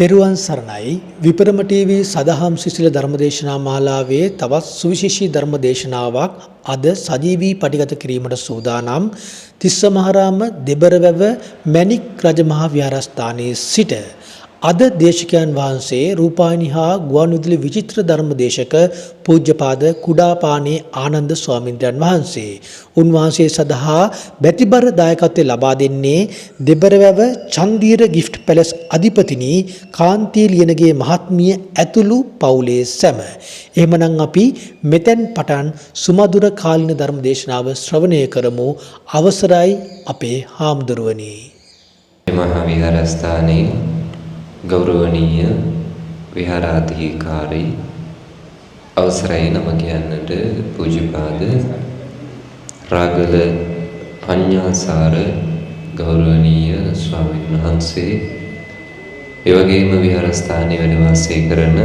තෙරුවන් සරණයි විපරම ටීවී සදහම් සිසිල ධර්මදේශනා මාලාවේ තවත් සුවිශේෂී ධර්මදේශනාවක් අද සජීවී පටිගත කිරීමට සූදානම් තිස්ස මහරාම දෙබරවැව මැණික් රජ මහා විහාරස්ථානයේ සිට අද දේශකයන් වහන්සේ රූපායනී හා ගුවන්විදුලි විචිත්‍ර ධර්මදේශක පූජ්‍යපාද කුඩාපානේ ආනන්ද ස්වාමීන්ද්‍රයන් වහන්සේ උන්වහන්සේ සදහා බැතිබර දායකත්වය ලබා දෙන්නේ දෙබරවැව චන්දීර ගිෆ්ට් පැලස් අධිපතිනි කාන්ති ලියනගේ මහත්මිය ඇතුළු පවුලේ සැම. එහෙමනම් අපි මෙතෙන් පටන් සුමధుර කාලින ධර්මදේශනාව ශ්‍රවණය කරමු. අවසරයි අපේ හාමුදුරුවනි. මහා විහාරස්ථානයේ ගෞරවනීය විහාරාධිකාරී අවසරයි නම කියන්නට පූජ්‍යපාද රාගල පඤ්ඤාසාර ගෞරවනීය ස්වාමීන් වහන්සේ ඒ වගේම විහාරස්ථානයේ වැඩ වාසය කරන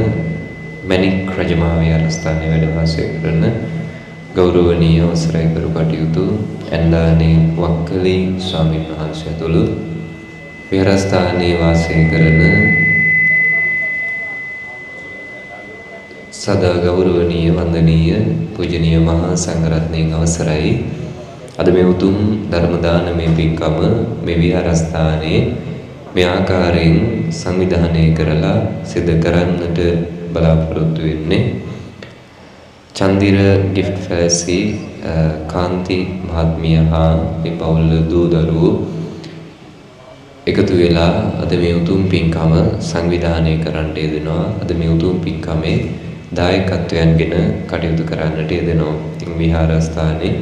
මැණික් රජමහා විහාරස්ථානයේ වැඩ වාසය කරන ගෞරවනීය අවසරයි කරු කටයුතු ඇන්දානේ වක්කලි ස්වාමීන් වහන්සේ ඇතුළු විහාරස්ථානයේ වාසය කරන සදා ගෞරවනීය වන්දනීය පූජනීය මහා සංඝරත්නයන් අවසරයි අද මේ උතුම් ධර්ම දානමය පින්කම මේ විහාරස්ථානයේ මේ ආකාරයෙන් සංවිධානය කරලා සිදු කරන්නට බලාපොරොත්තු වෙන්නේ චන්දිර ගිෆ්ට් ෆැලසි කාන්ති මහත්මිය හා මේ පවුල දූ දරුවෝ එකතු වෙලා අද මේ උතුම් පින්කම සංවිධානය කරන්න යෙදෙනවා. අද මේ උතුම් පින්කමේ දායකත්වයන්ගෙන කටයුතු කරන්නට යෙදෙනවා. ඉතින් විහාරස්ථානයේ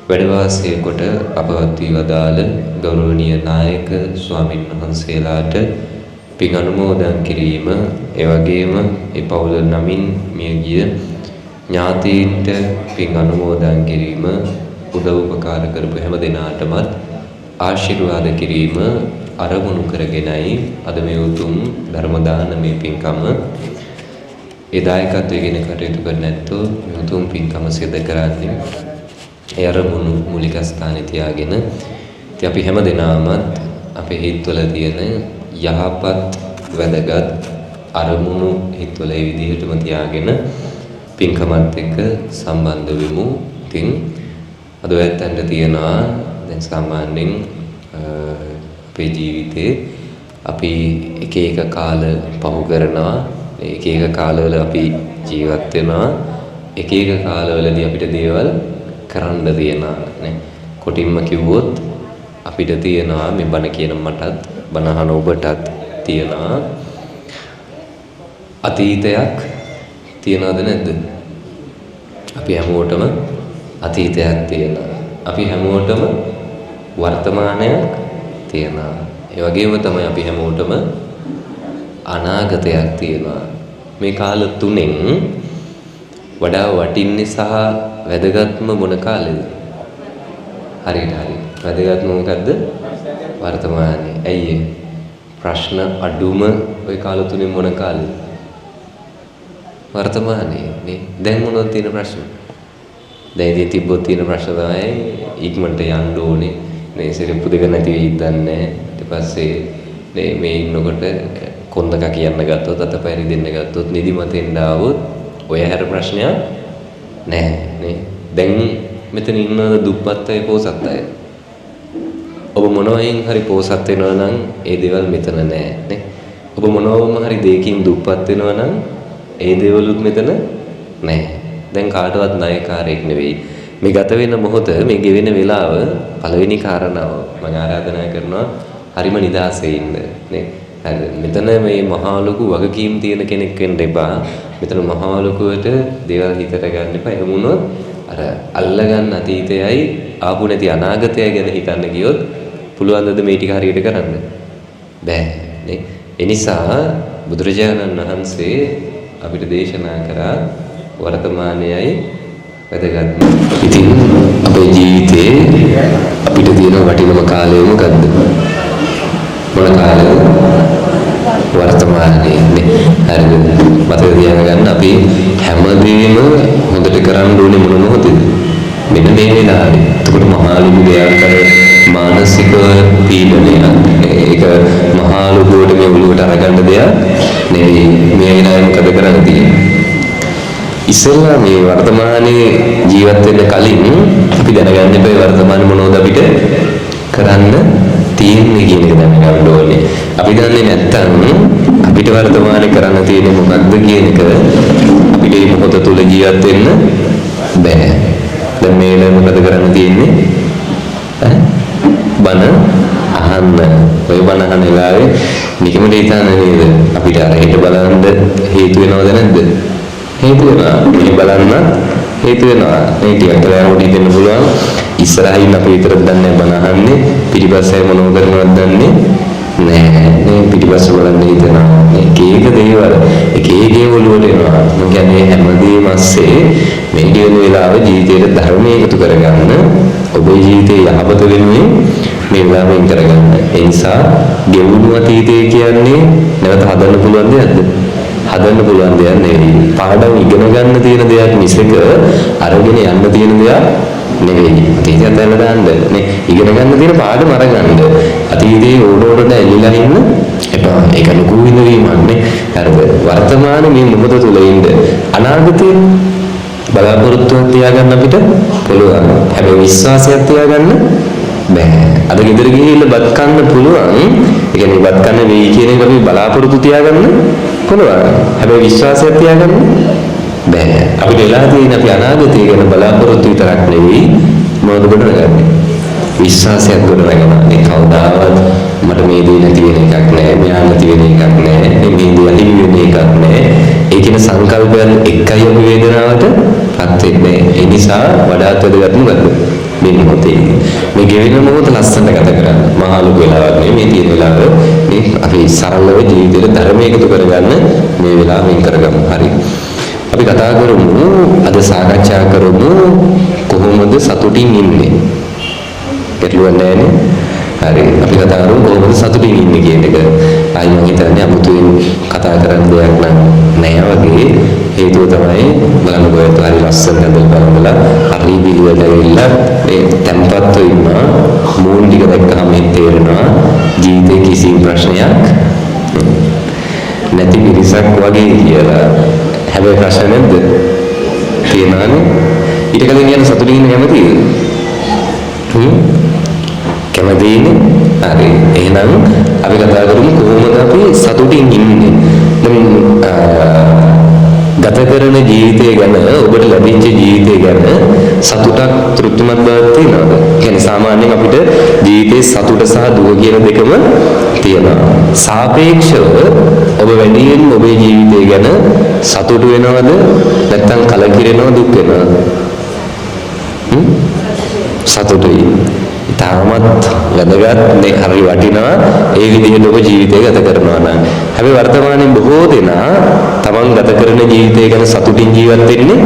වැඩ වාසය කොට අපවත් වී වදාළ ගෞරවනීය නායක ස්වාමින් වහන්සේලාට පින් අනුමෝදන් කිරීම, ඒ වගේම ඒ පවුල නමින් මියගිය ඥාතීන්ට පින් අනුමෝදන් කිරීම, උදව් උපකාර කරපු හැම දෙනාටමත් ආශිර්වාද කිරීම අරමුණු කරගෙනයි අද මේ උතුම් ධර්ම දානමය පින්කම ඒ දායකත්වයෙන් කටයුතු කරන ඇත්තෝ මේ උතුම් පින්කම සිදු කරන්නේ. ඒ අරමුණු මූලික ස්ථානයේ තියාගෙන ඉතින් අපි හැම දෙනාමත් අපේ හිතවල තියෙන යහපත් වැදගත් අරමුණු හිතවල ඒ විදිහටම තියාගෙන පින්කමත් එක්ක සම්බන්ධ වෙමු. ඉතින් අද ඔයයන්ට තියනවා දැන් සාමාන්‍යයෙන් අපේ ජීවිතේ අපි එක එක කාල පහු කරනවා, එක එක කාලවල අපි ජීවත් වෙනවා, එක එක කාලවලදී අපිට දේවල් කරන්න තියෙනවා නේ. කොටින්ම කිව්වොත් අපිට තියෙනවා මේ බණ කියන මටත් බණ අහන ඔබටත් තියෙනවා අතීතයක් තියනවද නැද්ද? අපි හැමෝටම අතීතයක් තියෙනවා. අපි හැමෝටම වර්තමානයක් තියෙනවා. ඒ වගේම තමයි අපි හැමෝටම අනාගතයක් තියෙනවා. මේ කාල තුනෙන් වඩා වටින්නේ සහ වැදගත්ම මොන කාලෙද? හරියට හරි. වැදගත්ම මොකද්ද? වර්තමානයේ. ඇයි ප්‍රශ්න අඩුම ওই කාල තුනෙන් මොන කාලෙද? වර්තමානයේ නේ. දැන් මොනවද තියෙන ප්‍රශ්න? දැන් ඉතින් තිබ්බොත් තියෙන ප්‍රශ්න තමයි ඉක්මනට යන්න ඕනේ. මේ සිරිප්පු දෙක නැති වෙයිද දන්නේ. ඊට පස්සේ මේ ඉන්නකොට කොන්දක කියන්න ගත්තොත් අතපය රිදෙන්න ගත්තොත් නිදිමතෙන් ආවොත් ඔය හැර ප්‍රශ්නයක් නැහැ නේ. දැන් මෙතන ඉන්න දුප්පත් අය පොසත් අය. ඔබ මොනවයින් හරි පොසත් වෙනවා නම් ඒ දේවල් මෙතන නැහැ නේ. ඔබ මොනවම හරි දෙයකින් දුප්පත් වෙනවා නම් ඒ දේවලුත් මෙතන නැහැ. දැන් කාටවත් ණයකාරයෙක් නෙවෙයි. මේ ගත වෙන මොහොත, මේ ගෙවෙන වෙලාව පළවෙනි කාරණාව මම ආරාධනා කරනවා හරිම නිදහසේ ඉන්න නේ. හරිද? මෙතන මේ මහා ලොකු වගකීම් තියෙන කෙනෙක් වෙන්න එපා. මෙතන මහා ලොකුවට දේවල් හිතට ගන්න එපා. එහෙම වුණොත් අර අල්ලගන්න අතීතයයි ආපු නැති අනාගතයයි ගැන හිතන්න ගියොත් පුළුවන් ද මේ ටික හරියට කරන්න? බෑ නේ. ඒ නිසා බුදුරජාණන් වහන්සේ අපිට දේශනා කරා වර්තමානයයි වැදගත්. ඉතින් අපේ ජීවිතේ අපිට තියෙන වටිනම කාලය මොකද්ද? මොන කාලෙද? වර්තමානයේ නේ. හරිද? මතක තියාගන්න අපි හැමදේම හොඳට කරන්න ඕනේ මොන මොහොතේද? මෙන්න මේ වෙලාවේ. එතකොට මහා ලොකු දෙයක් මානසික පීඩනයක්. ඒක මහා ලොකුවට මේ ඔළුවට අරගන්න දෙයක් නෙවෙයි. මේ අය මොකද කරන්නේ තියෙන්නේ? ඉස්සෙල්ලා මේ වර්තමානයේ ජීවත් වෙන්න කලින් අපි දැනගන්න එපා වර්තමානයේ මොනවද අපිට කරන්න තියෙන්නේ කියන එක දැනගන්න ඕනේ. අපි දන්නේ නැත්නම් අපිට වර්තමානයේ කරන්න තියෙන්නේ මොකක්ද කියන එක අපිට මේ මොහොත තුල ජීවත් වෙන්න බෑ. දැන් මේ මොකද කරන්න තියෙන්නේ? බන අහන්න. ඔය බන අහන වෙලාවේ නිකමට හිතන්නේ නේද? අපිට අර හිත බලන්න හේතු වෙනවද නැද්ද? හේතු වෙනවා. මේ බලන්න හේතු වෙනවා. මේ ටිකක් කරලා දෙන්න පුළුවන්. ඉස්සරහින් අපි විතරක් දන්නේ බන අහන්නේ. පිටිපස්සේ මොනව කරනවද දන්නේ නෑ. මේ පිටිපස්ස බලන්න හිතනවා. එක එක දේවල් එක එක ඔළුවට එනවා. මම කියන්නේ හැමදේම ඇස්සේ මේ කියන වෙලාව ජීවිතේට ධර්මයේ එකතු කරගන්න ඔබේ ජීවිතේ යහපත වෙනුවෙන් මේ වෙලාවෙන් කරගන්න. ඒ නිසා ගෙවුණු අතීතය කියන්නේ නැවත හදන්න පුළුවන් දෙයක්ද? හදන්න පුළුවන් දෙයක් නෙවෙයි. පාඩම් ඉගෙන ගන්න තියෙන දෙයක් මිසක අරගෙන යන්න තියෙන දෙයක් නෙවෙයි. අතීතය දැනලා දාන්න නේ. ඉගෙන ගන්න තියෙන පාඩම අරගන්න. අතීතයේ ඕඩෝඩට ඇලිලා ඉන්න එපා. ඒක ලොකු විඳවීමක් නේ. හරිද? වර්තමානයේ මේ මොහොත තුල ඉන්න අනාගතේ බලාපොරොත්තුවක් තියාගන්න අපිට පුළුවන්. හැබැයි විශ්වාසයක් තියාගන්න බෑ. අද ගෙදර ගිහිල්ලා බත් කන්න පුළුවන්. ඒ කියන්නේ බත් කන්න වෙයි කියන එක අපි බලාපොරොත්තු තියාගන්න පුළුවන්. හැබැයි විශ්වාසයක් තියාගන්න බෑ. අපිට වෙලා තියෙන අපි අනාගතය ගැන බලාපොරොත්තු විතරක් නෙවෙයි මොනවද ගොඩනගන්නේ? විශ්වාසයක් ගොඩනගනවා. ඒ කවදාවත් මට මේ දේ නැති වෙන එකක් නෑ. මෙයා නැති වෙන එකක් නෑ. මේ දේ අහිමි වෙන එකක් නෑ. ඒ කියන සංකල්පයන් එකයි අපි වේදනාවටපත් වෙන්නේ. ඒ නිසා වඩාත් වැදගත් මොකද්ද? මේ මොහොතේ මේ ගෙවෙන මොහොත ලස්සනට ගත කරන්න. මහා ලොකු වෙලාවක් නෙවෙයි මේ තියෙන වෙලාව. මේ අපි සරලව ජීවිතේට ධර්මයේ එකතු කරගන්න මේ වෙලාව වෙන් කරගමු. හරි. අපි කතා කරමු අද සාකච්ඡා කරමු කොහොමද සතුටින් ඉන්නේ? ගැටලුවක් නැහැනේ. හරි. අපි කතා කරමු කොහොමද සතුටින් ඉන්නේ කියන එක. ආයි මම හිතන්නේ අමුතුවෙන් කතා කරන්න දෙයක් නෑ වගේ. හේතුව තමයි බලන්න ඔයත් හරි ලස්සන ඇඳලා බලලා හරි පිළිවෙල ඇවිල්ලා මේ tempatව ඉන්නවා. මූණ ටික දැක්කම මේ තේරෙනවා ජීවිතේ කිසිම ප්‍රශ්නයක් නැති පිරිසක් වගේ කියලා. හැබැයි ප්‍රශ්න නැද්ද? තියෙනවානේ. ඊට කලින් යන සතුටින් ඉන්න කැමතිද? කැමතිනේ? හරි. එහෙනම් අපි කතා කරමු කොහොමද අපි සතුටින් ඉන්නේ. දැන් ගත කරන ජීවිතය ගැන ඔබට ලැබිච්ච ජීවිතය ගැන සතුටක් තෘප්තිමත් බවක් තියෙනවද? කියන්නේ සාමාන්‍යයෙන් අපිට ජීවිතේ සතුට සහ දුක කියන දෙකම තියෙනවා. සාපේක්ෂව ඔබ වැඩියෙන් ඔබේ ජීවිතය ගැන සතුට වෙනවද නැත්නම් කලකිරෙනවද දුක් වෙනවද? සතුටුයි. තාමත් වැදගත් නේ හරි වටිනවා ඒ විදිහට ඔබ ජීවිතය ගත කරනවා නම්. හැබැයි වර්තමානයේ බොහෝ දෙනා තමන් ගත කරන ජීවිතය ගැන සතුටින් ජීවත් වෙන්නේ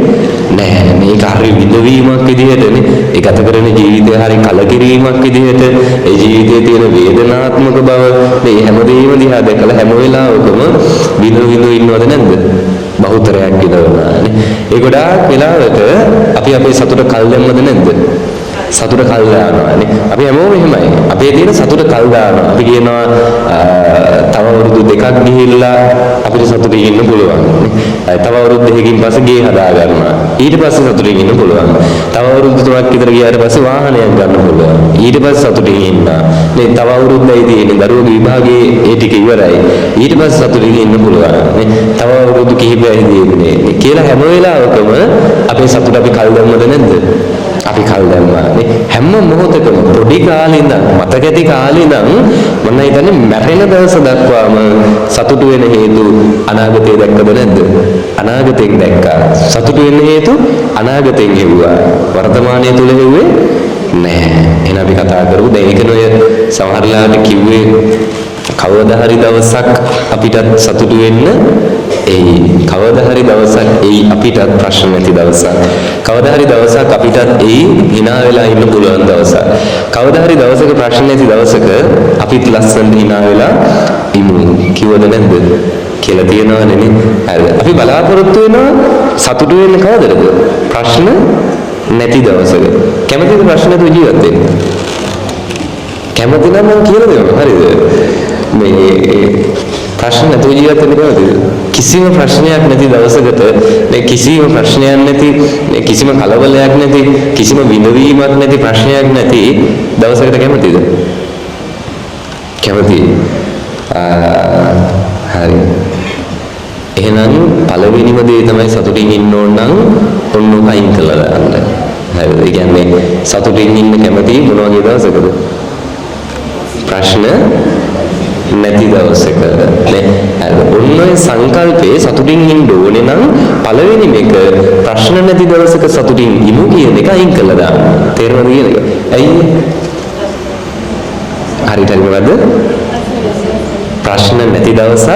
නැහැ. මේක හරි විඳවීමක් විදිහටනේ. ඒ ගත කරන ජීවිතය හරි කලකිරීමක් විදිහට ඒ ජීවිතයේ තියෙන වේදනාත්මක බව මේ හැමදේම දිහා දැකලා හැම වෙලාවකම විඳිනු ඉන්නවද නැද්ද? බහුතරයක් විඳවනවානේ. ඒ ගොඩාක් වෙලාවට අපි අපේ සතුට කල් දැම්මද නැද්ද? සතුට කල් දානවානේ. අපි හැමෝම එහෙමයි. අපේ තියෙන සතුට කල් දානවා. අපි කියනවා තව අවුරුදු 2ක් ගිහිල්ලා අපිට සතුටින් ඉන්න පුළුවන්. තව අවුරුදු 2කින් පස්සේ ගේ හදා ගන්නවා. ඊට පස්සේ සතුටින් ඉන්න පුළුවන්. තව අවුරුදු 3ක් විතර ගියාට පස්සේ වාහනයක් ගන්න පුළුවන්. ඊට පස්සේ සතුටින් ඉන්න. මේ තව අවුරුද්දයි තියෙන්නේ දරුවගේ විභාගයේ ඒ ටික ඉවරයි. ඊට පස්සේ සතුටින් ඉන්න පුළුවන්. මේ තව අවුරුදු කිහිපයයි තියෙන්නේ. කියලා හැම වෙලාවකම අපේ සතුට අපි කල් දැම්මද නැද්ද? අපි කල් දැම්මා නේ. හැම මොහොතකම පොඩි කාලේ ඉඳන් මතක ඇති කාලේ ඉඳන් මම හිතන්නේ මැරෙන දවස දක්වාම සතුටු වෙන හේතු අනාගතේ දැක්කද නැද්ද? අනාගතෙන් දැක්කා. සතුටු වෙන හේතු අනාගතෙන් හෙව්වා. වර්තමානයේ තුල හෙව්වේ නැහැ. එහෙනම් අපි කතා කරමු. දැන් ඒකනේ ඔය සමහරලාට කිව්වේ කවදා හරි දවසක් අපිටත් සතුටු වෙන්න එයි. කවදා හරි දවසක් එයි අපිටත් ප්‍රශ්න නැති දවසක්. කවදා හරි දවසක් අපිටත් එයි hina වෙලා ඉන්න පුළුවන් දවසක්. කවදා හරි දවසක ප්‍රශ්න නැති දවසක අපිත් ලස්සනට hina වෙලා ඉමු. කිව්වද නැද්ද? කියලා තියෙනවනේ නේ. හරි. අපි බලාපොරොත්තු වෙනවා සතුටු වෙන්න කවදද? ප්‍රශ්න නැති දවසක. කැමතිද ප්‍රශ්න නැතුව ජීවත් වෙන්න? කැමති නම් මම කියලා දෙනවා. හරිද? මේ ප්‍රශ්න නැතුව ජීවත් වෙන්න කැමතිද? කිසිම ප්‍රශ්නයක් නැති දවසකට මේ කිසිම ප්‍රශ්නයක් නැති කිසිම කලබලයක් නැති කිසිම විඳවීමක් නැති ප්‍රශ්නයක් නැති දවසකට කැමතිද? කැමතියි. හරි. එහෙනම් පළවෙනිම දේ තමයි සතුටින් ඉන්න ඕන නම් ඔන්නෝක අයින් කළා දාන්න. හරිද? ඒ කියන්නේ සතුටින් ඉන්න කැමති මොන වගේ දවසකද? ප්‍රශ්න නැති දවසක නේ. ඔන්න සංකල්පේ සතුටින් ඉන්න ඕනේ නම් පළවෙනි මේක ප්‍රශ්න නැති දවසක සතුටින් ඉමු කියන එක අයින් කළා දාන්න. තේරෙනවද කියන එක? ඇයි? හරියට හරියවද? ප්‍රශ්න නැති දවසක්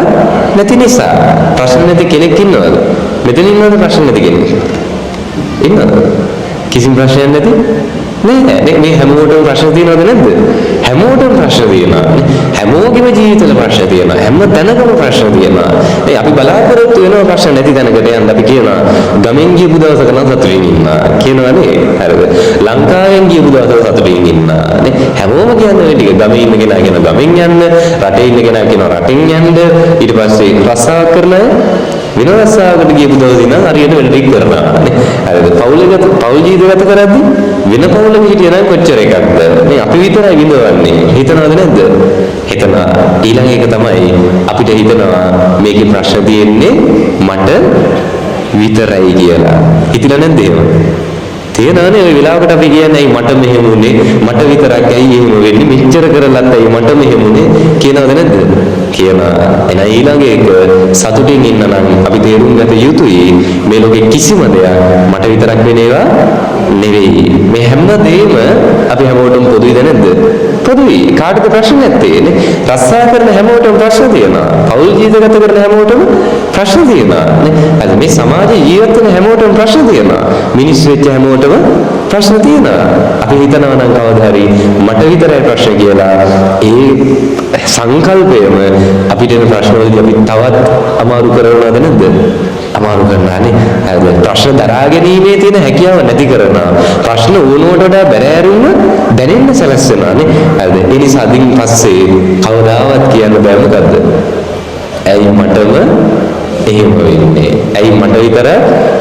නැති නිසා. ප්‍රශ්න නැති කෙනෙක් ඉන්නවද? මෙතන ඉන්නවද ප්‍රශ්න නැති කෙනෙක්? ඉන්නවද? කිසිම ප්‍රශ්නයක් නැති? නෑ. මේ හැමෝටම ප්‍රශ්න තියෙනවද නැද්ද? හැමෝටම ප්‍රශ්න තියෙනවා. හැමෝගෙම ජීවිතවල ප්‍රශ්න තියෙනවා. හැම තැනකම ප්‍රශ්න තියෙනවා. මේ අපි බලාපොරොත්තු වෙනවා ප්‍රශ්න නැති තැනකට යන්න. අපි කියනවා ගමෙන් ගියපු දවසක නම් සතුටින් ඉන්නවා. කියනවනේ. හරිද? ලංකාවෙන් ගියපු දවසක සතුටින් ඉන්නවා. නේ? හැමෝම කියන්නේ ඔය ටික. ගමේ ඉන්න කෙනා කියන ගමෙන් යන්න, රටේ ඉන්න කෙනා කියන රටින් යන්න. ඊට පස්සේ රස්සාවක් කරන වෙන රස්සාවකට ගියපු දවසේ නම් හරියට වෙන ටික කරනවා. නේ? හරිද? පෞල් ජීවිත ගත කරද්දී වෙන පෞලක හිටිය නම් කොච්චර එකක්ද? මේ අපි විතරයි විඳවන්නේ. හිතනවද නැද්ද? හිතනවා. ඊළඟ එක තමයි අපිට හිතනවා මේකේ ප්‍රශ්න තියෙන්නේ මට විතරයි කියලා. හිතලා නැද්ද එහෙම? තේනවනේ ওই වෙලාවකට අපි කියන්නේ මට මෙහෙම උනේ මට විතරක් ඇයි එහෙම වෙන්නේ මෙච්චර කරලත් ඇයි මට මෙහෙම උනේ කියනවද නැද්ද? කියනවා. එන ඊළඟ එක සතුටින් ඉන්න නම් අපි තේරුම් ගත යුතුයි මේ ලෝකේ කිසිම දෙයක් මට විතරක් වෙන ඒවා නෙවෙයි. මේ හැම දෙයක්ම අපි හැමෝටම පොදුයිද නැද්ද? පොදුයි. කාටද ප්‍රශ්නයක් තියෙන්නේ? රස්සා කරන හැමෝටම ප්‍රශ්න තියෙනවා. පෞල් ජීවිත ගත කරන හැමෝටම ප්‍රශ්න තියෙනවා. නේ? මේ සමාජයේ ජීවත් වෙන හැමෝටම ප්‍රශ්න තියෙනවා. මිනිස්සු වෙච්ච හැමෝටම ප්‍රශ්න තියෙනවා. අපි හිතනවා නම් කවදා හරි මට විතරයි ප්‍රශ්න කියලා ඒ සංකල්පයම අපිට එන ප්‍රශ්න වලදී අපි තවත් අමාරු කරනවද නැද්ද? අමාරු කරනානේ. හරිද? ප්‍රශ්න දරා ගැනීමේ තියෙන හැකියාව නැති කරනවා. ප්‍රශ්න ඕනවට වඩා බැරෑරුම දැනෙන්න සැලසෙනවානේ. හරිද? ඒ නිසා අදින් පස්සේ කවදාවත් කියන්න බෑ මොකද්ද? ඇයි මටම එහෙම වෙන්නේ? ඇයි මට විතර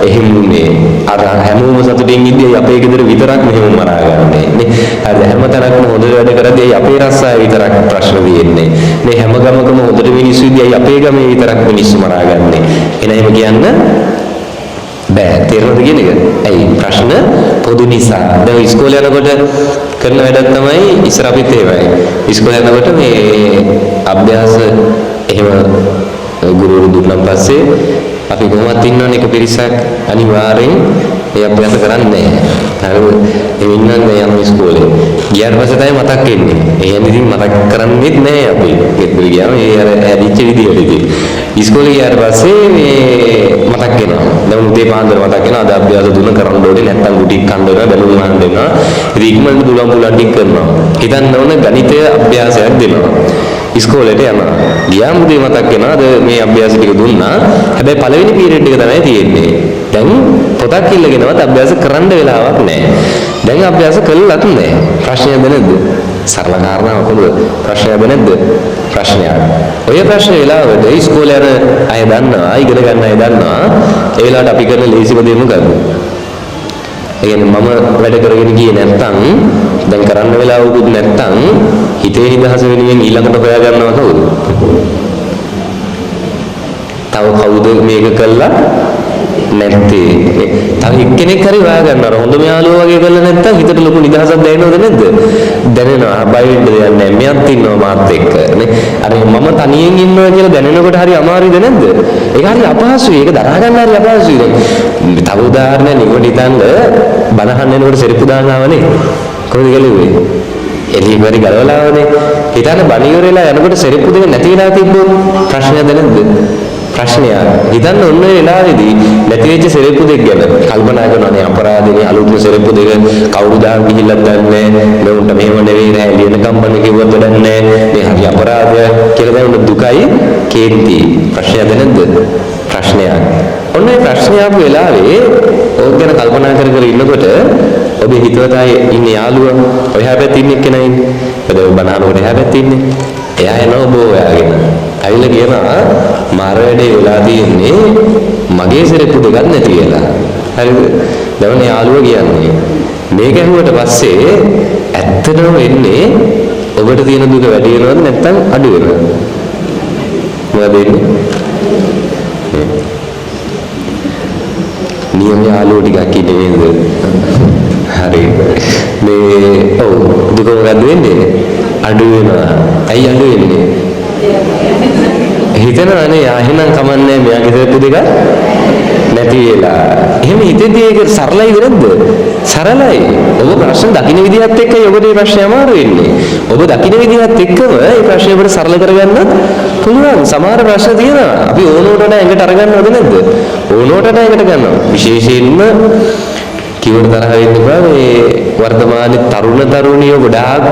එහෙම උනේ? අර හැමෝම සතුටින් ඉඳි අපේ ගෙදර විතරක් මෙහෙම මරාගන්නේ නේ. හරිද? හැම තැනකම හොඳ වැඩ කරද්දී අපේ රස්සාවේ විතරක් ප්‍රශ්න තියෙන්නේ. මේ හැම ගමකම හොඳට මිනිස්සු ඉඳි අපේ ගමේ විතරක් මිනිස්සු මරාගන්නේ. එන එහෙම කියන්න බෑ. තේරෙනවද කියන එක? ඇයි ප්‍රශ්න පොදු නිසා. දැන් ඉස්කෝලේ යනකොට කරන වැඩක් තමයි ඉස්සර අපිත් එහෙමයි. ඉස්කෝලේ යනකොට මේ අභ්‍යාස එහෙම ගුරුවරු දුන්නාන් පස්සේ අපි කොහොමද ඉන්නවනේ එක පිරිසක් අනිවාර්යෙන් ඒ අභ්‍යාස කරන්නේ නැහැ. හරිද? ඒ ඉන්නන්නේ යම් ඉස්කෝලේ. ගියාට පස්සේ තමයි මතක් වෙන්නේ. එහෙනම් ඉතින් මතක් කරන්නේත් නැහැ අපි. ගෙදර ගියාම ඒ අර ඇදිච්ච විදියට ඉතින්. ඉස්කෝලේ ගියාට පස්සේ මේ මතක් වෙනවා. දැන් උදේ පාන්දර මතක් වෙනවා. අද අභ්‍යාස දුන්න කරන්න ඕනේ නැත්තම් ගුටි කන්න වෙනවා, බැලුම් ගන්න වෙනවා. ඉතින් ඉක්මනට දුලම් පුලම් ටික කරනවා. හිතන්න ඕන ගණිතය අභ්‍යාසයක් දෙනවා. ඉස්කෝලේට යනවා. ගියාම උදේ මතක් වෙනවා අද මේ අභ්‍යාස ටික දුන්නා. හැබැයි පළවෙනි පීරියඩ් එක තමයි තියෙන්නේ. දැන් පොතක් ඉල්ලගෙනවත් අභ්‍යාස කරන්න වෙලාවක් නැහැ. දැන් අභ්‍යාස කළත් නැහැ. ප්‍රශ්නයක්ද නැද්ද? සරල කාරණාවක් පොදුව. ප්‍රශ්නයක්ද නැද්ද? ප්‍රශ්නයක්. ඔය ප්‍රශ්න වෙලාවට ඉස්කෝලේ යන අය දන්නවා, ඉගෙන ගන්න අය දන්නවා. ඒ වෙලාවට අපි කරන ලේසිම දේ මොකද්ද? ඒ කියන්නේ මම වැඩ කරගෙන ගියේ නැත්තම් දැන් කරන්න වෙලාවකුත් නැත්තම් හිතේ නිදහස වෙනුවෙන් ඊළඟට හොයා ගන්නවා කවුද? තව කවුද මේක කළා නැත්තේ? තව එක්කෙනෙක් හරි හොයා ගන්නවා. හොඳම යාළුවා වගේ කළා නැත්තම් හිතට ලොකු නිදහසක් දැනෙනවද නැද්ද? දැනෙනවා. බය වෙන්න දෙයක් නැහැ. මෙයත් ඉන්නවා මාත් එක්ක නේ. අර මම තනියෙන් ඉන්නවා කියලා දැනෙනකොට හරි අමාරුයිද නැද්ද? ඒක හරි අපහසුයි. ඒක දරා ගන්න හරි අපහසුයි. දැන් තව උදාහරණයක් නිකොට හිතන්න බනහන්න එනකොට සෙරිප්පු දානවනේ. කොහොමද ගලුවේ? එළිය පරි ගලවලාවනේ. හිතන්න බණ ඉවරලා යනකොට සෙරිප්පු දෙක නැති වෙලා තිබ්බොත් ප්‍රශ්නයක්ද නැද්ද? ප්‍රශ්නයක්. හිතන්න ඔන්න ඒ වෙලාවේදී නැති වෙච්ච සෙරිප්පු දෙක ගැන කල්පනා කරනවානේ අපරාධනේ අලුත්ම සෙරිප්පු දෙක කවුරුදා ගිහිල්ලා දන්නේ නැහැ. උන්ට මෙහෙම නෙවෙයි නෑ එළියන කම්පන්න කිව්වත් වැඩක් නැහැ. මේ හරි අපරාධය කියලා දැන් උන් දුකයි කේන්ති. ප්‍රශ්නයක්ද නැද්ද? ප්‍රශ්නයක්. ඔන්න ඒ ප්‍රශ්නයක් වෙලාවේ ඕක ගැන කල්පනා කර කර ඉන්නකොට ඔබේ හිතවතයි ඉන්නේ යාළුවා ඔය හැබැයි ඉන්නේ කෙනා ඉන්නේ ඒක බනහනකොට එහා පැත්තේ ඉන්නේ. එයා එනවා ඔබ හොයාගෙන. ඇවිල්ලා කියනවා මාර වැඩේ වෙලා තියෙන්නේ මගේ සෙරෙප්පු දෙකක් නැති වෙලා. හරිද? දැන් යාළුවා කියන්නේ මේක ඇහුවට පස්සේ ඇත්තටම වෙන්නේ ඔබට තියෙන දුක වැඩි වෙනවද නැත්නම් අඩු වෙනවද? මොකද වෙන්නේ? නියම යාළුවෝ ටිකක් ඉන්නේ නේද? හරි. මේ ඔව් දුක මොකද වෙන්නේ? අඩු වෙනවා. ඇයි අඩු වෙන්නේ? හිතනවානේ එහෙනම් කමන්නේ මෙයාගේ දෙපු දෙක නැති වෙලා. එහෙම හිතේදී ඒක සරලයිද නැද්ද? සරලයි. ඔබ ප්‍රශ්න දකින්න විදිහත් එක්කයි ඔබට මේ ප්‍රශ්නේ අමාරු වෙන්නේ. ඔබ දකින්න විදිහත් එක්කම මේ ප්‍රශ්නේ ඔබට සරල කරගන්න පුළුවන්. සමහර ප්‍රශ්න තියෙනවා. අපි ඕනෝට ඇඟට අරගන්නවද නැද්ද? ඕනෝට ඇඟට ගන්නවා. විශේෂයෙන්ම කිව්වට තරහ වෙන්න බෑ මේ වර්තමානයේ තරුණ තරුණියෝ ගොඩාක්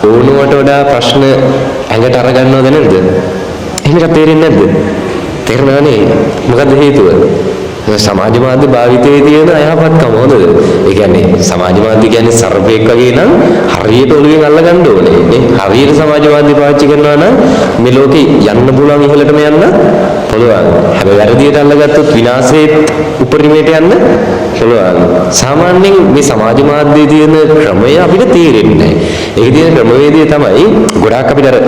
ඕනවට වඩා ප්‍රශ්න ඇඟට අරගන්නවද නැද්ද? එහෙම එකක් තේරෙන්නේ නැද්ද? තේරෙනවනේ. මොකද්ද හේතුව? සමාජ මාධ්‍ය භාවිතයේ තියෙන අයහපත්කම හොඳද? ඒ කියන්නේ සමාජ මාධ්‍ය කියන්නේ සර්පෙක් වගේ නම් හරියට ඔළුවෙන් අල්ලගන්න ඕනේ. නේ? හරියට සමාජ මාධ්‍ය පාවිච්චි කරනවා නම් මේ ලෝකේ යන්න පුළුවන් ඉහළටම යන්න පුළුවන්. හැබැයි වැරදියට අල්ලගත්තොත් විනාශයට උපරිමයට යන්න පුළුවන්. සාමාන්‍යයෙන් මේ සමාජ මාධ්‍යයේ තියෙන ක්‍රමය අපිට තේරෙන්නේ නැහැ. ඒකේ තියෙන ක්‍රමවේදය තමයි ගොඩාක් අපිට අර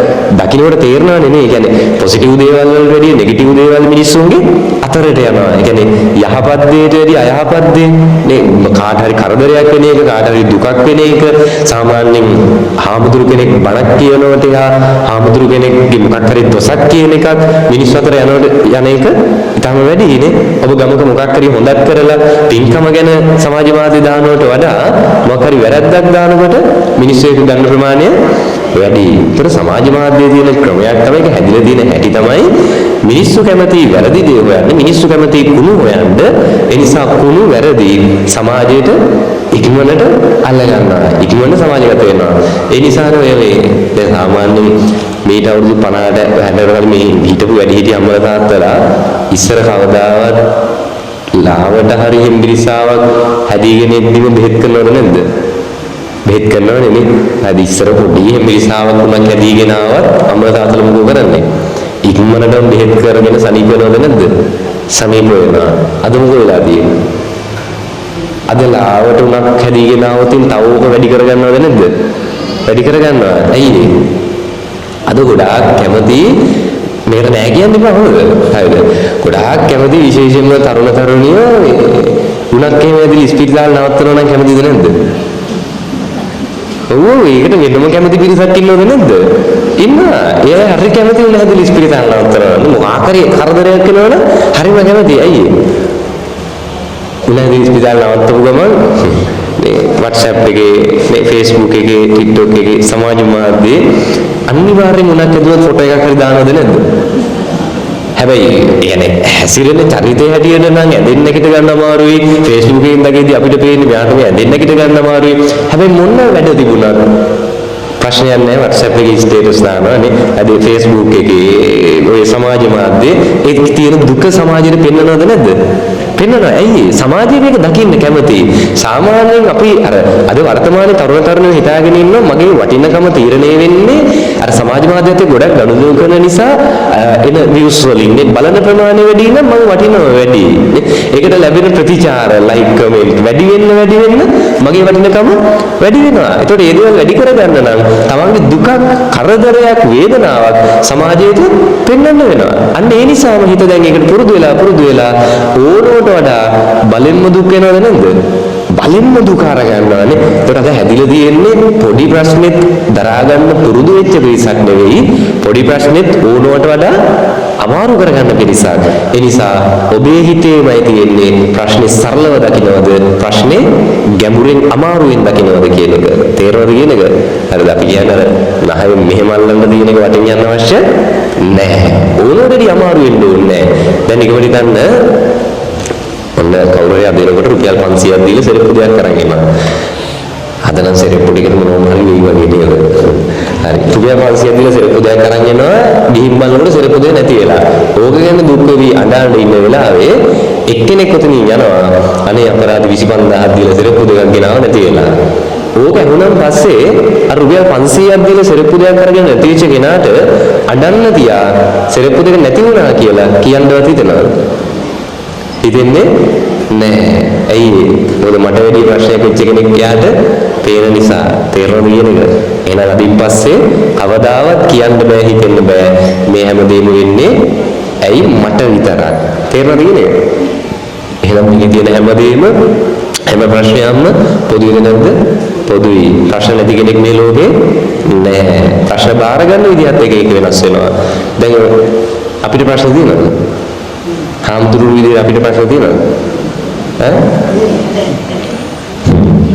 දකින්නට තේරෙනවනේ නේ. ඒ කියන්නේ පොසිටිව් දේවල් වලට වැඩිය නෙගටිව් දේවල් මිනිස්සුන්ගේ අතරට යනවා. ඒ කියන්නේ යහපත් දෙයට වැඩිය අයහපත් දේ නේ කාට හරි කරදරයක් වෙන එක කාට හරි දුකක් වෙන එක සාමාන්‍යයෙන් හාමුදුරු කෙනෙක් බණක් කියනකොට එහා හාමුදුරු කෙනෙක්ගේ මොකක් හරි දොසක් කියන එකක් මිනිස්සු අතර යන එක ඊටම වැඩි නේ. ඔබ ගමක මොකක් හරි හොඳක් කරලා පින්කම ගැන සමාජ මාධ්‍ය දානවට වඩා මොකක් හරි වැරද්දක් දානකොට මිනිස්සු ඒක ගන්න ප්‍රමාණය වැඩි. ඒතර සමාජ මාධ්‍යයේ තියෙන ක්‍රමයක් තමයි ඒක හැදිලා තියෙන හැටි තමයි මිනිස්සු කැමති වැරදි දේ හොයන්නේ මිනිස්සු කැමති කුණු හොයන්න. ඒ නිසා කුණු වැරදි සමාජයට ඉක්මනට අල්ල ගන්නවා. ඉක්මනට සමාජගත වෙනවා. ඒ නිසා මේ දැන් සාමාන්‍යයෙන් මේට අවුරුදු 50ට 60ට කලින් මේ හිටපු වැඩිහිටි අම්මලා තාත්තලා ඉස්සර කවදාවත් ලාවට හරි හෙම්බිරිසාවක් හැදීගෙන ඉද්දිම බෙහෙත් කරනවද නැද්ද? බෙහෙත් කරනව නෙමෙයි. හරි ඉස්සර පොඩි හෙම්බිරිසාවක් උනක් හැදීගෙන ආවත් අම්මලා තාත්තලා මොකෝ කරන්නේ? ඉක්මනටම බෙහෙත් කරගෙන සනීප වෙනවද නැද්ද? සනීප වෙනවා. අද මොකද වෙලා තියෙන්නේ? අද ලාවට උනක් හැදීගෙන ආවොත් තව ඕක වැඩි කරගන්නවද නැද්ද? වැඩි කරගන්නවා. ඇයි අද ගොඩාක් කැමති මේකට නෑ කියන්න එපා හොඳද? හරිද? ගොඩාක් කැමති විශේෂයෙන්ම තරුණ තරුණියෝ උනක් එහෙම ඇදලි ස්පිරිතාල නවත්තනවා නම් කැමතිද නැද්ද? ඔව් ඒකට වෙනම කැමති පිරිසක් ඉන්නවද නැද්ද? ඉන්නවා. ඒ හරි කැමති උන ඇදලි ස්පිරිතාල නවත්තනවා. මොකක් හරි කරදරයක් වෙනවනම් හරිම කැමති. ඇයි උන ඇදලි ස්පිරිතාල නවත්තපු ගමන් මේ WhatsApp එකේ මේ Facebook එකේ TikTok එකේ සමාජ මාධ්‍යයේ අනිවාර්යෙන් උනක් ඇදුවත් ෆොටෝ එකක් හරි දානවද නැද්ද? හැබැයි يعني හැසිරෙන චරිතය හැටියට නම් ඇදෙන්න කිට ගන්න අමාරුයි. Facebook එකෙන් දකිද්දී අපිට පේන්නේ මෙයාට මේ ඇදෙන්න කිට ගන්න අමාරුයි. හැබැයි මොන වැඩ තිබුණත් ප්‍රශ්නයක් නැහැ. WhatsApp එකේ ස්ටේටස් දානවා නේ. අද Facebook එකේ ඔය සමාජ මාධ්‍යයේ ඒක තියෙන දුක සමාජයට පෙන්වනවද නැද්ද? පෙන්වනවා. ඇයි සමාජයේ මේක දකින්න කැමති. සාමාන්‍යයෙන් අපි අර අද වර්තමානයේ තරුණ තරුණියෝ හිතාගෙන ඉන්නවා මගේ වටිනකම තීරණය වෙන්නේ අර සමාජ මාධ්‍යයත් ගොඩක් ගනුදෙනු කරන නිසා එන views වලින් නේ බලන ප්‍රමාණය වැඩි නම් මම වටිනවා වැඩි. ඒකට ලැබෙන ප්‍රතිචාර like comment වැඩි වෙන්න මගේ වටිනකම වැඩි වෙනවා. ඒතකොට ඒ දේවල් වැඩි කරගන්න නම් තමන්ගේ දුකක් කරදරයක් වේදනාවක් සමාජයට පෙන්වන්න වෙනවා. අන්න ඒ නිසාම හිත දැන් ඒකට පුරුදු වෙලා ඕනෝට වඩා බලෙන්ම දුක් වෙනවද නැද්ද? බලෙන්ම දුක අරගන්නවානේ. ඒකට අද හැදිලා තියෙන්නේ පොඩි ප්‍රශ්නෙත් දරා ගන්න පුරුදු වෙච්ච පිරිසක් නෙවෙයි. පොඩි ප්‍රශ්නෙත් ඕනවට වඩා අමාරු කරගන්න පිරිසක්. ඒ නිසා ඔබේ හිතේමයි තියෙන්නේ ප්‍රශ්නේ සරලව දකින්නවද? ප්‍රශ්නේ ගැඹුරින් අමාරුවෙන් දකින්නවද කියන එක. තේරෙනවද කියන එක? හරිද? අපි කියන්නේ නහයෙන් මෙහෙම අල්ලන්න තියෙන එක වටින් යන්න අවශ්‍ය නැහැ. ඕනෝටදී අමාරු වෙන්න ඕනේ නැහැ. දැන් නිකමට ගන්න ඔන්න කවුරු හරි අදිනකොට රුපියල් 500ක් දීලා සෙරෙප්පු දෙයක් කරන් එනවා. හදන සෙරෙප්පු ටිකට මොනවම හරි වෙයි වගේ නේද? හරි. රුපියල් 500ක් දීලා සෙරෙප්පු දෙයක් කරන් එනවා. ගිහින් බලනකොට සෙරෙප්පු දෙයක් නැති වෙලා. ඕක ගැන දුක් වෙවි අඬන ඉන්න වෙලාවේ එක්කෙනෙක් උතනින් යනවා. අනේ අපරාධ 25000ක් දීලා සෙරෙප්පු දෙකක් ගෙනාව නැති වෙලා. ඕක ඇහුණන් පස්සේ අර රුපියල් 500ක් දීලා සෙරෙප්පු දෙකක් අරගෙන නැතිවෙච්ච කෙනාට අඩන්න තියා සෙරෙප්පු දෙක නැති වුණා කියලා කියන්නවත් හිතනවා. හිතෙන්නේ නෑ. ඇයි? මොකද මට වැඩි ප්‍රශ්නයක් වෙච්ච කෙනෙක් යාට පේන නිසා තේරෙනවද කියන එක. එහෙනම් අදින් පස්සේ කවදාවත් කියන්න බෑ හිතෙන්න බෑ මේ හැමදේම වෙන්නේ ඇයි මට විතරක්. තේරෙනවද කියන එක? එහෙනම් මේකේ තියෙන හැමදේම හැම ප්‍රශ්නයක්ම පොදුයිද නැද්ද? පොදුයි. ප්‍රශ්න නැති කෙනෙක් මේ ලෝකේ නෑ. ප්‍රශ්න බාර ගන්න විදිහත් එක වෙනස් වෙනවා. දැන් අපිට ප්‍රශ්න තියෙනවද? හාමුදුරුවෝ විදිහට අපිට ප්‍රශ්න තියෙනවද?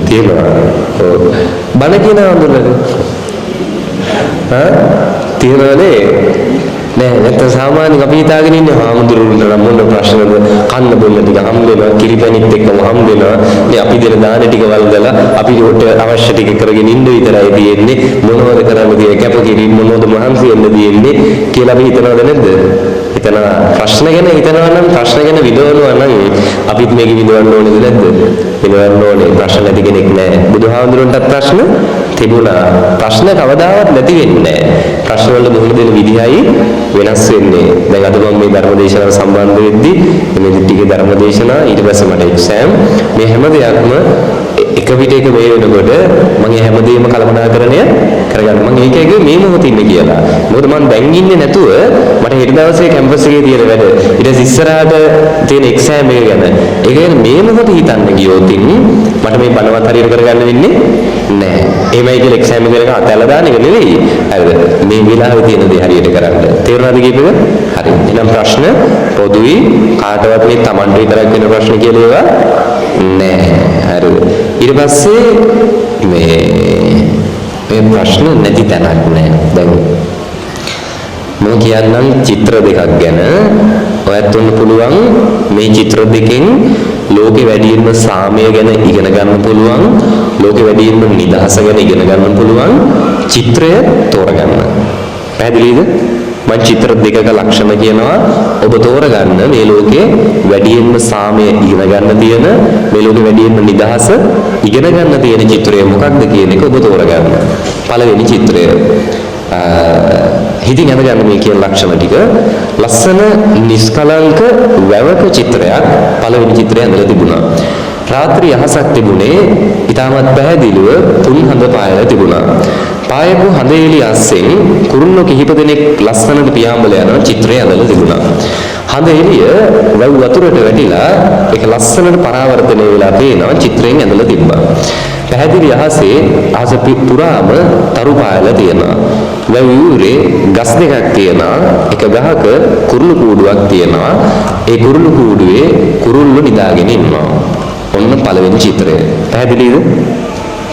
තියෙනවා. ඔව්. බණ කියන හාමුදුරුවෝ තියෙනවනේ. නෑ නැත්නම් සාමාන්‍යයෙන් අපි හිතාගෙන ඉන්නේ හාමුදුරුවෝ නම් මොන ප්‍රශ්නද කන්න බොන්න ටික හම් වෙනවා කිරිපැණිත් එක්කම හම් වෙනවා මේ අපි දෙන දාන ටික වලදලා අපි උට අවශ්‍ය ටික කරගෙන ඉන්න විතරයි තියෙන්නේ මොනවද කරන්න තියෙන්නේ කැපකිරීම මොනවද මහන්සි වෙන්න තියෙන්නේ කියලා අපි හිතනවද නැද්ද හිතනවා ප්‍රශ්න ගැන හිතනවා නම් ප්‍රශ්න ගැන විදවනවා නම් අපිත් මේක විදවන්න ඕනේද නැද්ද විදවන්න ඕනේ ප්‍රශ්න නැති කෙනෙක් නෑ බුදුහාමුදුරන්ටත් ප්‍රශ්න තිබුණා ප්‍රශ්න කවදාවත් නැති වෙන්නේ නෑ ප්‍රශ්න වලට මුහුණ දෙන විදිහයි වෙනස් වෙන්නේ. දැන් අද මම මේ ධර්ම දේශනාවට සම්බන්ධ වෙද්දී මේ ටිකේ ධර්ම දේශනා ඊට පස්සේ මට එක්සෑම් මේ හැම දෙයක්ම එක විට එක මේ වෙනකොට මම හැමදේම කළමනාකරණය කරගන්න මම ඒක මේ මොහොතේ ඉන්නේ කියලා. මොකද මම දැන් ඉන්නේ නැතුව මට හෙට දවසේ කැම්පස් එකේ තියෙන වැඩ ඊට පස්සේ ඉස්සරහට තියෙන එක්සෑම් එක ගැන ඒක ගැන මේ මොහොතේ හිතන්න ගියොත් මට මේ බණවත් හරියට කරගන්න වෙන්නේ නැහැ. එහෙමයි කියලා එක්සෑම් එක කරගෙන අතල්ලා දාන එක නෙවෙයි. හරිද? මේ වෙලාවේ තියෙන දේ හරියට කරන්න. තේරුණාද කියපේක? හරි. එහෙනම් ප්‍රශ්න පොදුයි කාටවත් මේ Tamanට විතරක් වෙන ප්‍රශ්න කියලා ඒවා නෑ. හරිද? ඊට පස්සේ මේ ප්‍රශ්න නැති තැනක් නෑ. දැන් මම කියන්නම් චිත්‍ර දෙකක් ගැන. ඔයත් උන්න පුළුවන් මේ චිත්‍ර දෙකෙන් ලෝකෙ වැඩියෙන්ම සාමය ගැන ඉගෙන ගන්න පුළුවන්. ලෝකෙ වැඩියෙන්ම නිදහස ගැන ඉගෙන ගන්න පුළුවන්. චිත්‍රය තෝරගන්න. පැහැදිලිද? මම චිත්‍ර දෙකක ලක්ෂණ කියනවා ඔබ තෝරගන්න මේ ලෝකේ වැඩියෙන්ම සාමය ඉගෙන ගන්න තියෙන මේ ලෝකේ වැඩියෙන්ම නිදහස ඉගෙන ගන්න තියෙන චිත්‍රය මොකක්ද කියන එක ඔබ තෝරගන්න. පළවෙනි චිත්‍රය හිතින් අඳගන්න මේ කියන ලක්ෂණ ටික ලස්සන නිස්කලංක වැවක චිත්‍රයක් පළවෙනි චිත්‍රය ඇඳලා තිබුණා. රාත්‍රී අහසක් තිබුණේ ඊටමත් පැහැදිලිව තුන් හඳ පායලා තිබුණා. පායපු හඳ එළිය අස්සෙන් කුරුල්ලෝ කිහිප දෙනෙක් ලස්සනට පියාඹල යන චිත්‍රය ඇඳලා තිබුණා. හඳ එළිය වැව් වතුරට වැටිලා ඒක ලස්සනට පරාවර්තනය වෙලා පේනවා චිත්‍රයෙන් ඇඳලා තිබ්බා. පැහැදිලි අහසේ අහස පුරාම තරු පායලා තියෙනවා. වැව් යූරේ ගස් දෙකක් තියෙනවා. එක ගහක කුරුළු කූඩුවක් තියෙනවා. ඒ කුරුළු කූඩුවේ කුරුල්ලෝ නිදාගෙන ඉන්නවා. ඔන්න පළවෙනි චිත්‍රය. පැහැදිලිද?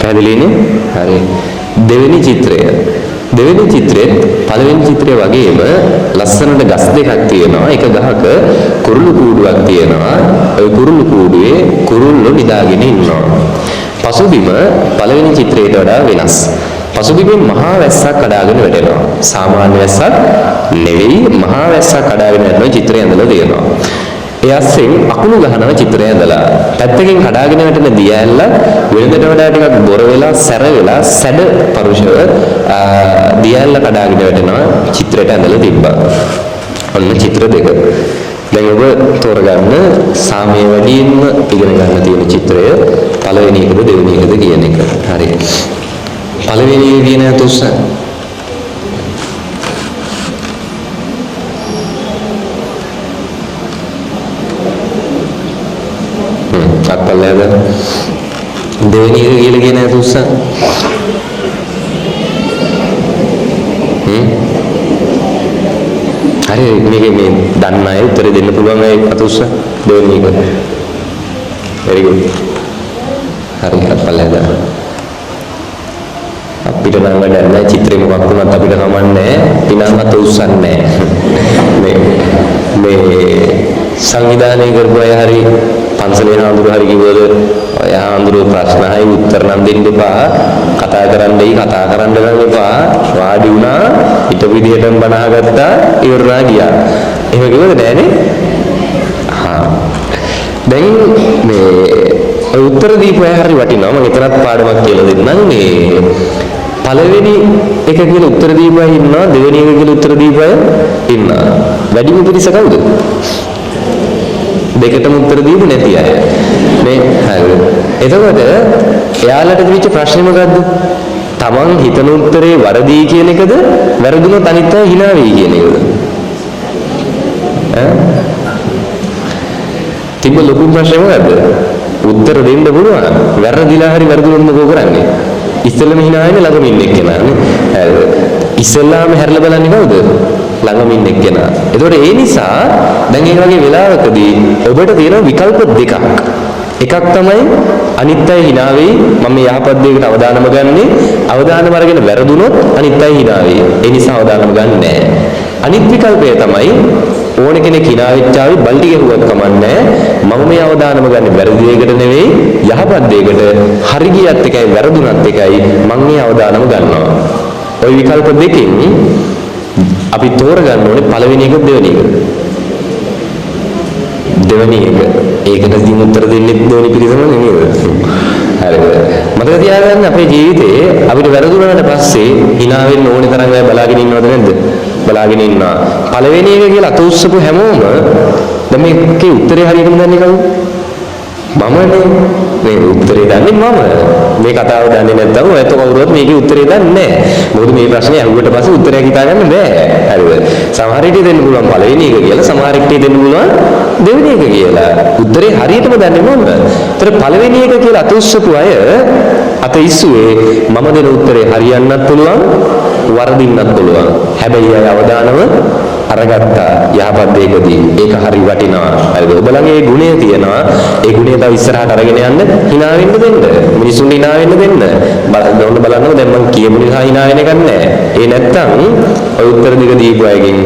පැහැදිලිනේ? හරි. දෙවෙනි චිත්‍රය. දෙවෙනි චිත්‍රෙත් පළවෙනි චිත්‍රය වගේම ලස්සනට ගස් දෙකක් තියෙනවා. එක ගහක කුරුළු කූඩුවක් තියෙනවා. ওই කුරුළු කූඩුවේ කුරුල්ලෝ නිදාගෙන ඉන්නවා. පසුබිම පළවෙනි චිත්‍රයට වඩා වෙනස්. පසුබිමෙන් මහා වැස්සක් කඩාගෙන වැටෙනවා. සාමාන්‍ය වැස්සක් නෙවෙයි මහා වැස්සක් කඩාගෙන යන චිත්‍රය ඇඳලා තියෙනවා. ඒ අස්සෙන් අකුණු ගහනවා චිත්‍රය ඇඳලා. පැත්තකින් කඩාගෙන වැටෙන දිය ඇල්ල වෙනදට වඩා ටිකක් බොර වෙලා සැර වෙලා සැඩ පරුෂව දිය ඇල්ල කඩාගෙන වැටෙනවා චිත්‍රයට ඇඳලා තිබ්බා. ඔන්න චිත්‍ර දෙක. දැන් ඔබ තෝරගන්න සාමය වැඩියෙන්ම ඉගෙන ගන්න තියෙන චිත්‍රය පළවෙනි එකද දෙවෙනි එකද කියන එක. හරි. පළවෙනි එක කියන තුස්ස අත්පල්ලද දෙවෙනි එක කියලා කියන තුස්ස හරි මේක මේ දන්න අය උත්තර දෙන්න පුළුවන් අය අතුස්ස දෙවෙනි එක. very good. හරි අත්පල්ලද අපිට නම් වැඩක් නැහැ චිත්‍රේ මොකක් වුණත් අපිට කමන්නේ පිනං අත උස්සන්නේ මේ සංවිධානය කරපු අය හරි පන්සලේ හාමුදුරු හරි කිව්වද ඔය හාමුදුරු ප්‍රශ්න අහයි උත්තර නම් දෙන්න එපා කතා කරන්න නම් එපා වාඩි වුණා හිටපු විදිහටම බණ අහගත්තා ඉවරනා ගියා එහෙම කිව්වද නෑනේ. දැන් මේ ඔය උත්තර දීපය හරි වටිනවා. මම එතරම් පාඩමක් කියලා දෙන්නම්. මේ පළවෙනි එක කියලා උත්තර දීපය ඉන්නවා, දෙවෙනි එක කියලා උත්තර දීපය ඉන්නවා. වැඩිම පිරිස කවුද? දෙකටම උත්තර දීපු නැති අය. මේ හරි. එතකොට එයාලට දිවිච්ච ප්‍රශ්නේ මොකද්ද? තමන් හිතන උත්තරේ වරදී කියන එකද, වැරදුනොත් අනිත් අය hina වෙයි කියන එකද? තිබ්බ ලොකු ප්‍රශ්නේ මොකද්ද? උත්තර දෙන්න පුළුවන්. වැරදිලා හරි වැරදුනොත් මොකෝ කරන්නේ? ඉස්සෙල්ලාම hina වෙන්නේ ළඟම ඉන්න එක්කෙනා නේ. ඉස්සෙල්ලාම හැරලා බලන්නේ කවුද? ළඟම ඉන්න එක්කෙනා. ඒතකොට ඒ නිසා දැන් මේ වගේ වෙලාවකදී ඔබට තියෙන විකල්ප දෙකක්. එකක් තමයි අනිත් අය hina වෙයි. මම මේ යහපත් දෙයකට අවධානම ගන්නෙ. අවධානම අරගෙන වැරදුනොත් අනිත් අය hina වෙයි. ඒ නිසා අවධානම ගන්න නැහැ. අනිත් විකල්පය තමයි ඕන කෙනෙක් hina වෙච්චාවි බල්ටි ගහුවත් කමන්නේ. මම මේ අවධානම ගන්න වැරදි දෙයකට නෙවෙයි යහපත් දෙයකට. හරි ගියත් එකයි වැරදුනත් එකයි මම මේ අවධානම ගන්නවා. ওই විකල්ප දෙකෙන් අපි තෝරගන්න ඕනේ පළවෙනි එක දෙවෙනි එක. දෙවෙනි එක. ඒකට දින උත්තර දෙන්නේ දෙවෙනි පිළිසම නෙමෙයි. හරිද? මතක තියාගන්න අපේ ජීවිතේ අපිට වැරදුනාට පස්සේ hina වෙන්න ඕනේ තරම් අය බලාගෙන ඉන්නවද නැද්ද? බලාගෙන ඉන්නවා. පළවෙනි එක කියලා අත උස්සපු හැමෝම දැන් මේකේ උත්තරේ හරියටම දන්නේ කවුද? මමනේ. මේ උත්තරේ දන්නේ මම. මේ කතාව දන්නේ නැත්නම් ඔයත් කවුරුවත් මේකේ උත්තරේ දන්නේ නැහැ. මොකද මේ ප්‍රශ්නේ අහුවට පස්සේ උත්තරයක් හිතාගන්න බෑ. හරිද? සමහර විට දෙන්න පුළුවන් පළවෙනි එක කියලා, සමහර විට දෙන්න පුළුවන් දෙවෙනි එක කියලා. උත්තරේ හරියටම දන්නේ මොකද? ඒතර පළවෙනි එක කියලා අත උස්සපු අය අත ඉස්සුවේ මම දෙන උත්තරේ හරියන්නත් පුළුවන්, වරදින්නත් පුළුවන්. හැබැයි අය අවදානම අරගත්තා යහපත් දෙයකදී. ඒක හරි වටිනවා. හරිද? ඔබ ළඟ ඒ ගුණය තියෙනවා. ඒ ගුණය තව ඉස්සරහට අරගෙන යන්න hina වෙන්න දෙන්න. මිනිසුන් hina වෙන්න දෙන්න. බලන්න දැන් මම කියමු නිසා hina වෙන එකක් නැහැ. ඒ නැත්තම් ඔය උත්තර දෙක දීපු අයගෙන්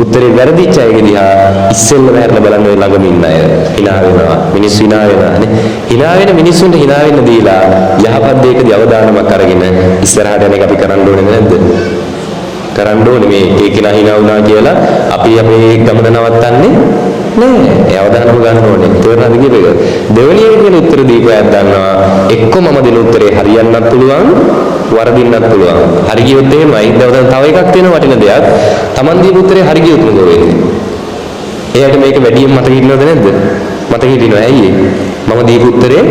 උත්තරේ වැරදිච්ච අයගේ දිහා ඉස්සෙල්ලම හැරලා බලන්න ඔය ළඟම ඉන්න අය hina වෙනවා. මිනිස්සු hina වෙනවා නේ. hina වෙන මිනිස්සුන්ට hina වෙන්න දීලා යහපත් දෙයකදී අවධානමක් අරගෙන ඉස්සරහට යන එක අපි කරන්න ඕනේ නැද්ද? කරන්න ඕනේ. මේ ඒක නා hina වුණා කියලා අපි අපේ ගමන නවත්තන්නේ නෑ. ඒ අවධානම ගන්න ඕනේ. තේරුණාද කියපේක? දෙවෙනි එකේ උත්තර දීපයක් ගන්නවා. එක්ක මම දෙන උත්තරේ හරියන්නත් පුළුවන්, වරදින්නත් පුළුවන්. හරි ගියොත් එහෙමයි. දැන් තව එකක් තියෙනවා වටින දෙයක්. Taman දීපු උත්තරේ හරි ගියොත් මොකද වෙන්නේ? එයාට මේක වැඩියෙන් මතක හිටිනවද නැද්ද? මතක හිටිනවා. ඇයි මම දීපු උත්තරේ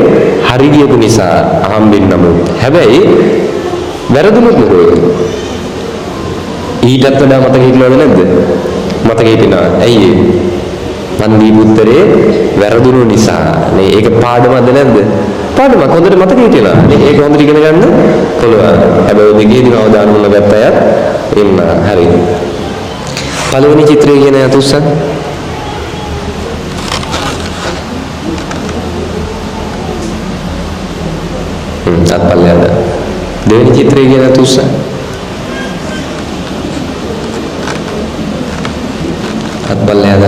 හරි ගියපු නිසා අහම්බෙන් නමුත්. හැබැයි වැරදුනොත් මොකද වෙන්නේ? ඊටත් වඩා මතක හිටිනවද නැද්ද? මතක හිටිනවා. ඇයි මන් දීපු උත්තරේ වැරදුණු නිසා නේ. ඒක පාඩමක්ද නැද්ද? පාඩමක්. හොඳට මතක හිටිනවා. නේ ඒක හොඳට ඉගෙන ගන්න පුළුවන්. හැබැයි දෙකේදීම අවධානය මුල ගත්ත අය ඉන්න. හරි. පළවෙනි චිත්‍රය කියන යතුස්සන් අත්පල්ලයට. දෙවෙනි චිත්‍රය කියන යතුස්සන් අත්පල්ලයට.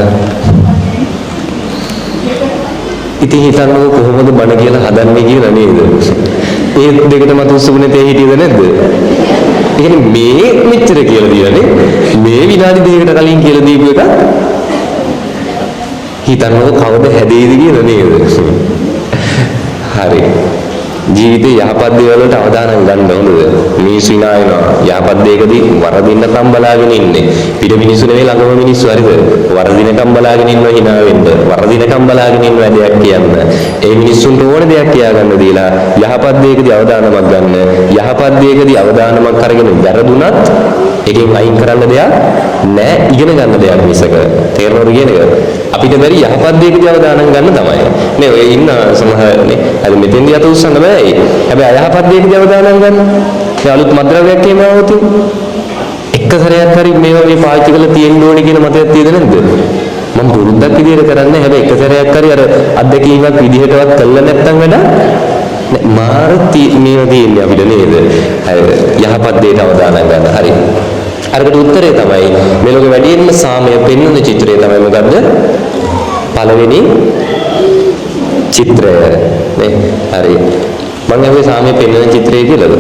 ඉතින් හිතන්නකො කොහොමද බණ කියලා හදන්නේ කියලා නේද? ඒ දෙකටම තුස්සුනේ තේ හිටියද නැද්ද? ඒ කියන්නේ මේ මෙච්චර කියලා දීලානේ. මේ විනාඩි දෙකකට කලින් කියලා දීපු එක හිතන්නකො කවද හැදෙයිද කියලා නේද? හරි. ජීවිතේ යහපත් දේවල් වලට අවධානය ගන්න ඕනද? මිනිස්සු hina වෙනවා. යහපත් දෙයකදී වරදින්නකම් බලාගෙන ඉන්නේ. පිට මිනිස්සු නෙවෙයි ළඟම මිනිස්සු හරිද? වරදිනකම් බලාගෙන ඉන්නවා hina වෙන්න. වරදිනකම් බලාගෙන ඉන්නවා දෙයක් කියන්න. ඒ මිනිස්සුන්ට ඕන දෙයක් කියා ගන්න දීලා යහපත් දෙයකදී අවධානමක් ගන්න. යහපත් දෙයකදී අවධානමක් අරගෙන වැරදුනත් එකෙන් අයින් කරන්න දෙයක් නෑ. ඉගෙන ගන්න දෙයක් මිසක. තේරෙනවද කියන එක? අපිට බැරි යහපත් දෙයකදී අවධානය ගන්න තමයි. නේ ඔය ඉන්න සමහරනේ අද මෙතෙන්දී අත උස්සන්න බෑයි. හැබැයි අයහපත් දෙයකදී අවධානය ගන්න. ඒ අලුත් මද්ද්‍රව්‍යයක් එහෙම આવොත් එක සැරයක් හරි මේවා මේ පාවිච්චි කරලා තියෙන්න ඕනේ කියන මතයක් තියෙද නැද්ද? මම පුරුද්දක් විදියට කරන්නේ. හැබැයි එක සැරයක් හරි අර අත්දැකීමක් විදිහටවත් කළා නැත්නම් වැඩ නෑ. මාර මේවා තියෙන්නේ අපිට නේද? හරි. යහපත් දෙයට අවධානය ගන්න. හරි. අරකට උත්තරේ තමයි මේ ලෝකෙ වැඩියෙන්ම සාමය පෙන්වන චිත්‍රය තමයි මොකද්ද? පළවෙනි චිත්‍රය නේ. හරි. මම අහුවේ සාමය පෙන්වන චිත්‍රය කියලාද?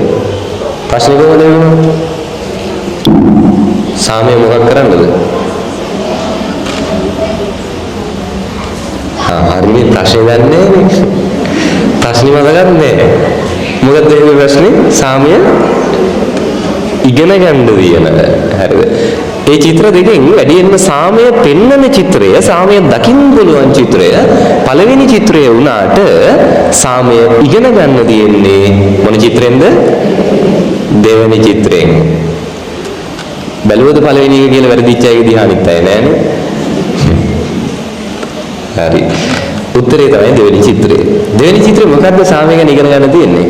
ප්‍රශ්නේ කොහොමද වෙන්නේ? සාමය මොකක් කරන්නද? හරි මේ ප්‍රශ්නේ දන්නේ නේ. ප්‍රශ්නේ මතකද නෑ? මොකද ඒ ප්‍රශ්නේ සාමය ඉගෙන ගන්න දියන. හරිද? ඒ චිත්‍ර දෙකෙන් වැඩියෙන්ම සාමය පෙන්වන චිත්‍රය, සාමය දකින්න පුළුවන් චිත්‍රය පළවෙනි චිත්‍රය වුණාට සාමය ඉගෙන ගන්න තියෙන්නේ මොන චිත්‍රෙන්ද? දෙවෙනි චිත්‍රයෙන්. බැලුවද පළවෙනි එක කියලා වැරදිච්ච අය දිහා අනිත් අය නෑනේ. හරි. උත්තරේ තමයි දෙවෙනි චිත්‍රය. දෙවෙනි චිත්‍රේ මොකද්ද සාමය ගැන ඉගෙන ගන්න තියෙන්නේ?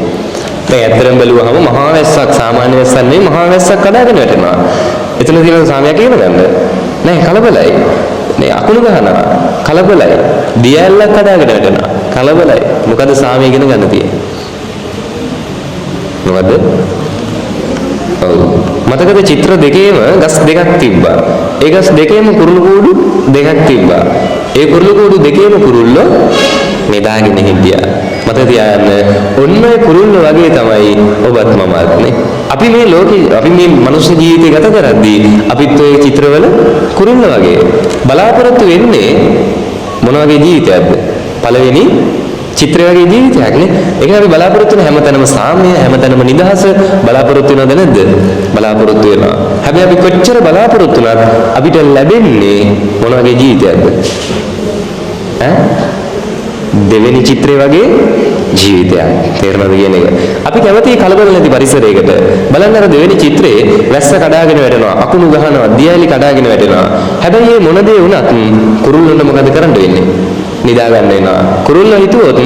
දැන් ඇත්තටම බැලුවහම මහා වැස්සක් සාමාන්‍ය වැස්සක් නෙවෙයි මහා වැස්සක් කඩාගෙන වැටෙනවා. එතන තියෙන සාමයක් ඉගෙන ගන්න. නෑ කලබලයි. නේ අකුණු ගහනවා. කලබලයි. දියැලක් කඩාගෙන වැටෙනවා. කලබලයි. මොකද සාමය ඉගෙන ගන්න තියෙන්නේ? මොකද්ද? ඔව්. මතකද චිත්‍ර දෙකේම ගස් දෙකක් තිබ්බා. ඒ ගස් දෙකේම කුරුළු කූඩු දෙකක් තිබ්බා. ඒ කුරුළු කූඩු දෙකේම කුරුල්ලෝ නිදාගෙන හිටියා. මතක තියාගන්න ඔන්න ඔය කුරුල්ලෝ වගේ තමයි ඔබත් මමත් නේ. අපි මේ ලෝකේ අපි මේ මනුස්ස ජීවිතය ගත කරද්දී අපිත් ඔය චිත්‍රවල කුරුල්ලෝ වගේ බලාපොරොත්තු වෙන්නේ මොන වගේ ජීවිතයක්ද? පළවෙනි චිත්‍රය වගේ ජීවිතයක් නේ. ඒක අපි බලාපොරොත්තු වෙන හැමතැනම සාමය, හැමතැනම නිදහස බලාපොරොත්තු වෙනවද නැද්ද? බලාපොරොත්තු වෙනවා. හැබැයි අපි කොච්චර බලාපොරොත්තු වුණත් අපිට ලැබෙන්නේ මොන වගේ ජීවිතයක්ද? දෙවෙනි චිත්‍රය වගේ ජීවිතයක්. තේරෙනවද කියන එක? අපි කැමති කලබල නැති පරිසරයකට. බලන්න අර දෙවෙනි චිත්‍රයේ වැස්ස කඩාගෙන වැටෙනවා, අකුණු ගහනවා, දියැලි කඩාගෙන වැටෙනවා. හැබැයි මේ මොන දේ වුණත් කුරුල්ලොන්ට මොකද කරන්න වෙන්නේ? නිදා ගන්න වෙනවා. කුරුල්ලෝ හිතුවොත්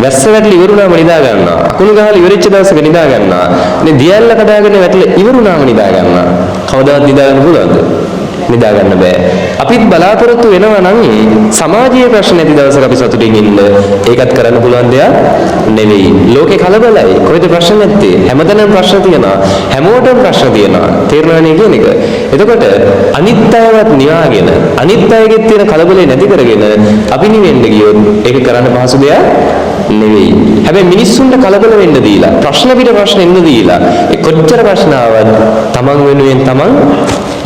වැස්ස වැටලා ඉවරුනාම නිදා ගන්නවා. අකුණු ගහලා ඉවරෙච්ච දවසක නිදා ගන්නවා. ඉතින් දියැල්ල කඩාගෙන වැටලා ඉවරුනාම නිදා ගන්නවා. කවදාවත් නිදා ගන්න පුළුවන්ද? නිදා ගන්න බෑ. අපිත් බලාපොරොත්තු වෙනවා නම් සමාජීය ප්‍රශ්න නැති දවසක අපි සතුටින් ඉන්න. ඒකත් කරන්න පුළුවන් දෙයක් නෙවෙයි. ලෝකේ කලබලයි. කොහෙද ප්‍රශ්න නැත්තේ? හැමතැනම ප්‍රශ්න තියෙනවා. හැමෝටම ප්‍රශ්න තියෙනවා. තේරෙනවනේ කියන එක. එතකොට අනිත් අයවත් නිවාගෙන අනිත් අයගෙත් තියෙන කලබලේ නැති කරගෙන අපි නිවෙන්න ගියොත් ඒක කරන්න පහසු දෙයක් නෙවෙයි. හැබැයි මිනිස්සුන්ට කලබල වෙන්න දීලා ප්‍රශ්න පිට ප්‍රශ්න එන්න දීලා ඒ කොච්චර ප්‍රශ්න ආවත් තමන් වෙනුවෙන් තමන්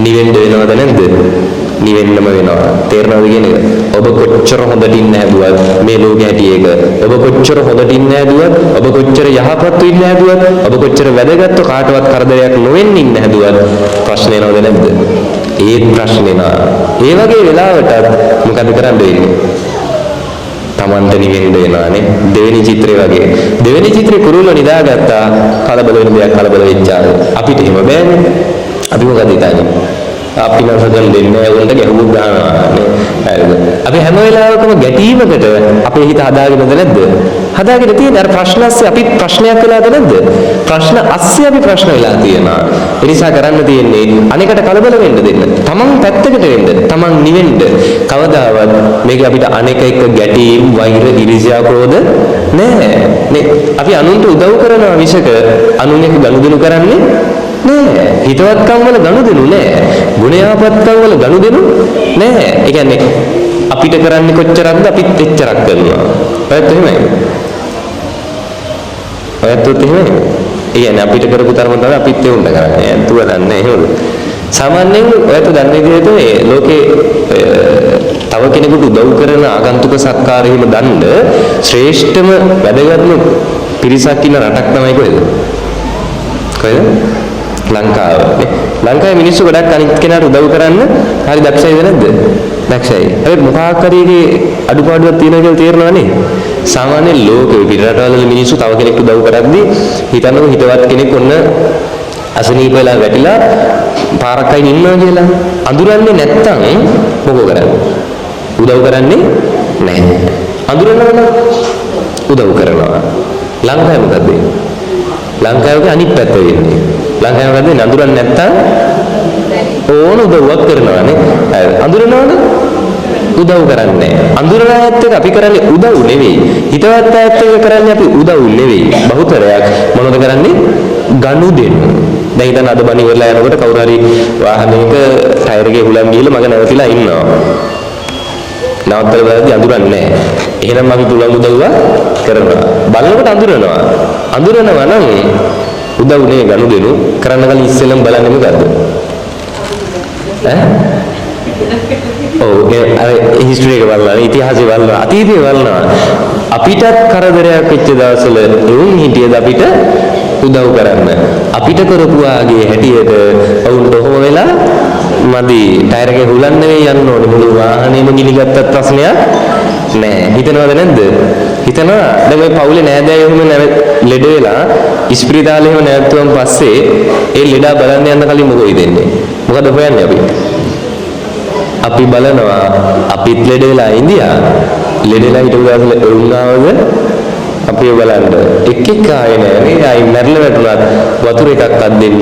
නිවෙන්න වෙනවද නැද්ද? නිවෙන්නම වෙනවා. තේරෙනවද කියන එක? ඔබ කොච්චර හොඳට ඉන්න හැදුවත් මේ ලෝකේ හැටි එක. ඔබ කොච්චර හොඳට ඉන්න හැදුවත්, ඔබ කොච්චර යහපත්ව ඉන්න හැදුවත්, ඔබ කොච්චර වැදගත්ව කාටවත් කරදරයක් නොවෙන්න ඉන්න හැදුවත් ප්‍රශ්න එනවද නැද්ද? ඒත් ප්‍රශ්න එනවා. ඒ වගේ වෙලාවට මොකද කරන්න වෙන්නේ? තමන්ට නිවෙන්න වෙනවානේ. දෙවෙනි චිත්‍රය වගේ. දෙවෙනි චිත්‍රේ කුරුල්ලෝ නිදාගත්තා. කලබල වෙන දෙයක් කලබල වෙච්චා. අපිට එහෙම බෑනේ. අපි මොකද හිතන්නේ? අපි නම් සදන් දෙන්නේ උන්ට ගැහුවක් ගන්නවා නේ. හරිද? අපි හැම වෙලාවකම ගැටීමකට අපේ හිත හදාගෙනද නැද්ද? හදාගෙන තියෙන අර ප්‍රශ්න ASCII අපි ප්‍රශ්නයක් වෙලාද නැද්ද? ප්‍රශ්න ASCII අපි ප්‍රශ්න වෙලා තියෙනවා. ඒ නිසා කරන්න තියෙන්නේ අනිකට කලබල වෙන්න දෙන්න. තමන් පැත්තකට වෙන්න. තමන් නිවෙන්න. කවදාවත් මේක අපිට අනෙක එක ගැටීම්, වෛර, ඉරිසියා, ක්‍රෝධ නෑ. නේ අපි අනුන්ට උදව් කරනවා මිසක අනුන් එක්ක ගනුදෙනු කරන්නේ නෑ. හිතවත්කම් වල ගනුදෙනු නෑ. ගුණයාපත්කම් වල ගනුදෙනු නෑ. ඒ කියන්නේ අපිට කරන්නේ කොච්චරක්ද අපිත් එච්චරක් කරනවා. ඔයත් එහෙමයි. ඔයත් එහෙමයි. ඒ කියන්නේ අපිට කරපු තරම තමයි අපිත් ඒ උන්ට කරන්නේ. ඇතුව දන්නේ එහෙමද? සාමාන්‍යයෙන් ඔයත් දන්නේ විදිහට මේ ලෝකේ තව කෙනෙකුට උදව් කරන ආගන්තුක සත්කාර එහෙම දන්න ශ්‍රේෂ්ඨම වැදගත්ම පිරිසක් ඉන්න රටක් තමයි කොහෙද? කොහෙද? ලංකාව. ලංකාවේ මිනිස්සු ගොඩක් අනිත් කෙනාට උදව් කරන්න හරි දක්ෂයිද නැද්ද? දක්ෂයි. හැබැයි මොකක් හරි එකේ අඩුපාඩුවක් තියෙනවා කියලා තේරෙනවනේ. සාමාන්‍ය ලෝකෙ පිට රටවල මිනිස්සු තව කෙනෙක් උදව් කරද්දී හිතන්නකො හිතවත් කෙනෙක් ඔන්න අසනීප වෙලා වැටිලා පාරක් අයින් ඉන්නවා කියලා අඳුරන්නේ නැත්තම් මොකෝ කරන්නේ? උදව් කරන්නේ නැහැ. අඳුරනවනම් උදව් කරනවා. ලංකාවේ මොකද වෙන්නේ? ලංකාවේ අනිත් පැත්ත වෙන්නේ. ලංකාවේ මොකද වෙන්නේ? අඳුරන්නේ නැත්තම් ඕන උදව්වක් කරනවානේ. අඳුරනවනම් උදව් කරන්නේ නැහැ. අඳුරන අයත් එක්ක අපි කරන්නේ උදව් නෙවෙයි. හිතවත් අයත් එක්ක කරන්නේ අපි උදව් නෙවෙයි. බහුතරයක් මොනවද කරන්නේ? ගනුදෙනු. දැන් හිතන්න අද බණ ඉවරලා යනකොට කවුරු හරි වාහනයක ටයර් එකේ හුලම් ගිහලා මග නැවතිලා ඉන්නවා. නවත්තලා බලද්දි අඳුරන්නේ නැහැ. එහෙනම් අපි පුළුවන් උදව්ව කරනවා. බලනකොට අඳුරනවා. අඳුරනවා නම් උදව් නේ ගනුදෙනු කරන්න කලින් ඉස්සෙල්ලම බලන්නේ මොකද්ද? ඔව් ඒ හිස්ටරි එක බලනවා, ඉතිහාසය බලනවා, අතීතය බලනවා. අපිටත් කරදරයක් වෙච්ච දවස්වල එවුන් හිටියද අපිට උදව් කරන්න. අපිට කරපු ආගේ හැටියට වුන්ට ඔහොම වෙලා මදි ටයර් එකේ හුලන්න නෙවෙයි යන්න ඕනේ. මුළු වාහනේම ගිනිගත්තත් ප්‍රශ්නයක් නෑ. හිතනවද නැද්ද? හිතනවා. දැන් මේ පවුලේ නෑදෑයෝ එහෙම ලෙඩ වෙලා ඉස්පිරිතාලේ එහෙම නැවතුම් පස්සේ ඒ ලෙඩා බලන්න යන්න කලින් මොකද වෙන්නේ? මොකද හොයන්නේ අපි? අපි බලනවා අපිත් ලෙඩ වෙලා ඉඳියා. ලෙඩ වෙලා හිටපු දවසල එවුන්නාවද අපි බලන්න එක් ආයේ නෑ නේ. ආයි මැරලා වැටුණාත් වතුර එකක්වත් දෙන්න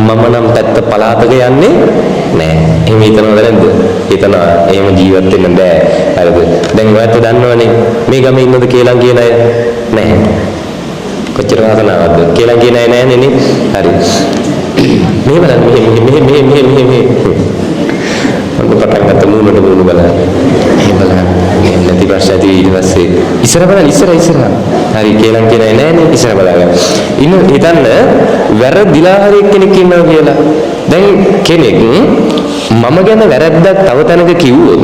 මම නම් පැත්ත පලාතක යන්නේ නෑ. එහෙම හිතනවද නැද්ද? හිතනවා. එහෙම ජීවත් වෙන්න බෑ. හරිද? දැන් ඔයත් දන්නවනේ මේ ගමේ ඉන්නද කේලම් කියන අය නැහැ. කොච්චර වාසනාවක්ද? කේලම් කියන අය නැහැ නේ. හරි. මේ බලන්න මෙහෙ මම පටන් ගත්ත මූණට මූණ බලන්න. එහෙම බලන්න. මේ නැති ප්‍රශ්න ඇති ඊට පස්සේ ඉස්සර බලන්න ඉස්සර. හරි කේලම් කියන අය නැහැ නේ. ඉස්සර බලන්න. හිතන්න වැරදිලා හරි කෙනෙක් ඉන්නවා කියලා. දැන් කෙනෙක් මම ගැන වැරද්දක් තව තැනක කිව්වොත්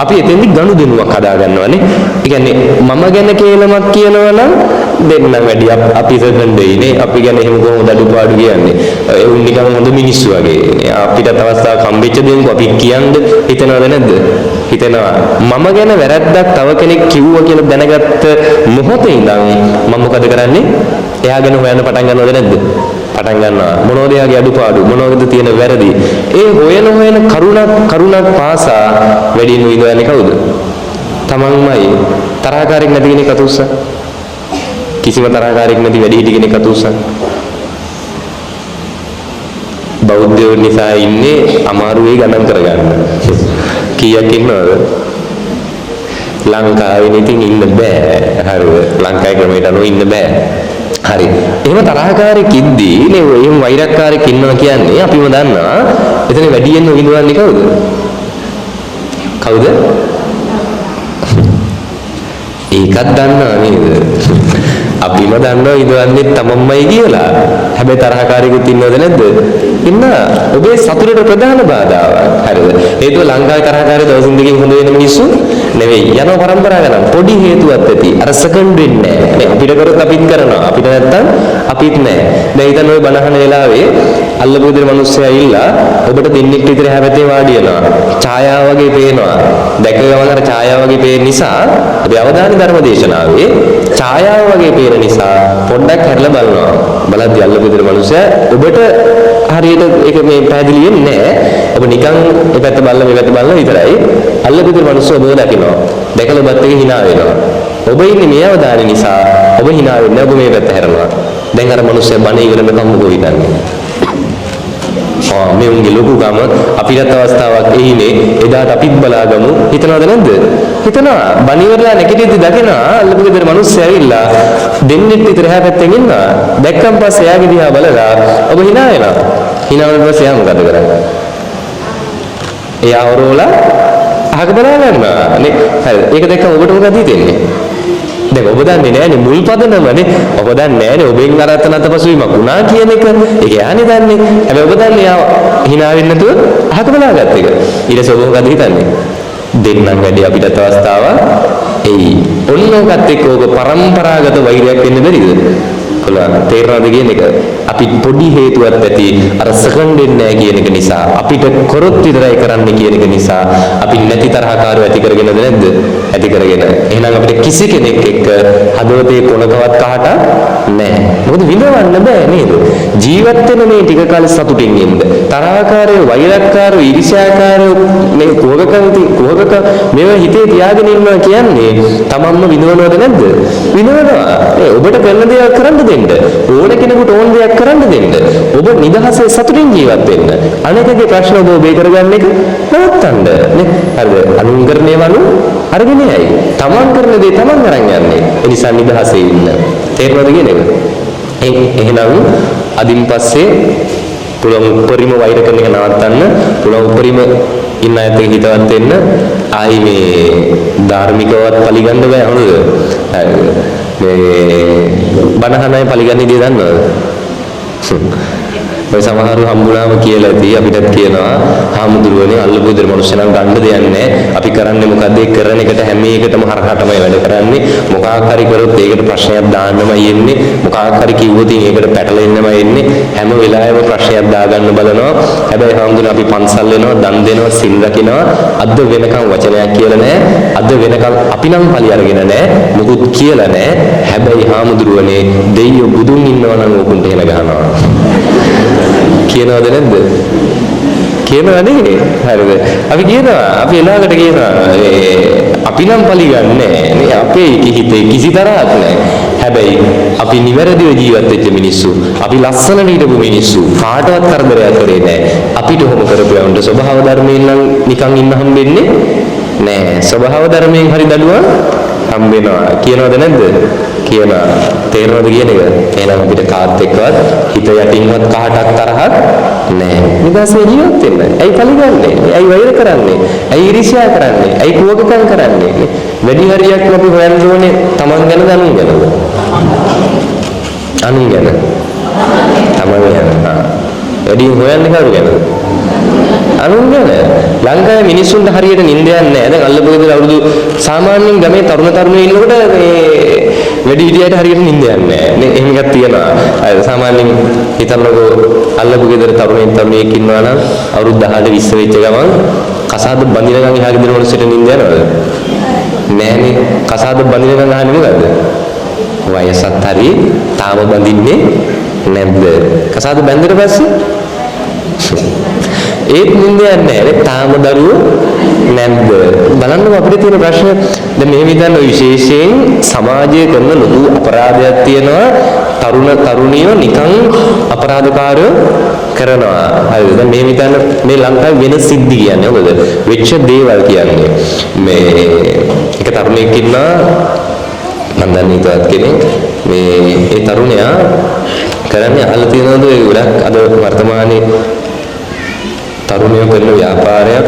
අපි එතෙන්දි ගනුදෙනුවක් හදා ගන්නවානේ. ඒ කියන්නේ මම ගැන කේලමක් කියනවා නම් දෙන්නම් වැඩි අපි සෙන්ඩෙයිනේ. අපි ගැන එහෙම කොහොමද අඩුපාඩු කියන්නේ? ඒ උන් නිකන් හොඳ මිනිස්සු වගේ. අපිට අවස්ථාවක් හම්බෙච්ච දෙයක් අපි කියන්නේ හිතනවද නැද්ද? හිතනවා. මම ගැන වැරද්දක් තව කෙනෙක් කිව්වා කියලා දැනගත්ත මොහොතේ ඉඳන් මම මොකද කරන්නේ? එයා ගැන හොයන්න පටන් ගන්නවද නැද්ද? පටන් ගන්නවා. මොනවද යාගේ අඩුපාඩු? මොනවද තියෙන වැරදි? ඒ හොයන කරුණක් පාසා වැඩිම විඳවන්නේ කවුද? තමන්මයි. තරහකාරයෙක් නැති කෙනෙක් අතුස්ස. කිසිම තරහකාරයෙක් නැති වැඩි හිටි කෙනෙක් අතුස්ස. බෞද්ධයෝ නිසා ඉන්නේ අමාරුවේ ගණන් කරගන්න. කීයක් ඉන්නවද? ලංකාවේ ඉතින් ඉන්න බෑ. හරිද? ලංකාවේ ක්‍රමයට අනුව ඉන්න බෑ. හරි. එහෙම තරහකාරයෙක් ඉද්දී නේ එහෙම වෛරක්කාරයෙක් ඉන්නවා කියන්නේ අපිම දන්නවා. එතන වැඩියෙන්ම විඳවන්නේ කවුද? කවුද? ඒකත් දන්නවා නේද? අපිම දන්නවා විඳවන්නේ තමන්මයි කියලා. හැබැයි තරහකාරයෙකුත් ඉන්නවද නැද්ද? ඉන්නවා. ඔබේ සතුටට ප්‍රධාන බාධාවක්. හරිද? හේතුව ලංකාවේ තරහකාරයෝ දවසින් දෙකකින් හොඳ වෙන මිනිස්සු නෙවෙයි. යනවා පරම්පරා ගණන්. පොඩි හේතුවක් ඇති. අර සෙකන්ඩ් වෙන්නේ නැහැ. අපිට කරොත් අපිත් කරනවා. අපිට නැත්තම් අපිත් නැහැ. දැන් හිතන්න ඔය බණහන වෙලාවේ අල්ලපු විදිහේ මිනිස්සයා ඉල්ලා ඔබට දෙන්නෙක් විතර හැපැත්තේ වාඩි වෙනවා. ඡායාව වගේ පේනවා. දැක ගමන් අර ඡායාව වගේ පේන නිසා අපි අවධානය ධර්ම දේශනාවේ ඡායාව වගේ පේන නිසා පොඩ්ඩක් හැරලා බලනවා. බලද්දී අල්ලපු විදිහේ මිනිස්සයා ඔබට හරියට ඒක මේ පැහැදිලි වෙන්නේ නැහැ. ඔබ නිකන් මේ පැත්ත බලලා මේ පැත්ත බලලා විතරයි. අල්ලපු විදිහේ මිනිස්සු ඔබව දකිනවා. දැකලා ඔබත් එක hina වෙනවා. ඔබ ඉන්නේ මේ අවධානය නිසා ඔබ hina වෙන්නේ ඔබ මේ පැත්ත හැරෙනවා. දැන් අර මිනිස්සයා බණ ඉගෙන ගන්න මොකෝ හිතන්නේ? මේ උන්ගේ ලොකුකම අපිටත් අවස්ථාවක් එයිනේ. එදාට අපිත් බලාගමු. හිතනවද නැද්ද? හිතනවා. බණ ඉවරලා නැගිටිද්දි දකිනවා අල්ලපු ගෙදර මිනිස්සයා ඇවිල්ලා දෙන්නෙක් විතර එහා පැත්තෙන් ඉන්නවා. දැක්කන් පස්සේ එයාගේ දිහා බලලා ඔබ hina වෙනවා. hina වුණාට පස්සේ එයා මොකද කරන්නේ? එයා වරෝලා අහක බලා ගන්නවා නේ. හරි. ඒක දැක්කම ඔබට මොකද හිතෙන්නේ? දැන් ඔබ දන්නේ නැහැනේ මුල් පදනමනේ. ඔබ දන්නේ නැහැනේ ඔබෙන් අරතන අතපසුවීමක් වුණා කියන එක. ඒක යානේ දන්නේ. හැබැයි ඔබ දන්නේ යා hina වෙන්නේ නැතුව අහක බලාගත් එක. ඊට පස්සේ ඔබ මොකද හිතන්නේ? දෙන්නම් වැඩි අපිටත් අවස්ථාවක් එයි. ඔන්නෝකත් එක්ක ඕක පරම්පරාගත වෛරයක් වෙන්න බැරිද? කොලා තේරෙනවද කියන එක? අපි පොඩි හේතුවක් ඇති අර සෙකන්ඩ් වෙන්නේ නැහැ කියන එක නිසා අපිට කරොත් විතරයි කරන්න කියන එක නිසා අපි නැති තරහකාරව ඇති කරගෙනද නැද්ද? ඇති කරගෙන. එහෙනම් අපිට කිසි කෙනෙක් එක්ක හදවතේ කොනකවත් කහට නැහැ. මොකද විඳවන්න බෑ නේද? ජීවත් වෙන මේ ටික කාලෙ සතුටින් ඉන්න. තරහකාරයෝ, වෛරක්කාරයෝ, ඊර්ෂ්‍යාකාරයෝ මේ කුහකක මේවා හිතේ තියාගෙන ඉන්නවා කියන්නේ තමන්ම විඳවනවද නැද්ද? විඳවනවා. ඒ ඔබට කරන දේවල් කරන්න දෙන්න. ඕන කෙනෙකුට ඕන දෙයක් කරන්න දෙන්න. ඔබ නිදහසේ සතුටින් ජීවත් වෙන්න. අනෙකගේ ප්‍රශ්න ඔබ බේ කරගන්න එක නවත්තන්න නේ. හරිද? අනුන් කරන ඒවා අරගෙන යයි. තමන් කරන දේ තමන් අරන් යන්නේ. ඒ නිසා නිදහසේ ඉන්න. තේරුණාද කියන එක? එහෙනම් අදින් පස්සේ පුළුවන් උපරිම වෛර කරන එක නවත්තන්න. පුළුවන් උපරිම ඉන්න අයත් එක්ක හිතවත් වෙන්න. ආයි මේ ධාර්මිකවත් පරිගන්න බෑ හොඳද? මේ බණහනයි පරිගන්නේ දේ දන්නවද? ඔය සමහරව හම්බුනාම කියලා ඇති අපිටත් කියනවා හාමුදුරුවනේ අල්ලපු විතර මිනිස්සු නම් ගන්න දෙයක් නැහැ. අපි කරන්නේ මොකද්ද? ඒ කරන එකට හැම එකටම හරහටමයි වැඩ කරන්නේ. මොකක් හරි කරොත් ඒකට ප්‍රශ්නයක් දාන්නමයි එන්නේ. මොකක් හරි කිව්වොත් ඒකට පැටලෙන්නමයි එන්නේ. හැම වෙලාවෙම ප්‍රශ්නයක් දාගන්න බලනවා. හැබැයි හාමුදුරුවෝ අපි පන්සල් වෙනවා, දන් දෙනවා, සිල් රකින්නවා. අද වෙනකන් වචනයක් කියලා නැහැ. අද වෙනකන් අපි නම් පලි අරගෙන නැහැ. මුකුත් කියලා නැහැ. හැබැයි හාමුදුරුවනේ දෙයියෝ බුදුන් ඉන්නවා නම් ඕකුන්ට එන ගහනවා. කියනවද නැද්ද? කියනවනේ. හරිද? අපි කියනවා අපි එලාකට කියනවා අපි නම් පලි ගන්නෑ නේ. අපේ හිතේ කිසි තරහක් නැහැ. හැබැයි අපි නිවැරදිව ජීවත් වෙච්ච මිනිස්සු, අපි ලස්සනට හිටපු මිනිස්සු කාටවත් කරදරයක් කරේ නැහැ. අපිට ඔහොම කරපුවන්ට ස්වභාව ධර්මයෙන් නම් නිකන් ඉන්න හම්බෙන්නේ නෑ. ස්වභාව ධර්මයෙන් හරි දඩුවා හම්බෙනවා. කියනවද නැද්ද? කියනවා. තේරෙනවද කියන එක? එහෙනම් අපිට කාත් එක්කවත් හිත යටින්වත් කාටවත් තරහක් නෑ. නිදහසේ ජීවත් වෙන්න. ඇයි පරිගන්නේ? ඇයි වෛර කරන්නේ? ඇයි ඊර්ෂ්‍යා කරන්නේ? ඇයි කුවකකම් කරන්නේ? වැඩි හරියක් අපි හොයන්න ඕනේ තමන් ගැන දනුන් ගැනද? අනුන් ගැන. තමන් ගැන. වැඩි හොයන්නේ කවුරු ගැනද? අනුන් ගැන. ලංකාවේ මිනිස්සුන්ට හරියට නිින්දයක් නැහැ. දැන් අල්ලපු ගෙදර අවුරුදු සාමාන්‍යයෙන් ගමේ තරුණයෝ ඉන්නකොට මේ වැඩි හිටියට හරියට නිින්දයක් නැහැ. නේ එහෙම එකක් තියෙනවා. සාමාන්‍යයෙන් හිතන්නකෝ අල්ලපු ගෙදර තරුණයෙක් ඉන්නවා නම් අවුරුදු 18 20 වෙච්ච ගමන් කසාද බඳිනකන් එහා ගෙදර මොනසෙට නිින්ද යනවද? නෑනේ. කසාද බඳිනකන් අහන්නේ මොකද්ද? වයසත් හරි තාම බඳින්නේ නැද්ද? කසාද බැඳලා පස්සේ ඒත් නින්දයක් නැහැ. තාම දරුවෝ නැද්ද? බලන්න අපිට තියෙන ප්‍රශ්න දැන් මේ විදිහට විශේෂයෙන් සමාජයේ කරන ලොකු අපරාධයක් තියෙනවා. තරුණියෝ නිකන් අපරාධකාරයෝ කරනවා. හරිද? දැන් මේ විදිහට මේ ලංකාවේ වෙන සිද්ධි කියන්නේ මොකද? වෙච්ච දේවල් කියන්නේ. මේ එක තරුණයෙක් ඉන්නවා මම දන්නේ තවත් කෙනෙක්. මේ ඒ තරුණයා කරන්නේ අහලා තියෙනවද ඒ ගොඩක් අද වර්තමානයේ තරුණයෝ කරන ව්‍යාපාරයක්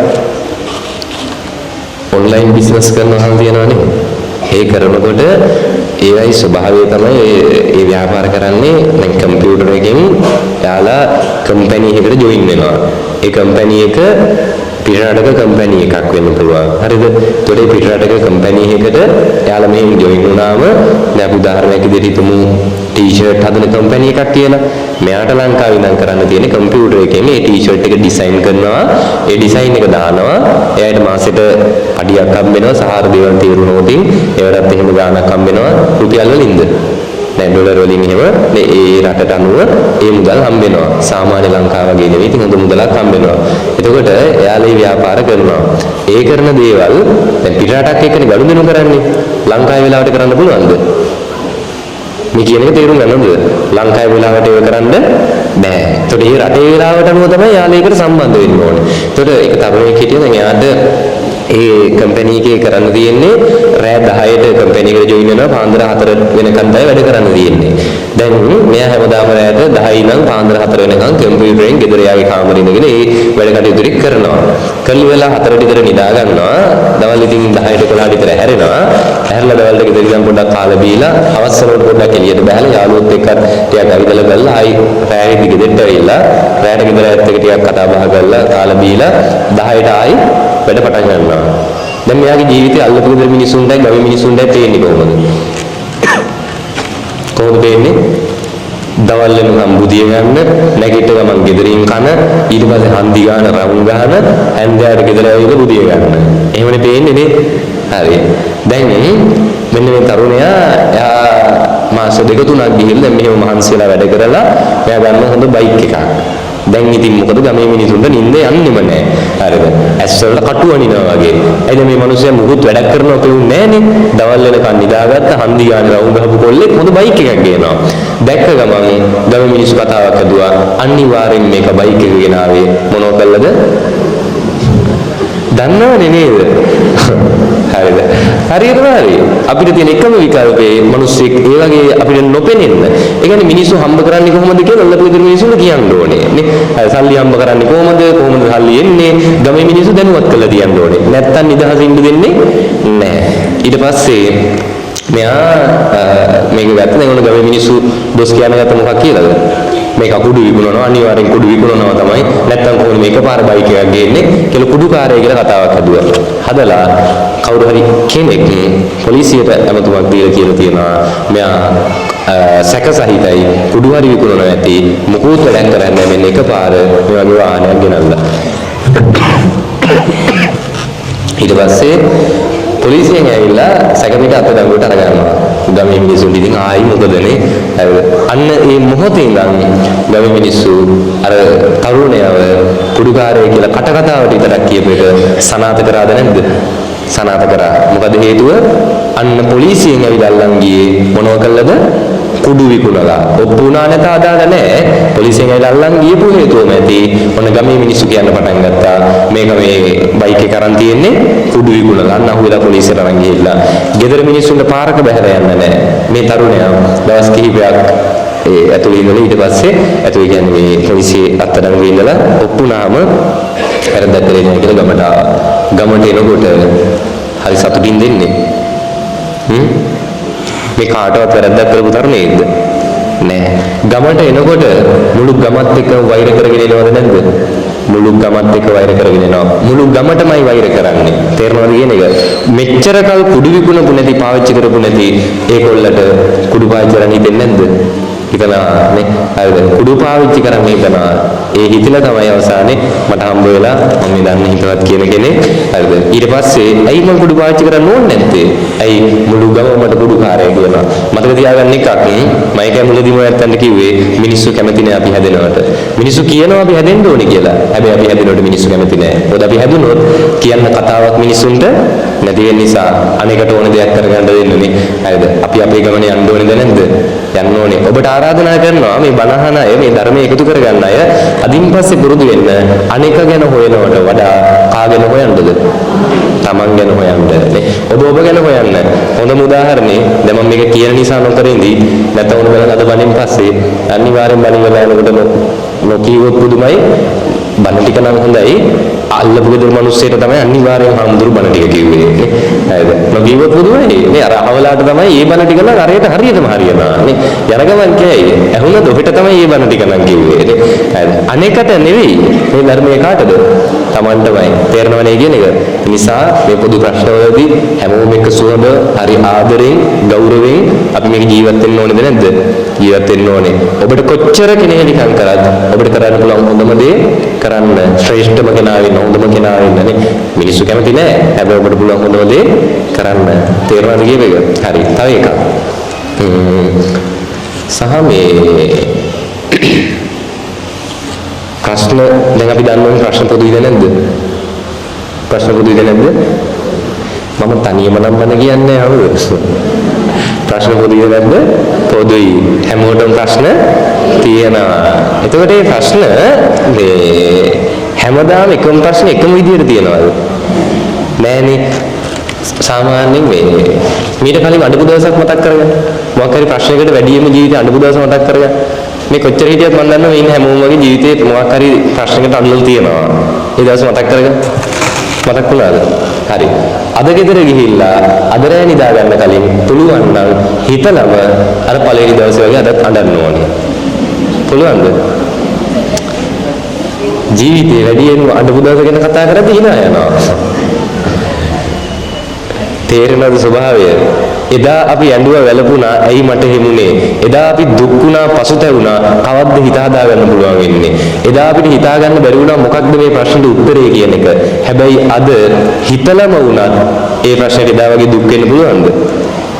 ඔන්ලයින් බිස්නස් කරනවා අහලා තියෙනවනේ. ඒ කරනකොට ඒවයි ස්වභාවය තමයි ඒ ව්‍යාපාර කරන්නේ. දැන් කම්පියුටර් එකකින් යාලා කම්පැනි එකකට ජොයින් වෙනවා. ඒ කම්පැනි එක පිටරටක කම්පැනි එකක් වෙන්න පුළුවන්. හරිද? ඒතකොට ඒ පිටරටක කම්පැනි එකකට යාලා මෙහෙම ජොයින් වුණාම දැන් අපි උදාහරණයක් විදිහට හිතමු ටී-ෂර්ට් හදන කම්පැනි එකක් කියලා. මෙයාට ලංකාවේ ඉඳන් කරන්න තියෙන කම්පියුටර් එකෙන් මේ ටී-ෂර්ට් එක ඩිසයින් කරනවා. ඒ ඩිසයින් එක දානවා. එයාට මාසෙට අඩියක් හම්බෙනවා. සහාර දේවල් තීරුණොතින් ඒවටත් එහෙම ගාණක් හම්බෙනවා. රුපියල් වලින්ද? නෑ ඩොලර් වලින් එහෙම ඒ රටට අනුව ඒ මුදල් හම්බෙනවා. සාමාන්‍ය ලංකාව වගේ නෙවෙයි. ඉතින් හොඳ මුදලක් හම්බෙනවා. එතකොට එයාලා ව්‍යාපාර කරනවා. ඒ කරන දේවල් දැන් පිටරටක් එක්කනේ ගනුදෙනු කරන්නේ. ලංකාවේ වෙලාවට කරන්න පුළුවන්ද? මේ කියන එක තේරුම් ගන්නවද? ලංකාවේ වෙලාවට ඒක කරන්න බෑ. ඒතකොට මේ රටේ වෙලාවට අනුව තමයි යාලා ඒකට සම්බන්ධ වෙන්න ඕනේ. ඒතකොට ඒක තරුණයෙක් හිටියද දැන් එයාට ඒ කම්පැනි එකේ කරන්න තියෙන්නේ රෑ 10ට කම්පැනි එකට ජොයින් වෙනවා පාන්දර 4 වෙනකන් තමයි වැඩ කරන්න තියෙන්නේ. දැන් මෙයා හැමදාම රෑට 10 ඉඳන් පාන්දර 4 වෙනකන් කම්පියුටරෙන් ගෙදර යාගේ කාමරේ ඉඳගෙන ඒ වැඩ කටයුතු ටික කරනවා. කල්ලි වෙලා 4ට විතර නිදා ගන්නවා. දවල් ඉතින් 10ට 11ට විතර හැරෙනවා. හැරලා දවල්ට ගෙදර ඉඳන් පොඩ්ඩක් කාලා බීලා අවස් වෙනකොට පොඩ්ඩක් එළියට බහලා යාළුවොත් එක්ක ටිකක් ඇවිදලා ගල්ලා ආයි රෑට ගෙදරට ඇවිල්ලා රෑට ගෙදර ඇත්ත එක ටිකක් කතා බහ කරලා කාලා බීලා 10ට ආයි වැඩ පටන් ගන්නවා. දැන් මෙයාගේ ජීවිතය අල්ලපු ගෙදර මිනිස්සුන්ටයි ගම මිනිස්සුන්ටයි තේන්නේ කොහොමද? කොහොමද තේන්නේ? දවල් වෙනකම් බුදිය ගන්න, නැගිට ගමන් ගෙදරින් කන, ඊට පස්සේ හන්දි ගන්න, රවුම් ගන්න, හැන්දෑවට ගෙදර ඇවිල්ලා බුදිය ගන්න. එහෙමනේ පේන්නේ නේ. හරි. දැන් මෙන්න මේ තරුණයා එයා මාස 2-3ක් ගිහින් දැන් මෙහෙම මහන්සි වෙලා වැඩ කරලා එයා ගන්න හොඳ බයික් එකක්. දැන් ඉතින් මොකද ගමේ මිනිසුන්ට නිින්ද යන්නෙම නැහැ. හරිද? ඇස් වල කටු අනිනවා වගේ. එයිද මේ මිනිස්සයා මුකුත් වැඩක් කරනවා කියුන්නේ නැහනේ. දවල් වෙනකන් නිදාගත්ත හන්දි ගාන රවුම් ගහපු කොල්ලෙක් හොඳ බයික් එකක් ගේනවා. දැක්ක ගමන් ගමේ මිනිස්සු කතාවක් හදුවා. අනිවාර්යෙන් මේක බයික් එක ගෙන ආවේ මොනව කළද? දන්නවනේ නේද? හරිද? හරියටම හරි. අපිට තියෙන එකම විකල්පේ මිනිස්සෙක් ඒ වගේ අපිට නොපෙනෙන්න. ඒ කියන්නේ මිනිස්සු හම්බ කරන්නේ කොහොමද කියලා අල්ලපු විදිහට මිනිස්සුන්ට කියන්න ඕනේ. නේ? හරි සල්ලි හම්බ කරන්නේ කොහොමද? කොහොමද සල්ලි එන්නේ? ගමේ මිනිස්සු දැනුවත් කරලා තියන්න ඕනේ. නැත්තම් නිදහසින් ඉන්න දෙන්නේ නැහැ. ඊට පස්සේ මෙයා මේක ගත්තා. ඒගොල්ලෝ ගමේ මිනිස්සු දොස් කියන ගත්ත මොකක් කියලාද? මේක කුඩු විකුණනවා අනිවාර්යෙන් කුඩු විකුණනවා තමයි නැත්තම් කොහොමද මේක පාර බයික් එකක් ගේන්නේ කියලා කුඩු කාර්යය කියලා කතාවක් හදුවා. හදලා කවුරු හරි කෙනෙක් පොලිසියට ඇමතුමක් දීලා කියලා තියෙනවා මෙයා සැක සහිතයි කුඩු හරි විකුණනවා ඇති මොකුත් වැඩක් කරන්නේ මෙන්න එකපාර මේ වගේ වාහනයක් ගෙනල්ලා. ඊට පස්සේ පොලිසියෙන් ඇවිල්ලා සැකපිට අත්අඩංගුවට අරගන්නවා. ගමේ මිනිස්සුන් ඉතින් ආයි මොකදනේ අන්න ඒ මොහොතේ ඉඳන් ගමේ මිනිස්සු අර තරුණයව කුඩුකාරය කියලා කටකතාවට විතරක් කියපු එක සනාථ කරාද නැද්ද? සනාථ කරා. මොකද හේතුව අන්න පොලිසියෙන් ඇවිල්ලා අල්ලන් ගියේ මොනව කළද? කුඩු විකුණලා. ඔප්පු වුණා නැත අදාළ නැහැ. පොලිසියෙන් ඇවිල්ලා අල්ලන් ගියපු හේතුවම ඇති. ඔන්න ගමේ මිනිස්සු කියන්න පටන් ගත්තා. මේක මේ බයික් එක අරන් තියෙන්නේ කුඩු විකුණලා. අන්න අහුවෙලා පොලිසියට අරන් ගිහිල්ලා. ගෙදර මිනිස්සුන්ට පාරක බහැර යන්න නැහැ. මේ තරුණයා දවස් කිහිපයක් ඒ ඇතුළේ ඉඳලා ඊට පස්සේ ඇතුළේ කියන්නේ මේ පොලිසිය අත්අඩංගුවේ ඉඳලා ඔප්පුනාම වැරද්දක් කරේ නැහැ කියලා ගමට ආවා. ගමට එනකොට හරි සතුටින් දෙන්නේ. මේ කාටවත් වැරද්දක් කරපු තරුණයෙක්ද? නෑ. ගමට එනකොට මුළු ගමත් එක්ක වෛර කරගෙන එනවද නැද්ද? මුළු ගමත් එක්ක වෛර කරගෙන එනවා. මුළු ගමටමයි වෛර කරන්නේ. තේරෙනවද කියන එක? මෙච්චර කල් කුඩු විකුණපු නැති පාවිච්චි කරපු නැති ඒකොල්ලට කුඩු පාවිච්චි කරන්න හිතෙන්නේ නැද්ද? හිතනවා නේ. හරිද? කුඩු පාවිච්චි කරන්න හිතනවා. ඒ හිතලා තමයි අවසානයේ මට හම්බ වෙලා මම මේ දන්නේ හිතවත් කියන කෙනෙක්. හරිද? ඊට පස්සේ ඇයි මම කුඩු පාවිච්චි කරන්න ඕනේ නැත්තේ? ඇයි මුළු ගම මට කුඩු කාර්යය කියනවා. මතක තියාගන්න එකක් මම ඒක මුලදීම නැත්තන්ට කිව්වේ මිනිස්සු කැමති නෑ අපි හැදෙනවට. මිනිස්සු කියනවා අපි හැදෙන්න ඕනේ කියලා. හැබැයි අපි හැදෙනවට මිනිස්සු කැමති නෑ. මොකද අපි හැදුනොත් කියන්න කතාවක් මිනිස්සුන්ට නැති වෙන නිසා අනේකට ඕන දෙයක් කරගන්න දෙන්නේ. හරිද? අපි අපේ ගමනේ යන්න ඕනේද නැද්ද? යන්න ඕනේ. ඔබට ආරාධනා කරනවා මේ බණහන අය මේ ධර්මයේ එකතු කරගන්න අය අදින් පස්සේ පුරුදු වෙන්න අනේක ගැන හොයනවට වඩා කාගෙන හොයන්නද? Taman ගැන හොයන්න නේ. ඔබ ගැන හොයන්න. හොඳම උදාහරණේ දැන් මම මේක කියන නිසා නොකර ඉඳී නැත්නම් උන බලන අද බණින් පස්සේ අනිවාර්යෙන් බණින් වෙලා යනකොට නොකියුවොත් පුදුමයි. බණ ටික නම් හොඳයි. අල්ලපු ගෙදර මිනිස්සෙට තමයි අනිවාර්යෙන් හාමුදුරු බණ ටික කිව්වේ නේ. හරිද? නොකියුවොත් පුදුමයි. නේ අර අවලාට තමයි මේ බණ ටික නම් අරයට හරියටම හරියනවා නේ. යනගමන් කියයි. ඇහුණද ඔහෙට තමයි මේ බණ ටික නම් කිව්වේ නේ. හරිද? අනේකට නෙවෙයි. මේ ධර්මයේ කාටද? Tamanටමයි. තේරෙනවනේ කියන එක. නිසා මේ පොදු ප්‍රශ්නවලදී හැමෝම එක්ක සුවඳ හරි ආදරෙන් ගෞරවයෙන් අපි මේක ජීවත් වෙන්න ඕනේද නැද්ද? ජීවත් වෙන්න ඕනේ. ඔබට කොච්චර කෙනෙහිලිකම් කරත් ඔබට කරන්න පුළුවන් හොඳම දේ කරන්න ශ්‍රේෂ්ඨම කෙනා වෙන්න හොඳම කෙනා වෙන්න නේ. මිනිස්සු කැමති නෑ. හැබැයි ඔබට පුළුවන් හොඳම දේ කරන්න. තේරුණාද කියප එක? හරි. තව එකක්. සහ මේ ප්‍රශ්න දැන් අපි දන්නවා ප්‍රශ්න පොදුයිද නැද්ද? ප්‍රශ්න පොදුයිද නැද්ද? මම තනියම නම් මම කියන්නේ අවුල. ප්‍රශ්න පොදුයිද නැද්ද? පොදුයි. හැමෝටම ප්‍රශ්න තියෙනවා. එතකොට මේ ප්‍රශ්න මේ හැමදාම එකම ප්‍රශ්න එකම විදිහට තියෙනවද? නෑනේ. සාමාන්‍යයෙන් මේ මීට කලින් අඩපු දවසක් මතක් කරගන්න. මොකක් හරි ප්‍රශ්නයකට වැඩිම ජීවිතේ අඩපු දවස මතක් කරගන්න. මේ කොච්චර හිටියත් මම දන්නවා මේ ඉන්න හැමෝම වගේ ජීවිතේ මොකක් හරි ප්‍රශ්නයකට අල්ලලා තියෙනවා. ඒ දවස් මතක් කරගන්න. මතක් වුණාද? හරි. අද ගෙදර ගිහිල්ලා අද රෑ නිදා ගන්න කලින් පුළුවන් නම් හිතලම අර පළවෙනි දවසේ වගේ අදත් අඬන්න ඕනේ. පුළුවන්ද? ජීවිතේ වැඩියෙන් අඬපු දවස ගැන කතා කරද්දී hina යනවා. තේරෙනවද ස්වභාවය? එදා අපි ඇඬුවා වැළපුණා ඇයි මට හිමුනේ? එදා අපි දුක් වුණා පසුතැවුණා කවද්ද හිත හදා ගන්න පුළුවන් වෙන්නේ? එදා අපිට හිතා ගන්න බැරි වුණා මොකක්ද මේ ප්‍රශ්නෙට උත්තරේ කියන එක. හැබැයි අද හිතලම වුණත් ඒ ප්‍රශ්නෙට එදා වගේ දුක් වෙන්න පුළුවන්ද?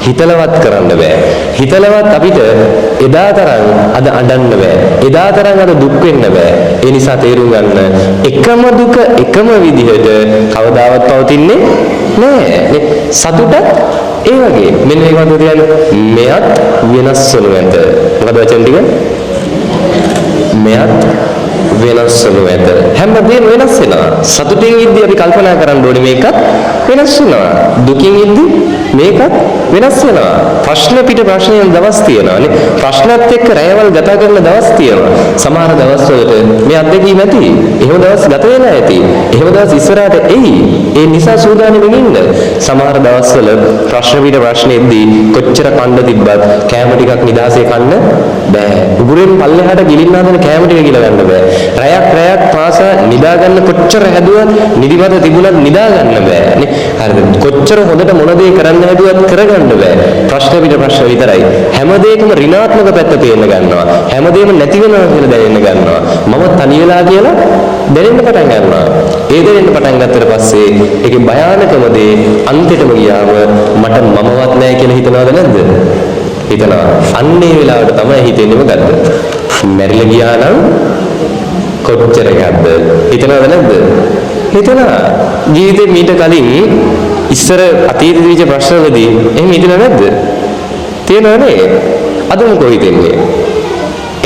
හිතලවත් කරන්න බෑ. හිතලවත් අපිට එදා තරම් අද අඬන්න බෑ. එදා තරම් අද දුක් වෙන්න බෑ. ඒ නිසා තේරුම් ගන්න එකම දුක එකම විදිහට කවදාවත් පවතින්නේ නෑ. සතුටත් ඒ වගේ. මෙන්න මේක වන්ද කියන්නේ මෙයත් වෙනස් වෙනු ඇත. මොකද වචන ටික? මෙයත් වෙනස් වෙනු ඇත. හැමදේම වෙනස් වෙනවා. සතුටින් ඉද්දී අපි කල්පනා කරන්න ඕනේ මේකත් වෙනස් වෙනවා. දුකින් ඉද්දී මේකත් වෙනස් වෙනවා. ප්‍රශ්න පිට ප්‍රශ්නයෙන් දවස් තියෙනවානේ. ප්‍රශ්නත් එක්ක රැයවල් ගත කරන දවස් තියෙනවා. සමහර දවස්වලට මේ අත්දැකීම් ඇති. එහෙම දවස් ගත වෙලා ඇති. එහෙම දවස් ඉස්සරහට එයි. ඒ නිසා සූදානම්ෙන් ඉන්න. සමහර දවස්වල ප්‍රශ්න පිට ප්‍රශ්නෙද්දී කොච්චර කන්න තිබ්බත් කෑම ටිකක් නිදාසේ කන්න බෑ. උගුරෙන් පල්ලෙහාට ගිලින්න හදන කෑම ටික ගිල ගන්න බෑ. රැයක් පාසා නිදා ගන්න කොච්චර හැදුවත් නිදිමත තිබුණත් නිදා ගන්න බෑ නේ. හරිද? කොච්චර හොඳට මොන දේ කරන්න හැදුවත් කරගන්න බෑ. ප්‍රශ්න පිට ප්‍රශ්න විතරයි. හැම දෙයකම ඍණාත්මක පැත්ත පේන්න ගන්නවා. හැමදේම නැති වෙනවා කියලා දැනෙන්න ගන්නවා. මම තනි වෙලා කියලා දැනෙන්න පටන් ගන්නවා. ඒ දැනෙන්න පටන් ගත්තට පස්සේ ඒකේ භයානකම දේ අන්තිමටම ගියාම මට මමවත් නැහැ කියලා හිතනවද නැද්ද? හිතනවා. අන්නේ වෙලාවට තමයි හිතෙන්නේම ගත්ත. මැරිලා ගියා නම් කොච්චර ගත්ද? හිතනවද නැද්ද? හිතනවා. ජීවිතේ මීට කලින් ඉස්සර අතීත දීච ප්‍රශ්නවලදී එහෙම හිතනවද නැද්ද? තියෙනවනේ. අද මොකෝ හිතෙන්නේ?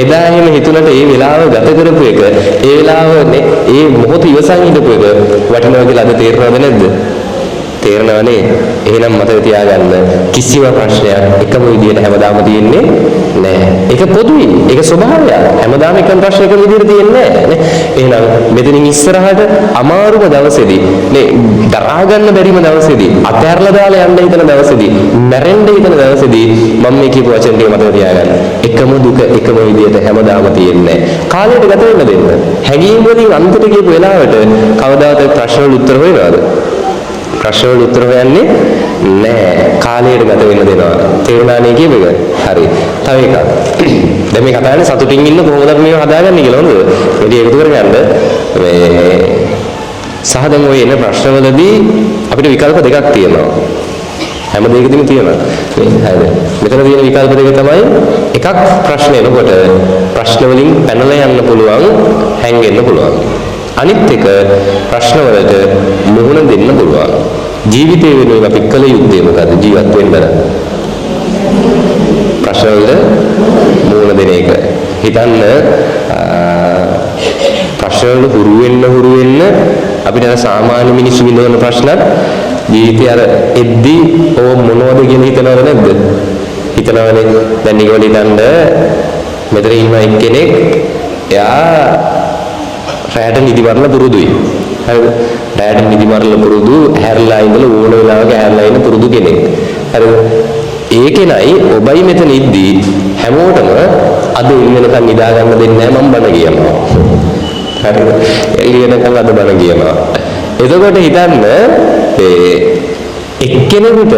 එදා එහෙම හිතුණට ඒ වෙලාව ගත කරපු එක, ඒ වෙලාවනේ ඒ මොහොත ඉවසන් හිටපු එක වටිනවා කියලා අද තේරෙනවද නැද්ද? තේරෙනවනේ. එහෙනම් මතක තියාගන්න කිසිම ප්‍රශ්නයක් එකම විදියට හැමදාම තියෙන්නේ නැහැ. ඒක පොදුයි. ඒක ස්වභාවය. හැමදාම එකම ප්‍රශ්න එකම විදියට තියෙන්නේ නැහැ නේ. එහෙනම් මෙතනින් ඉස්සරහට අමාරුම දවසේදී නේ දරා ගන්න බැරිම දවසේදී අතහැරලා දාලා යන්න හිතන දවසේදී මැරෙන්න හිතන දවසේදී මම මේ කියපු වචන ටික මතක තියාගන්න. එකම දුක එකම විදියට හැමදාම තියෙන්නේ නැහැ. කාලයට ගත වෙන්න දෙන්න. හැඟීම් වලින් අන්තිමට කියපු වෙලාවට කවදාවත් ප්‍රශ්න වල උත්තර හොයනවද? ප්‍රශ්න වල උත්තර හොයන්නේ නෑ. කාලයට ගත වෙන්න දෙනවා. තේරුණානේ කියප එක? හරි. තව එකක්. දැන් මේ කතාවේ සතුටින් ඉන්න කොහොමද මේව හදාගන්නේ කියලා නේද? වැඩි එකතු කරගන්න මේ සහ දැන් ඔය එන ප්‍රශ්නවලදී අපිට විකල්ප දෙකක් තියෙනවා. හැම දෙයකදීම තියෙනවා. මේ හරිද? මෙතන තියෙන විකල්ප දෙක තමයි එකක් ප්‍රශ්න එනකොට ප්‍රශ්න වලින් පැනලා යන්න පුළුවන්, හැංගෙන්න පුළුවන්. අනිත් එක ප්‍රශ්න වලට මුහුණ දෙන්න පුළුවන්. ජීවිතේ වෙනුවෙන් අපි කළ යුත්තේ මොකද්ද? ජීවත් වෙන්න. ප්‍රශ්න වලට මුහුණ දෙන එක. හිතන්න ප්‍රශ්න වල හුරු වෙන්න අපිට අර සාමාන්‍ය මිනිස්සු විඳවන ප්‍රශ්නත් ජීවිතේ අර එද්දි ඕ මොනවද කියලා හිතනවද නැද්ද? හිතනවනේ. දැන් නිකෝල හිතන්න මෙතන ඉන්න එක්කෙනෙක් එයා රැයට නිදි මරලා පුරුදුයි. හරිද? රැයට නිදි මරලා පුරුදු, හැරලා ඉඳලා ඕන වෙලාවක හැරලා ඉන්න පුරුදු කෙනෙක්. හරිද? ඒකෙනයි ඔබයි මෙතන ඉද්දී හැමෝටම අද ඉන්නකන් නිදා ගන්න දෙන්නේ නැහැ මම බණ කියනවා. හරිද? එළියනකන් අද බණ කියනවා. එතකොට හිතන්න එක්කෙනෙකුට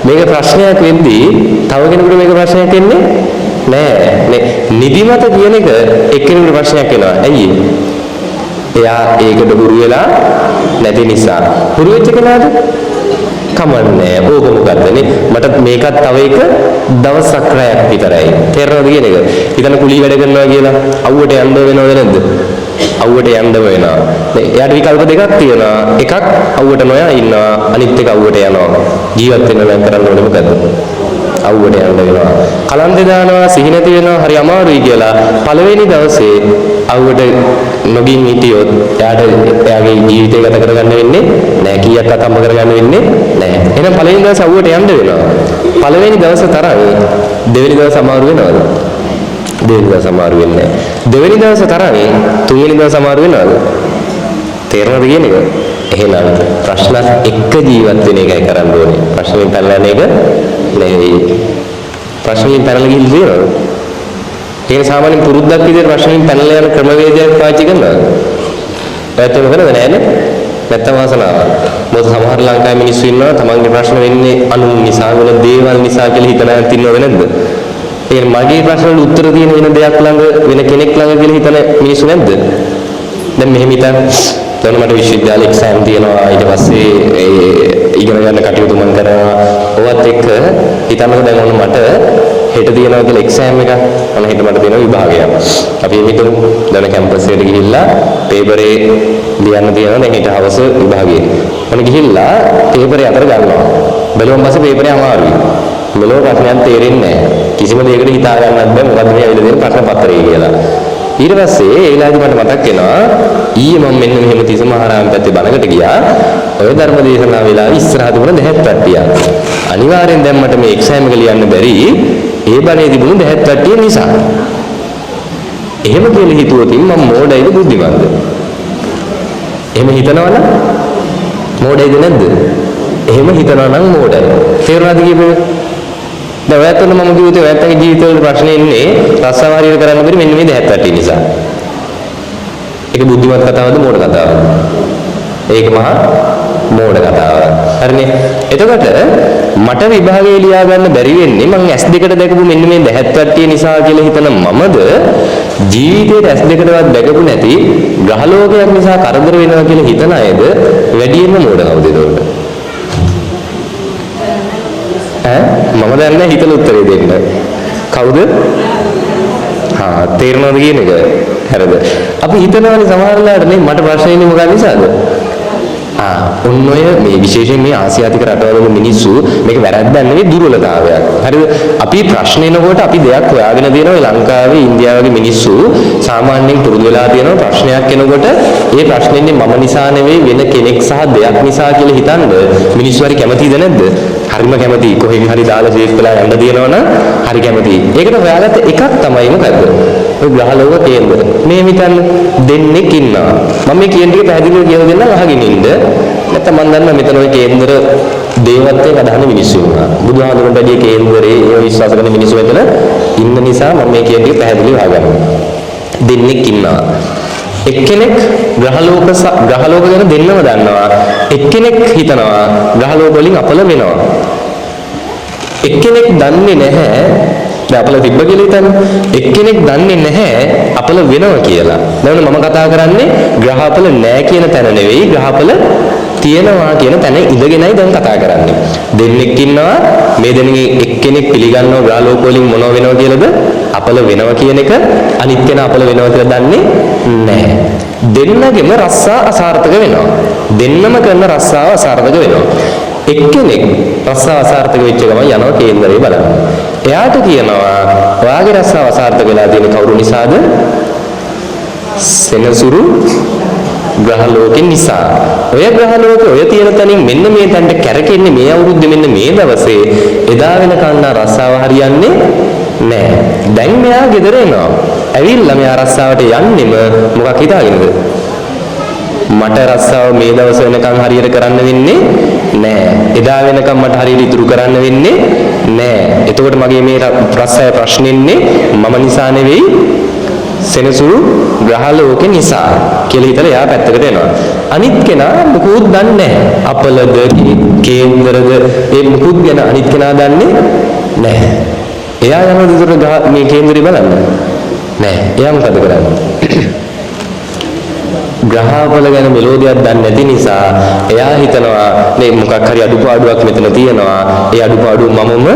මේක ප්‍රශ්නයක් වෙද්දී තව කෙනෙකුට මේක ප්‍රශ්නයක් වෙන්නේ නෑ නේ. නිදිමත කියන එක එක්කෙනෙකුට ප්‍රශ්නයක් වෙනවා. ඇයි? එයා ඒකට හුරු වෙලා නැති නිසා. හුරු වෙච්ච කෙනාට කමන්නේ. ඕක මොකද්ද නේ? මට මේකත් තව එක දවසක් රැයක් විතරයි. තේරෙනවද කියන එක? හිතන කුලී වැඩ කරනවා කියලා අවුවට යන්න වෙනවද නැද්ද? අවුවට යන්න වෙනවා. එයාට විකල්ප දෙකක් තියෙනවා. එකක් අවුවට නොයා ඉන්නවා. අනිත් එක අවුවට යනවා. ජීවත් වෙන්න නම් කරන්න ඕනේ මොකද්ද? අවුවට යන්න වෙනවා. කලන්තේ දානවා, සිහි නැති වෙනවා, හරි අමාරුයි කියලා පළවෙනි දවසේ අවුවට නොගින් හිටියොත් එයාගේ ජීවිතය ගත කරගන්න වෙන්නේ නැහැ. කීයක් අතම්බ කරගන්න වෙන්නේ නැහැ. එහෙනම් පළවෙනි දවසේ අවුවට යන්න වෙනවා. පළවෙනි දවස තරම් දෙවෙනි දවස අමාරු වෙනවද? දෙවෙනි දවස අමාරු වෙන්නේ නැහැ. දෙවෙනි දවස තරම් තුන්වෙනි දවස අමාරු වෙනවද? තේරෙනවද කියන එක? එහෙනම් ප්‍රශ්නත් එක්ක ජීවත් වෙන එකයි කරන්න ඕනේ. ප්‍රශ්නෙන් පැනලා යන එක නෙවෙයි. ප්‍රශ්නෙන් පැනලා ගිහින් තියෙනවද? ඒක සාමාන්‍යයෙන් පුරුද්දක් විදිහට ප්‍රශ්නෙන් පැනලා යන ක්‍රමවේදයක් පාවිච්චි කරනවද? ඒත් මොකද නෑනේ? නැත්තම් වාසනාවක්. මොකද සමහර ලංකාවේ මිනිස්සු ඉන්නවා තමන්ගේ ප්‍රශ්න වෙන්නේ අනුන් නිසා වෙන දේවල් නිසා කියලා හිතන අය ඉන්නවද නැද්ද? ඒ මගේ ප්‍රශ්න වල උත්තර තියෙන වෙන දෙයක් ළඟ වෙන කෙනෙක් ළඟ කියලා හිතන මිනිස්සු නැද්ද? දැන් මෙහෙම හිතන්න. දැන් මට විශ්වවිද්‍යාලේ එක්සෑම් තියෙනවා. ඊට පස්සේ ඉගෙන ගන්න කටයුතු මම කරනවා. ඔවත් එක්ක හිතන්නකෝ දැන් ඔන්න මට හෙට තියෙනවා කියලා එක්සෑම් එකක්. ඔන්න හෙට මට තියෙනවා විභාගයක්. අපි හිතමු දැන් කැම්පස් එකට ගිහිල්ලා පේපරේ ලියන්න තියෙනවා. දැන් හෙට හවස විභාගය. ඔන්න ගිහිල්ලා පේපරේ අතර ගන්නවා. බැලුවම පස්සේ පේපරේ අමාරුයි. මෙලෝ ප්‍රශ්නයක් තේරෙන්නේ නැහැ. කිසිම දෙයකට හිතා ගන්නත් බෑ මොකද්ද මේ ඇවිල්ලා දෙන ප්‍රශ්න පත්‍රය කියලා. ඊට පස්සේ ඒ වෙලාවේදී මට මතක් වෙනවා ඊයේ මම මෙන්න මෙහෙම තිසමහාරාම පැත්තේ බණකට ගියා. ඔය ධර්ම දේශනාව වෙලාවේ ඉස්සරහ තිබුණ දැහැත් පැට්ටිය. අනිවාර්යෙන් දැන් මට මේ එක්සෑම් එක ලියන්න බැරි ඒ බණේ තිබුණු දැහැත් පැට්ටිය නිසා. එහෙම කියලා හිතුවොත් මම මෝඩයිද බුද්ධිමත්ද? එහෙම හිතනවනම් මෝඩයිද නැද්ද? එහෙම හිතනවා නම් මෝඩයි. තේරුණාද කියපේ? දැන් ඔයත් ඔන්න මම කිව්වේ ඔයත්ගේ ජීවිතවල ප්‍රශ්නේ ඉන්නේ රස්සාව හරියට කරන්න බැරි මෙන්න මේ දැහැත් පැට්ටිය නිසා. ඒක බුද්ධිමත් කතාවද මෝඩ කතාවද? ඒක මහා මෝඩ කතාවක්. හරිනේ. එතකොට මට විභාගයේ ලියා ගන්න බැරි වෙන්නේ මම S2කට දැකපු මෙන්න මේ දැහැත් පැට්ටිය නිසා කියලා හිතන මමද ජීවිතේට S2කටවත් දැකපු නැති ග්‍රහ ලෝකයක් නිසා කරදර වෙනවා කියලා හිතන අයද වැඩියෙන්ම මෝඩ කවුද ඒකට? මම දන්නේ හිතන උත්තරේ දෙන්න. කවුද? තේරෙනවද කියන එක? හරිද? අපි හිතනවානේ සමහර වෙලාවට මේ මට ප්‍රශ්න ඉන්නේ මොකක් නිසාද? ඔන්න ඔය මේ විශේෂයෙන් මේ ආසියාතික රටවල මිනිස්සු මේක වැරද්දක් නෙවෙයි දුර්වලතාවයක්. හරිද? අපි ප්‍රශ්න එනකොට අපි දෙයක් හොයාගෙන දෙනවා ලංකාවේ ඉන්දියාවේ මිනිස්සු සාමාන්‍යයෙන් පුරුදු වෙලා තියෙනවා ප්‍රශ්නයක් එනකොට ඒ ප්‍රශ්නේ ඉන්නේ මම නිසා නෙවෙයි වෙන කෙනෙක් සහ දෙයක් නිසා කියලා හිතනද මිනිස්සු හරි කැමතිද නැද්ද? හරිම කැමතියි. කොහෙන් හරි දාලා සේෆ් වෙලා යන්න දිනවනම් හරි කැමතියි. ඒකට හොයාගත්ත එකක් තමයි මොකද්ද? ඔය ග්‍රහ ලෝක කේන්දර. මේ හිතන්න දෙන්නෙක් ඉන්නවා. මම මේ කියන ටික පැහැදිලිව කියලා දෙන්නම් අහගෙන ඉන්න. නැත්නම් මම දන්නවා මෙතන ඔය කේන්දර දේවත්වයෙන් අදහන මිනිස්සු ඉන්නවා. බුදුහාමුදුරන්ට වැඩි කේන්දරේ ඒ විශ්වාස කරන මිනිස්සු මෙතන ඉන්න නිසා මම මේ කියන ටික පැහැදිලිව අහගන්නවා. දෙන්නෙක් ඉන්නවා. එක්කෙනෙක් ග්‍රහලෝක ගැන දෙන්නම දන්නවා. එක්කෙනෙක් හිතනවා ග්‍රහලෝක වලින් අපල වෙනවා. එක්කෙනෙක් දන්නේ නැහැ දැන් අපල තිබ්බ කියලා හිතන්න. එක්කෙනෙක් දන්නේ නැහැ අපල වෙනවා කියලා. දැන් මම කතා කරන්නේ ග්‍රහපල නැහැ කියන තැන නෙවෙයි ග්‍රහපල තියෙනවා කියන තැන ඉඳගෙනයි දැන් කතා කරන්නේ. දෙන්නෙක් ඉන්නවා මේ දෙන්නේ එක්කෙනෙක් පිළිගන්නව ග්‍රහලෝක වලින් මොනව වෙනව කියලාද? අපල වෙනවා කියන එක අනිත් කෙනා අපල වෙනවා කියලා දන්නේ නැහැ. දෙන්නගෙම රස්සා අසාර්ථක වෙනවා. දෙන්නම කරන රස්සාව අසාර්ථක වෙනවා. එක්කෙනෙක් රස්සාව අසාර්ථක වෙච්ච ගමන් යනවා කේන්දරේ බලන්න. එයාට කියනවා ඔයාගේ රස්සාව අසාර්ථක වෙලා තියෙන කවුරු නිසාද? සෙනසුරු ග්‍රහ ලෝකෙ නිසා. ඔය ග්‍රහ ලෝකෙ ඔය තියෙන තැනින් මෙන්න මේ තැනට කැරකෙන්නේ මේ අවුරුද්දේ මෙන්න මේ දවසේ එදා වෙනකන් රස්සාව හරියන්නේ නැහැ. දැන් මෙයා ගෙදර එනවා. ඇවිල්ලා මෙයා රස්සාවට යන්නෙම මොකක් හිතාගෙනද? මට රස්සාව මේ දවස් වෙනකන් හරියට කරන්න වෙන්නේ නැහැ. එදා වෙනකන් මට හරියට ඉතුරු කරන්න වෙන්නේ නැහැ. එතකොට මගේ මේ රස්සාවේ ප්‍රශ්නෙන්නේ මම නිසා නෙවෙයි සෙනසුරු ග්‍රහ ලෝකෙ නිසා කියලා හිතලා එයා පැත්තකට එනවා. අනිත් කෙනා මුකුත් දන්නේ නැහැ. අපලද කේන්දරද ඒ මුකුත් ගැන අනිත් කෙනා දන්නේ නැහැ. එයා යනවා විතර මේ කේන්දරේ බලන්න. නෑ. එයා මොකද කරන්නේ? ග්‍රහවල ගැන මෙලෝඩියක් දන්නේ නැති නිසා එයා හිතනවා මේ මොකක් හරි අඩුපාඩුවක් මෙතන තියෙනවා. ඒ අඩුපාඩුව මමම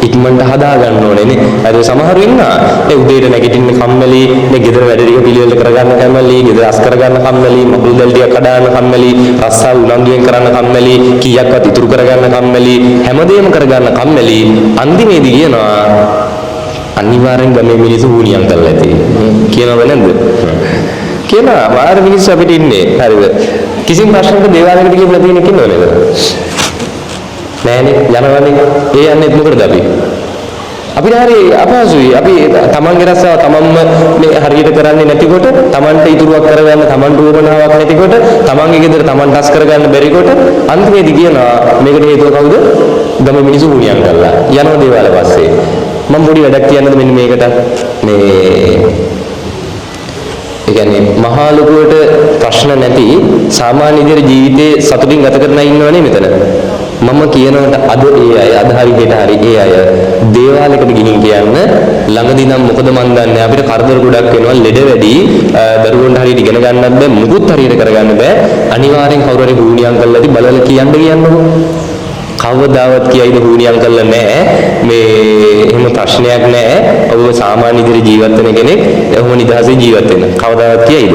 ඉක්මනට හදා ගන්න ඕනේ නේ. අර සමහරු ඉන්නවා ඒ උදේට නැගිටින්න කම්මැලි, මේ ගෙදර වැඩ ටික පිළිවෙල කරගන්න කම්මැලි, ගෙදර අස් කරගන්න කම්මැලි, මකුළු දැල් ටික කඩාන්න කම්මැලි, රස්සාව උනන්දුවෙන් කරන්න කම්මැලි, කීයක්වත් ඉතුරු කරගන්න කම්මැලි, හැමදේම කරගන්න කම්මැලි. අන්තිමේදී කියනවා අනිවාර්යෙන් ගමේ මිනිස්සු වුණියම් කරලා ඇති. කියනවද නැද්ද? කියනවා මාර මිනිස්සු අපිට ඉන්නේ. හරිද? කිසිම ප්‍රශ්නයකට දේවාලයකට කියලා තියෙන කෙනෙක් නේද? නෑනේ යනවනේ. ඒ යන්නේ මොකටද අපි? අපිට හරි අපහසුයි. අපි තමන්ගේ රස්සාව තමන්ම මේ හරියට කරන්නේ නැතිකොට, තමන්ට ඉතුරුවක් කරගන්න තමන්ට උවමනාවක් නැතිකොට, තමන්ගේ ගෙදර තමන්ට අස් කරගන්න බැරිකොට අන්තිමේදී කියනවා මේකට හේතුව කවුද? ගමේ මිනිස්සු වුණියම් කරලා. යනවා දේවාල පස්සේ. මම පොඩි වැඩක් කියන්නද මෙන්න මේකට මේ ඒ කියන්නේ මහා ලොකුවට ප්‍රශ්න නැති සාමාන්‍ය විදිහට ජීවිතේ සතුටින් ගත කරන අය ඉන්නවනේ මෙතන. මම කියනකොට අද ඒ අය අද හරි හෙට හරි ඒ අය දේවාලයකට ගිහින් කියන්න ළඟදී නම් මොකද මන් දන්නේ අපිට කරදර ගොඩක් වෙනවා ලෙඩ වැඩි දරුවන්ට හරියට ඉගෙන ගන්නත් බෑ මුකුත් හරියට කරගන්න බෑ අනිවාර්යෙන් කවුරු හරි හුණියම් කරලාදී බලලා කියන්නකෝ කවදාවත් කියයිද හුණියම් කරලා නැහැ මේ එහෙම ප්‍රශ්නයක් නැහැ ඔබ සාමාන්‍ය විදිහට ජීවත් වෙන කෙනෙක් එහෙම නිදහසේ ජීවත් වෙන්න කවදාවත් කියයිද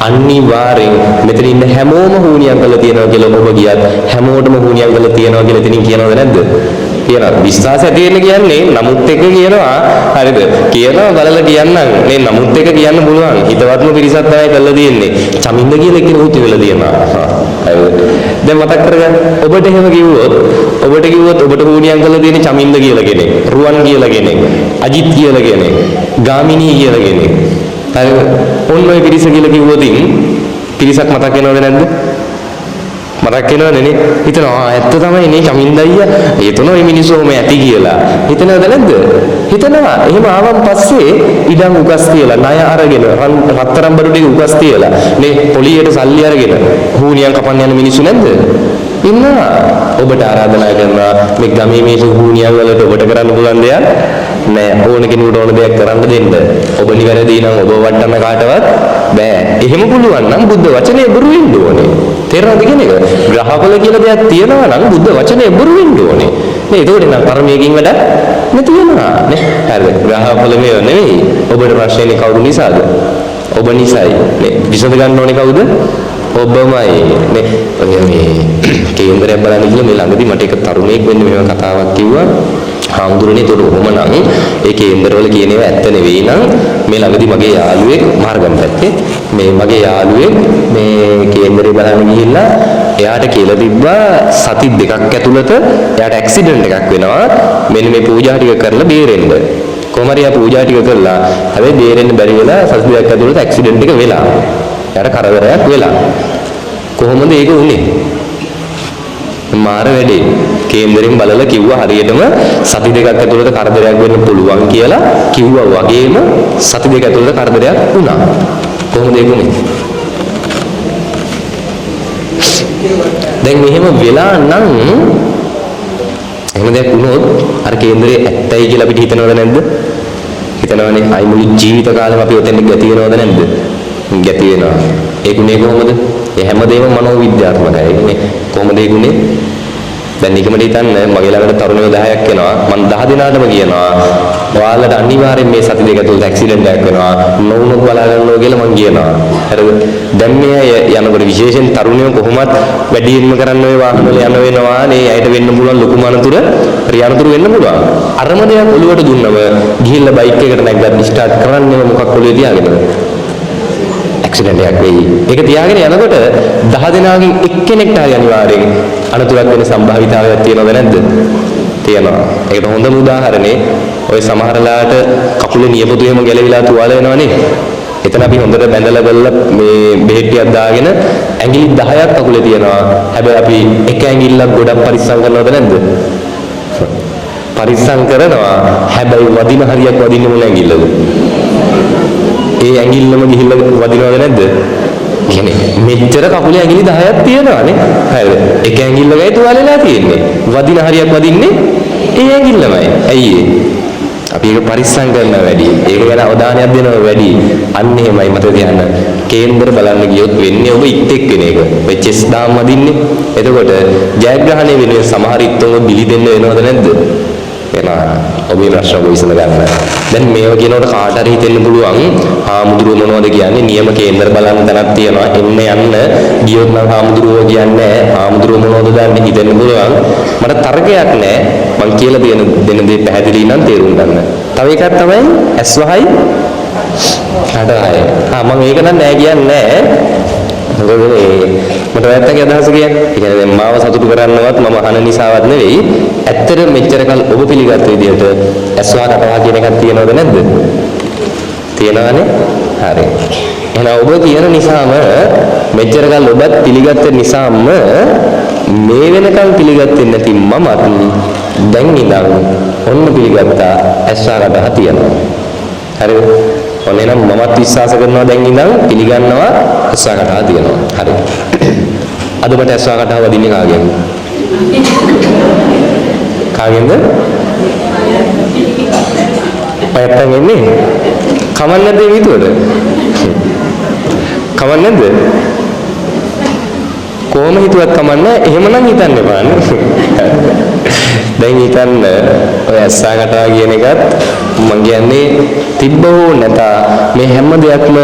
අනිවාර්යෙන් මෙතන ඉන්න හැමෝම හුණියම් කරලා තියනවා කියලා ඔබ ගියත් හැමෝටම හුණියම් කරලා තියනවා කියලා ඉතින් කියනවද නැද්ද තියෙනවා. විශ්වාසය ඇති වෙන්න කියන්නේ නමුත් එක කියනවා. හරිද? කියනවා බලලා කියන්නම්. මේ නමුත් එක කියන්න පුළුවන්. හිතවත්ම පිරිසක් තමයි කරලා තියෙන්නේ. චමින්ද කියලා එක්කෙනෙකුත් වෙලා තියෙනවා. හරිද? දැන් මතක් කරගන්න. ඔබට එහෙම කිව්වොත් ඔබට හුණියම් කරලා තියෙන්නේ චමින්ද කියලා කෙනෙක්. රුවන් කියලා කෙනෙක්. අජිත් කියලා කෙනෙක්. ගාමිණී කියලා කෙනෙක්. හරිද? ඔන්න ඔය පිරිස කියලා කිව්වොතින් පිරිසක් මතක් වෙනවද නැද්ද? මතක් වෙනවනේ. හිතනවා ඇත්ත තමයි නේ චමින්ද අයියා. ඒතන ඔය මිනිස්සු ඔහොම ඇති කියලා. හිතනවද නැද්ද? හිතනවා. එහෙම ආවන් පස්සේ ඉඩම් උකස් තියලා ණය අරගෙන රත්තරන් බඩු ටික උකස් තියලා මේ පොලියට සල්ලි අරගෙන හුණියම් කපන්න යන මිනිස්සු නැද්ද? ඉන්නවා. ඔබට ආරාධනා කරනවා මේ ගමේ මේ හුණියම් වලට ඔබට කරන්න පුළුවන් දෙයක් නෑ. ඕන කෙනෙකුට ඕන දෙයක් කරන්න දෙන්න. ඔබ නිවැරදි නම් ඔබ වටන්න කාටවත් බෑ. එහෙම පුළුවන් නම් බුද්ධ වචනේ බොරු වෙන්න ඕනේ. තේරෙනවද කියන එක? ග්‍රහඵල කියලා දෙයක් තියෙනවා නම් බුද්ධ වචනේ බොරු වෙන්න ඕනේ. නේ ඒකෝට නම් කර්මයකින් වැඩ නැතිවෙනවා නේ. හරිද? ග්‍රහඵල මේව නෙවෙයි. ඔබට ප්‍රශ්නේ කවුරු නිසාද? ඔබ නිසායි. නේ විසඳ ගන්න ඕනේ කවුද? ඔබමයි. නේ ඔය මේ කේන්දරයක් බලන්න ගිහලා මේ ළඟදී මට එක තරුණයෙක් වෙන්න මෙහෙම කතාවක් කිව්වා. හාමුදුරනේ උඩ කොහොමනම් ඒ කේන්දරවල කියන ඒවා ඇත්ත නෙවෙයි නම් මේ ළඟදී මගේ යාළුවෙක් මාර්ගම් පැත්තේ මේ මගේ යාළුවෙක් මේ කේන්දරේ බලන්න ගිහිල්ලා එයාට කියලා තිබ්බා සති දෙකක් ඇතුළත එයාට ඇක්සිඩන්ට් එකක් වෙනවා මෙන්න මේ පූජා ටික කරලා බේරෙන්න. කොහොම හරි එයා පූජා ටික කරලා හැබැයි බේරෙන්න බැරි වෙලා සති දෙකක් ඇතුළත ඇක්සිඩන්ට් එක වෙලා. එයාට කරදරයක් වෙලා. කොහොමද ඒක වුනේ? මාර වැඩේ. කේන්දරෙන් බලලා කිව්වා හරියටම සති දෙකක් ඇතුළත කරදරයක් වෙන්න පුළුවන් කියලා කිව්වා වගේම සති දෙක ඇතුළත කරදරයක් වුණා. කොහොමද ඒක උනේ? දැන් මෙහෙම වෙලා නම් එහෙම දෙයක් වුණොත් අර කේන්දරේ ඇත්තයි කියලා අපිට හිතනවද නැද්ද? හිතනවනේ. අයි මුළු ජීවිත කාලෙම අපි ඔතෙන් ගැති වෙනවද නැද්ද? ගැති වෙනවා. ඒකුනේ කොහොමද? ඒ හැමදේම මනෝවිද්‍යාත්මකයි. ඒකනේ කොහොමද ඒකුනේ? දැන් නිකමට හිතන්න මගේ ළඟට තරුණයෝ 10ක් එනවා. මම 10 දිනාටම කියනවා ඔයාලට අනිවාර්යෙන් මේ සති දෙක ඇතුළත ඇක්සිඩන්ට් එකක් වෙනවා. නොවුනොත් බලා ගන්නවා කියලා මම කියනවා. හරිද? දැන් මේ යනකොට විශේෂයෙන් තරුණයෝ කොහොමත් වැඩියෙන්ම කරන්න ඔය වාහන වල යන වෙනවා. නේ ඇයිට වෙන්න පුළුවන් ලොකුම අනතුරු රියනතුරු වෙන්න පුළුවන්. අරම දෙයක් ඔලුවට දුන්නම ගිහිල්ලා බයික් එකකට නැග්ගත් ස්ටාර්ට් කරන්නේ මොකක් ඔලුවේ තියාගෙනද? ඇක්සිඩන්ට් එකක් වෙයි. ඒක තියාගෙන යනකොට 10 දෙනාගෙන් එක්කෙනෙක්ට හරි අනිවාර්යෙන් අනතුරක් වෙන සම්භාවිතාවයක් තියෙනවද නැද්ද? තියෙනවා. ඒකට හොඳම උදාහරණේ ඔය සමහරලාට කකුලේ නියපොතු එහෙම ගැලවිලා තුවාල වෙනවනේ. එතන අපි හොඳට බැඳලා බලලා මේ බෙහෙත් ටිකක් දාගෙන ඇඟිලි 10ක් කකුලේ තියෙනවා. හැබැයි අපි එක ඇඟිල්ලක් ගොඩක් පරිස්සම් කරනවද නැද්ද? පරිස්සම් කරනවා. හැබැයි වදින හරියක් වදින්නේ මොන ඇඟිල්ලද? ඒ ඇඟිල්ලම ගිහිල්ලා වදිනවද නැද්ද? කියන්නේ මෙච්චර කකුලේ ඇඟිලි 10ක් තියෙනවානේ. හරිද? එක ඇඟිල්ලකයි තුවාලෙලා තියෙන්නේ. වදින හරියක් වදින්නේ ඒ ඇඟිල්ලමයි. ඇයි ඒ? අපි ඒක පරිස්සම් කරනවා වැඩි. ඒක ගැන අවධානයක් දෙනවා වැඩි. අන්න එහෙමයි මතක තියාගන්න. කේන්දර බලන්න ගියොත් වෙන්නේ ඔබ ඉක්තෙක් වෙන එක. ඔය චෙස් දාම් වදින්නේ. එතකොට ජයග්‍රහණය වෙනුවෙන් සමහර ඉක්තොම බිලි දෙන්න වෙනවද නැද්ද? වෙනවා. ඔබේ ප්‍රශ්න ඔබ විසඳ ගන්න. දැන් මේව කියනකොට කාට හරි හිතෙන්න පුළුවන් හාමුදුරුවෝ මොනවද කියන්නේ? නියම කේන්දර බලන්න තැනක් තියෙනවා. එන්න යන්න ගියොත් නම් හාමුදුරුවෝ කියන්නේ හාමුදුරුවෝ මොනවද දන්නේ හිතෙන්න පුළුවන්. මට තර්කයක් නැහැ. මං කියලා දෙන දේ පැහැදිලි නම් තේරුම් ගන්න. තව එකක් තමයි ඇස් වහයි කඩහයි. මම ඒක නම් නෑ කියන්නේ නෑ. මට වැත්තගේ අදහස කියන්නේ. ඒ කියන්නේ දැන් මාව සතුටු කරන්නවත් මම අහන නිසාවත් නෙවෙයි. ඇත්තට මෙච්චර කල් ඔබ පිළිගත් විදිහට ඇස්වා කටවා කියන එකක් තියෙනවද නැද්ද? තියෙනවනේ. හරි. එහෙනම් ඔබ කියන නිසාම මෙච්චර කල් ඔබත් පිළිගත්ත නිසාම මේ වෙනකන් පිළිගත්තේ නැති මමත් දැන් ඉඳන් ඔන්න පිළිගත්තා ඇස්වා කටවා තියෙනවා. හරිද? ඔන්න එනම් මමත් විශ්වාස කරනවා දැන් ඉඳන් පිළිගන්නවා ඇස්වා කටවා තියෙනවා. හරි. අද මට ඇස්වා කටවා වදින්නේ කාගෙන්ද? කාගෙන්ද? පැත්තෙන් එන්නේ? කමන්නේ නැද්ද විතරද? කමන්නේ නැද්ද? කොහොම හිතුවත් කමන්නේ එහෙමනම් හිතන්න එපානේ. දැන් හිතන්න ඔය ඇස්සා කටවා කියන එකත් මම කියන්නේ තිබ්බ හෝ නැත මේ හැම දෙයක්ම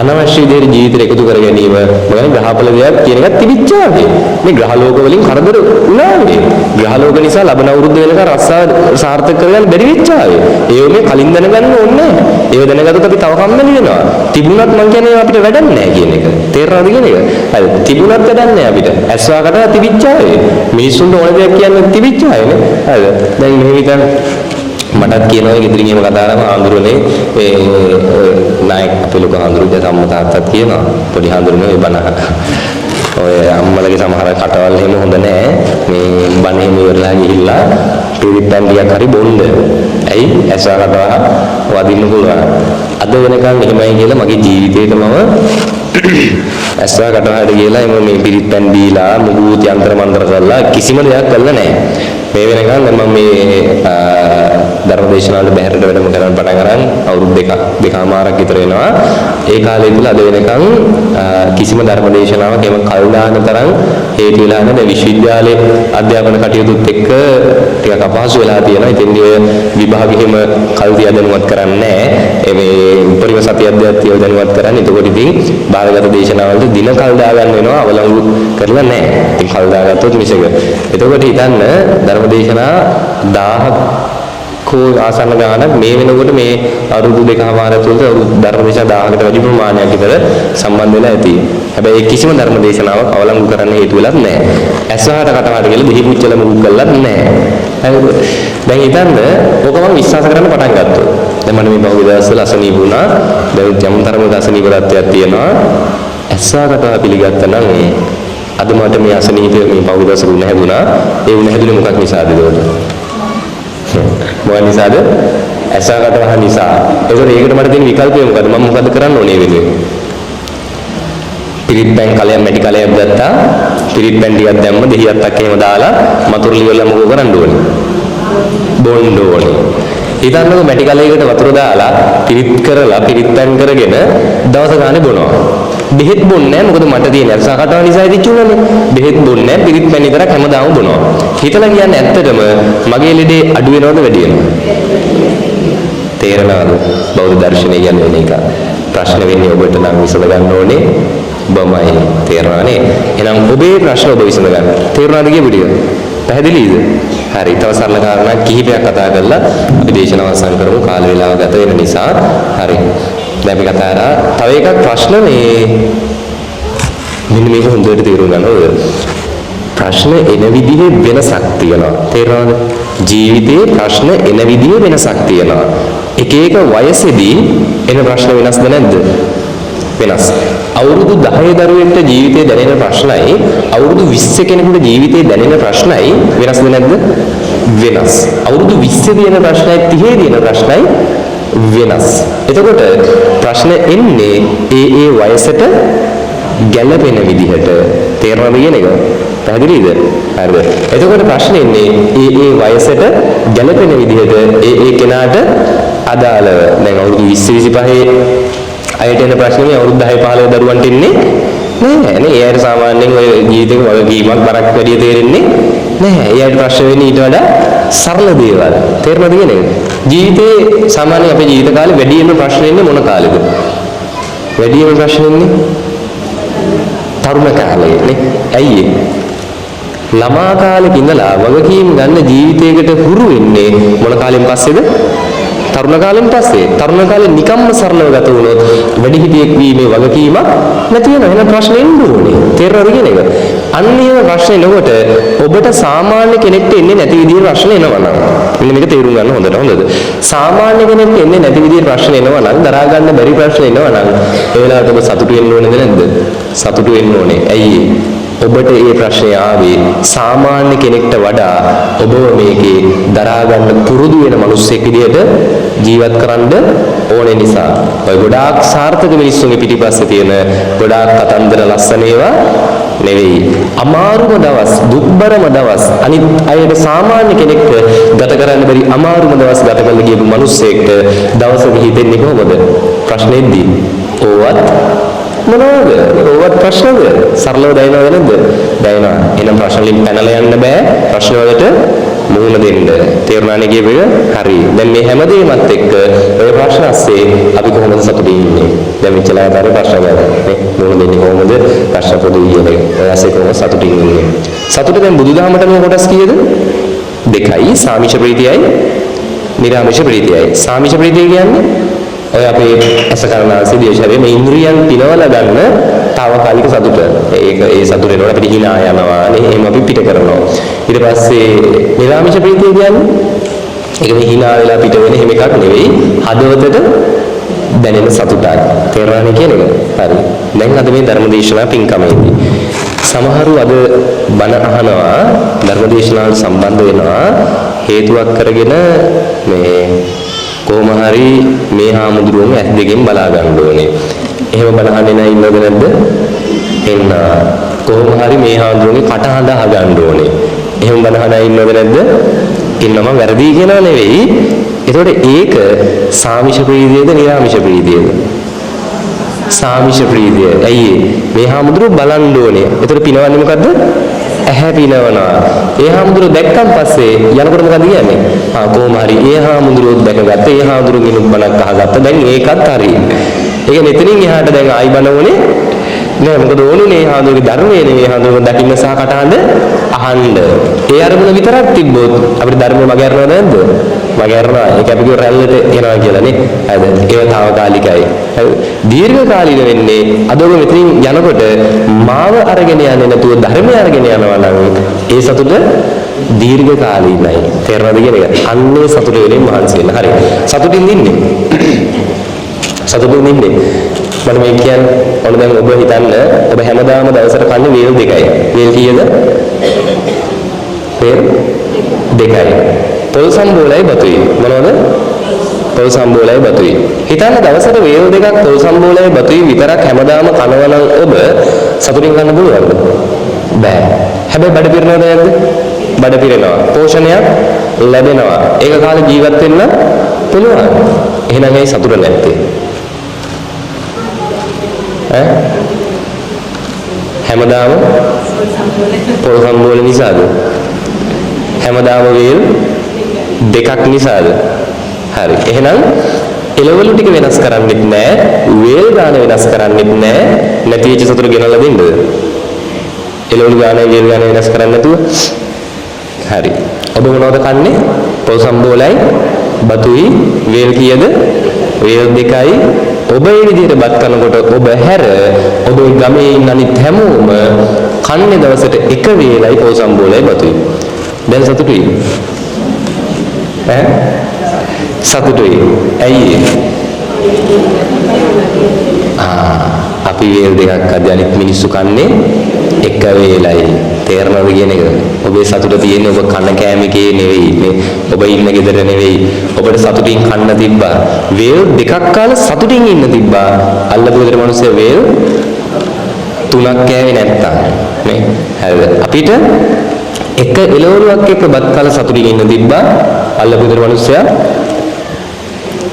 අනවශ්‍ය විදිහට ජීවිතේට එකතු කර ගැනීම මම කියන්නේ ග්‍රහඵල දෙයක් කියන එකත් තිබිච්චාවේ. මේ ග්‍රහ ලෝක වලින් කරදර වුණාවේ. ග්‍රහ ලෝක නිසා ලබන අවුරුද්ද වෙනකන් රස්සාව සාර්ථක කරගන්න බැරි වෙච්චාවේ. ඒව මේ කලින් දැනගන්න ඕනේ නැහැ. ඒව දැනගත්තොත් අපි තව කම්මැලි වෙනවා. තිබුණත් මම කියන්නේ අපිට වැඩක් නැහැ කියන එක. තේරෙනවද කියන එක? හරි. තිබුණත් වැඩක් නැහැ අපිට. ඇස්වාකට තිබිච්චාවේ. මිනිස්සුන්ට ඕන දෙයක් කියන්න තිබිච්චාවේ. හරිද? දැන් මෙහෙම විතර මටත් කියනවා ගෙදරින් එහෙම කතා කරාම ආඳුරනේ ඒ නායක අපේ ලොකු ආඳුරුගේ අම්මා තාත්තත් කියනවා පොඩි ආඳුරනේ ඔය බණ ඔය අම්මලගේ සමහර කටවල් එහෙම හොඳ නැහැ මේ බණ එහෙම ඉවරලා ගිහිල්ලා පිරිපැන් ටිකක් හරි බොන්න. ඇයි ඇසකට වදින්න පුළුවන්. අද වෙනකන් එහෙමයි කියලා මගේ ජීවිතේට මම ඇසකට හරි කියලා එම මේ පිරිපැන් දීලා මුගුත් යන්ත්‍ර මන්ත්‍ර කරලා කිසිම දෙයක් කළා නැහැ. මේ වෙනකන් මම මේ ධර්මදේශනාවල බැහැරට වැඩම කරන්න පටන් අරන් අවුරුදු දෙකමාරක් විතර වෙනවා. ඒ කාලය තුල අද වෙනකන් කිසිම ධර්මදේශනාවක් එහෙම කල් දාන තරම් හේතු වෙලා නැහැ. විශ්වවිද්‍යාලයේ අධ්‍යාපන කටයුතුත් එක්ක ටිකක් අපහසු වෙලා තියෙනවා. ඉතින් මේ විභාගෙ එහෙම කල් දිහා දැනුවත් කරන්නේ නැහැ. මේ උපරිම සතිය අධ්‍යාත්මය දැනුවත් කරන්නේ. එතකොට ඉතින් බාහිරගත දේශනාවලට දින කල් දා ගන්න වෙනවා අවලංගු කරලා නැහැ. ඉතින් කල් දාගත්තොත් මිසක. එතකොට හිතන්න ධර්මදේශනා 1000 කෝ ආසන්න ගානක් මේ වෙනකොට මේ අවුරුදු දෙකමාර තුළද ධර්මදේශනා 1000කට වැඩි ප්‍රමාණයක් විතර සම්බන්ධ වෙලා ඇති. හැබැයි කිසිම ධර්මදේශනාවක් අවලංගු කරන්න හේතු වෙලත් නැහැ. ඇස්වහට කටහට කියලා දෙහි පුච්චල මුග් කළත් නැහැ. හරිද? දැන් හිතන්න ඔක මම විශ්වාස කරන්න පටන් ගත්තා. දැන් මම මේ පහුගිය දවස්වල අසනීප වුණා. දැන් ජම්තරම අසනීප තත්ත්වයක් තියෙනවා. ඇස්වහකට පිළිගත්තා නම් මේ අද මට මේ අසනීපය මේ පහුගිය දවස්වල උණ හැදුනා. ඒ උණ හැදුනේ මොකක් නිසාද ඒකට? මොකක් නිසාද? ඇසකට වහ නිසා. ඒකට මට තියෙන විකල්පය මොකද? මම මොකද කරන්න ඕනේ වෙන්නේ? පිරිත් පැන් කලයක් මැටි කලයක් ගත්තා. පිරිත් පැන් ටිකක් දැම්ම දෙහියත් අක් එහෙම දාලා මතුරු ලියවල මොකෝ කරන්න ඕනේ? බොන්න ඕනේ. හිතන්නකො මැටි කලයකට වතුර දාලා පිරිත් කරලා පිරිත් පැන් කරගෙන දවස් ගානේ බොනවා. බෙහෙත් බොන්නේ නැහැ මොකද මට තියෙන අරසකටව නිසා ඉදිච්චුණානේ. බෙහෙත් බොන්නේ නැහැ පිරිත් පැන් විතරක් හැමදාම බොනවා. හිතලා කියන්නේ ඇත්තටම මගේ ලෙඩේ අඩු වෙනවද වැඩි වෙනවද? තේරෙනවද? බෞද්ධ දර්ශනය කියන්නේ මේක. ප්‍රශ්න වෙන්නේ ඔබට නම් විසඳ ගන්න ඕනේ. ඔබමයි තේරෙනවනේ. එහෙනම් ඔබේ ප්‍රශ්න ඔබ විසඳ ගන්න. තේරුණාද කිය පිටිය? පැහැදිලිද? හරි. තව සරල කාරණා කිහිපයක් කතා කරලා අපි දේශනාව අවසන් කරමු. කාල වේලාව ගත වෙන නිසා. හරි. දැන් අපි කතා කරා තව එකක් ප්‍රශ්න මේ මෙන්න මේක හොඳට තේරුම් ගන්න ඕනේ. ප්‍රශ්න එන විදිහේ වෙනසක් තියෙනවා. තේරෙනවද? ජීවිතේ ප්‍රශ්න එන විදිහේ වෙනසක් තියෙනවා. එක එක වයසේදී එන ප්‍රශ්න වෙනස්ද නැද්ද? වෙනස්. අවුරුදු 10 දරුවෙක්ට ජීවිතේ දැනෙන ප්‍රශ්නයි අවුරුදු 20 කෙනෙකුට ජීවිතේ දැනෙන ප්‍රශ්නයි වෙනස්ද නැද්ද? වෙනස්. අවුරුදු 20 තියෙන ප්‍රශ්නයි 30 තියෙන ප්‍රශ්නයි වෙනස්. එතකොට ප්‍රශ්න එන්නේ ඒ වයසට ගැළපෙන විදිහට. තේරෙනවද කියන එක? පැහැදිලිද? හරිද? එතකොට ප්‍රශ්න එන්නේ ඒ වයසට ගැළපෙන විදිහට ඒ කෙනාට අදාළව. දැන් අවුරුදු 20 25 අයට එන ප්‍රශ්නේ අවුරුදු 10 15 දරුවන්ට ඉන්නේ නෑ නේ. ඒ අයට සාමාන්‍යයෙන් ඔය ජීවිතේක වගකීමක් බරක් වැඩි තේරෙන්නේ නෑ. ඒ අයට ප්‍රශ්න වෙන්නේ ඊට වඩා සරල දේවල්. තේරෙනවද කියන එක? ජීවිතේ සාමාන්‍යයෙන් අපේ ජීවිත කාලේ වැඩිම ප්‍රශ්න එන්නේ මොන කාලෙද? වැඩිම ප්‍රශ්න එන්නේ තරුණ කාලේ නේ. ඇයි ඒ? ළමා කාලේ ඉඳලා වගකීම් ගන්න ජීවිතයකට හුරු වෙන්නේ මොන කාලෙන් පස්සේද? තරුණ කාලෙන් පස්සේ. තරුණ කාලේ නිකම්ම සරලව ගත වුණොත් වැඩිහිටියෙක් වීමේ වගකීමක් නැති වෙනවා. එහෙනම් ප්‍රශ්න එන්න ඕනේ. තේරෙනවද කියන එක? අන්න එහෙම ප්‍රශ්න එනකොට ඔබට සාමාන්‍ය කෙනෙක්ට එන්නේ නැති විදිහේ ප්‍රශ්න එනවා නම් මෙන්න මේක තේරුම් ගන්න හොඳට. හොඳද? සාමාන්‍ය කෙනෙක්ට එන්නේ නැති විදිහේ ප්‍රශ්න එනවා නම් දරා ගන්න බැරි ප්‍රශ්න එනවා නම් ඒ වෙලාවට ඔබ සතුටු වෙන්න ඕනේද නැද්ද? සතුටු වෙන්න ඕනේ. ඇයි ඔබට මේ ප්‍රශ්නේ ආවේ සාමාන්‍ය කෙනෙක්ට වඩා ඔබව මේකේ දරා ගන්න පුරුදු වෙන මිනිස්සෙක් විදියට ජීවත් කරන්න ඕනේ නිසා. ඔය ගොඩාක් සාර්ථක මිනිස්සුන්ගේ පිටිපස්සේ තියෙන ගොඩාක් කතන්දර ලස්සන ඒවා නෙවෙයි. අමාරුම දවස්, දුක්බරම දවස්, අනිත් අයට සාමාන්‍ය කෙනෙක්ට ගත කරන්න බැරි අමාරුම දවස් ගත කරලා ගියපු මිනිස්සෙක්ට දවසක හිතෙන්නේ කොහොමද? ප්‍රශ්නේදී ඕවත් මොනවද? ඕවත් ප්‍රශ්නද? සරලව දැනනවද නැද්ද? දැනනවා. එහෙනම් ප්‍රශ්න වලින් පැනලා යන්න බෑ. ප්‍රශ්න වලට මුහුණ දෙන්න. තේරුණානේ කියප එක? හරි. දැන් මේ හැමදේමත් එක්ක ඔය ප්‍රශ්න ඇස්සේ අපි කොහොමද සතුටින් ඉන්නේ? දැන් මෙච්චරතරේ ප්‍රශ්න ගන්නවා. නේ? මුහුණ දෙන්නේ කොහොමද? ප්‍රශ්න පොදුයි කියන එක. ඔය ඇස්සේ කොහොමද සතුටින් ඉන්නේ? සතුට දැන් බුදුදහමට මේ කොටස් කීයද? දෙකයි. සාමිෂ ප්‍රීතියයි, නිරාමිෂ ප්‍රීතියයි. සාමිෂ ප්‍රීතිය කියන්නේ ඔය අපේ අසකරණාසී දේශාවේ මේ ඉන්ද්‍රියන් පිනවලා ගන්න తాවකාලික සතුට. ඒ සතුට එනකොට අපිට hina යනවා නේ. එහෙම අපි පිට කරනවා. ඊට පස්සේ නිරාමිෂ ප්‍රීතිය කියන්නේ ඒක මේ hina වෙලා පිට වෙන එහෙම එකක් නෙවෙයි. හදවතට දැනෙන සතුටක්. තේරුණානේ කියන එක. හරි. දැන් අද මේ ධර්ම දේශනා පින්කමේදී සමහරු අද බණ අහනවා ධර්ම දේශනාවට සම්බන්ධ වෙනවා හේතුවක් කරගෙන මේ කොහොම හරි මේ හාමුදුරුවෝ ඇස් දෙකෙන් බලා ගන්න ඕනේ. එහෙම බලහන්නේ නැහැ ඉන්නවද නැද්ද? එන්න කොහොම හරි මේ හාමුදුරුවෝගේ කටහඬ අහගන්න ඕනේ. එහෙම බලහන්නේ ඉන්නවද නැද්ද? ඉන්නම වැරදි කියනවා නෙවෙයි. ඒතකොට ඒක සාමිෂ ප්‍රීතියද නිරාමිෂ ප්‍රීතියද? සාමිෂ ප්‍රීතිය. ඇයි මේ හාමුදුරුවෝ බලන්න ඕනේ. ඒතකොට පිනවන්නේ මොකද්ද? ඇහැ පිනවනවා. ඒ හාමුදුරුවෝ දැක්කන් පස්සේ යනකොට මොකද කියන්නේ? කොහොම හරි ඒ හාමුදුරුවෝ දැකගත්ත ඒ හාමුදුරුවෝ බණක් අහගත්ත. දැන් ඒකත් හරි. ඒක මෙතනින් එහාට දැන් ආයි බණ ඕනේ නෑ. මොකද ඕනුනේ හාමුදුරුවෝගේ ධර්මයේ නේ හාමුදුරුවෝ දකින්න සහ කටහඬ අහන්න. ඒ අරමුණ විතරක් තිබ්බොත් අපිට ධර්මය මගහැරනවද නැද්ද? මගහැරනවා. ඒක අපි කියව රැල්ලට එනවා කියලා නේ. හරිද? ඒක తాවකාලිකයි. දීර්ඝ කාලීන වෙන්නේ අද ඔබ මෙතනින් යනකොට මාව අරගෙන යන්නේ නැතුව ධර්මය අරගෙන යනවා නම් ඒ සතුට දීර්ඝ කාලීනයි. තේරෙනවද කියන එක? අන්නේ සතුට වෙලින් මහන්සි වෙන්න. හරි. සතුටින් ඉන්නේ. සතුටින් ඉන්නේ. මම මේ කියන්නේ ඔන්න දැන් ඔබ හිතන්න ඔබ හැමදාම දවසට කන්නේ වේල් දෙකයි. වේල් කීයද? වේල් දෙකයි. පොල් සම්බෝලයි බතුයි. මොනවද? පොල් සම්බෝලයි බතුයි. හිතන්න දවසට වේල් දෙකක් පොල් සම්බෝලයි බතුයි විතරක් හැමදාම කනවා නම් ඔබ සතුටින් ගන්න පුළුවන්ද? බෑ. හැබැයි බඩ පිරෙනවද නැද්ද? බඩ පිරෙනවා. පෝෂණයක් ලැබෙනවා. ඒක කාලේ ජීවත් වෙන්න පුළුවන්. එහෙනම් ඒ සතුට නැත්තේ. හැමදාම පොල් සම්බෝල නිසාද? හැමදාම වේල් දෙකක් නිසාද? හරි. එහෙනම් එළවලු ටික වෙනස් කරන්නෙත් නෑ, වේල් ගාන වෙනස් කරන්නෙත් නෑ. නැති වෙච්ච සතුට ගෙනල්ලා දෙන්නද? එළවලු ගාන වේල් ගාන වෙනස් කරන්නේ නැතුව. හරි. ඔබ මොනවද කන්නේ? පොල් සම්බෝලයි බතුයි. වේල් කීයද? වේල් දෙකයි. ඔබ මේ විදිහට බත් කනකොට ඔබ හැර ඔබේ ගමේ ඉන්න අනිත් හැමෝම කන්නේ දවසට එක වේලයි පොල් සම්බෝලයි බතුයි. දැන් සතුටුයි? සතුටුයි. ඇයි? අපි වේල් දෙකක් අද අනිත් මිනිස්සු කන්නේ එක වේලයි. තේරෙනවද කියන එක? ඔබේ සතුට තියෙන්නේ ඔබ කන කෑමකේ නෙවෙයි. මේ ඔබ ඉන්න ගෙදර නෙවෙයි. ඔබට සතුටින් කන්න තිබ්බා. වේල් දෙකක් කාලා සතුටින් ඉන්න තිබ්බා. අල්ලපු ගෙදර මිනිස්සු වේල් තුනක් කෑවේ නැත්තම් නේ. හරිද? අපිට එක එළවලුවක් එක්ක බත් කාලා සතුටින් ඉන්න තිබ්බා. අල්ලපු ගෙදර මිනිස්සයා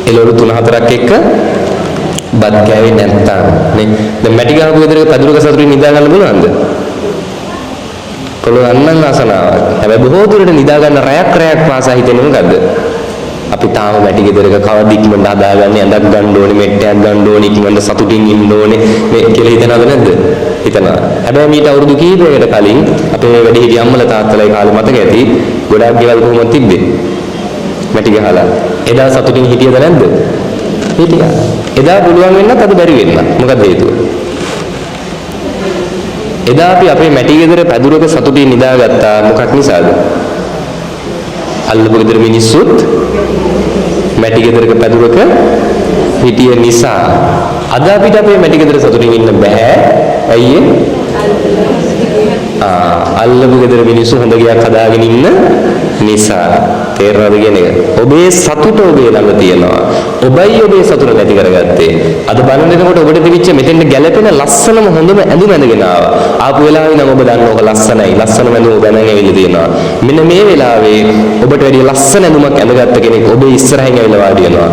එළවලු 3-4ක් එක්ක බත් කෑවේ නැත්තම් නේ. දැන් මැටි ගහපු ගෙදරක පැදුරක සතුටින් නිදා ගන්න පුළුවන්ද? පුළුවන් නම් අසනාවක්. හැබැයි බොහෝ දුරට නිදා ගන්න රැයක් පාසා හිතෙන්නේ මොකද්ද? අපි තාම මැටි ගෙදරක කවද ඉක්මනට හදාගන්නේ, ඇඳක් ගන්න ඕනේ, මෙට්ටයක් ගන්න ඕනේ, ඉක්මනට සතුටින් ඉන්න ඕනේ මේ කියලා හිතනවද නැද්ද? හිතනවා. හැබැයි මීට අවුරුදු කීපයකට කලින් අපේ වැඩිහිටි අම්මලා තාත්තලා කාලේ මතක ඇති ගොඩාක් ගෙවල් කොහොමද තිබ්බේ? මැටි ගහලා. එදා සතුටින් හිටියද නැද්ද? හිටියා. එදා පුළුවන් වෙන්නත් අද බැරි වෙන්න. මොකද හේතුව? එදා අපි අපේ මැටි ගෙදර පැදුරක සතුටින් නිදාගත්තා. මොකක් නිසාද? අල්ලපු ගෙදර මිනිස්සුත් මැටි ගෙදරක පැදුරක හිටිය නිසා. අද අපිට අපේ මැටි ගෙදර සතුටින් ඉන්න බෑ. ඇයි අල්ලපු ගෙදර මිනිස්සු හොඳ ගයක් හදාගෙන ඉන්න නිසා. තේරෙනවද කියන එක? ඔබේ සතුට ඔබේ ළඟ තියෙනවා. ඔබයි ඔබේ සතුට නැති කරගත්තේ. අද බලනකොට ඔබට තිබිච්ච මෙතෙන්ට ගැළපෙන ලස්සනම හොඳම ඇඳුම ඇඳගෙන ආවා. ආපු වෙලාවේ නම් ඔබ දන්නවා ඔක ලස්සනයි. ලස්සනම ඇඳුම ඔබ දැනගෙන ඇවිල්ලා තියෙනවා. මෙන්න මේ වෙලාවේ ඔබට වැඩි ලස්සන ඇඳුමක් ඇඳගත්ත කෙනෙක් ඔබේ ඉස්සරහින් ඇවිල්ලා වාඩි වෙනවා.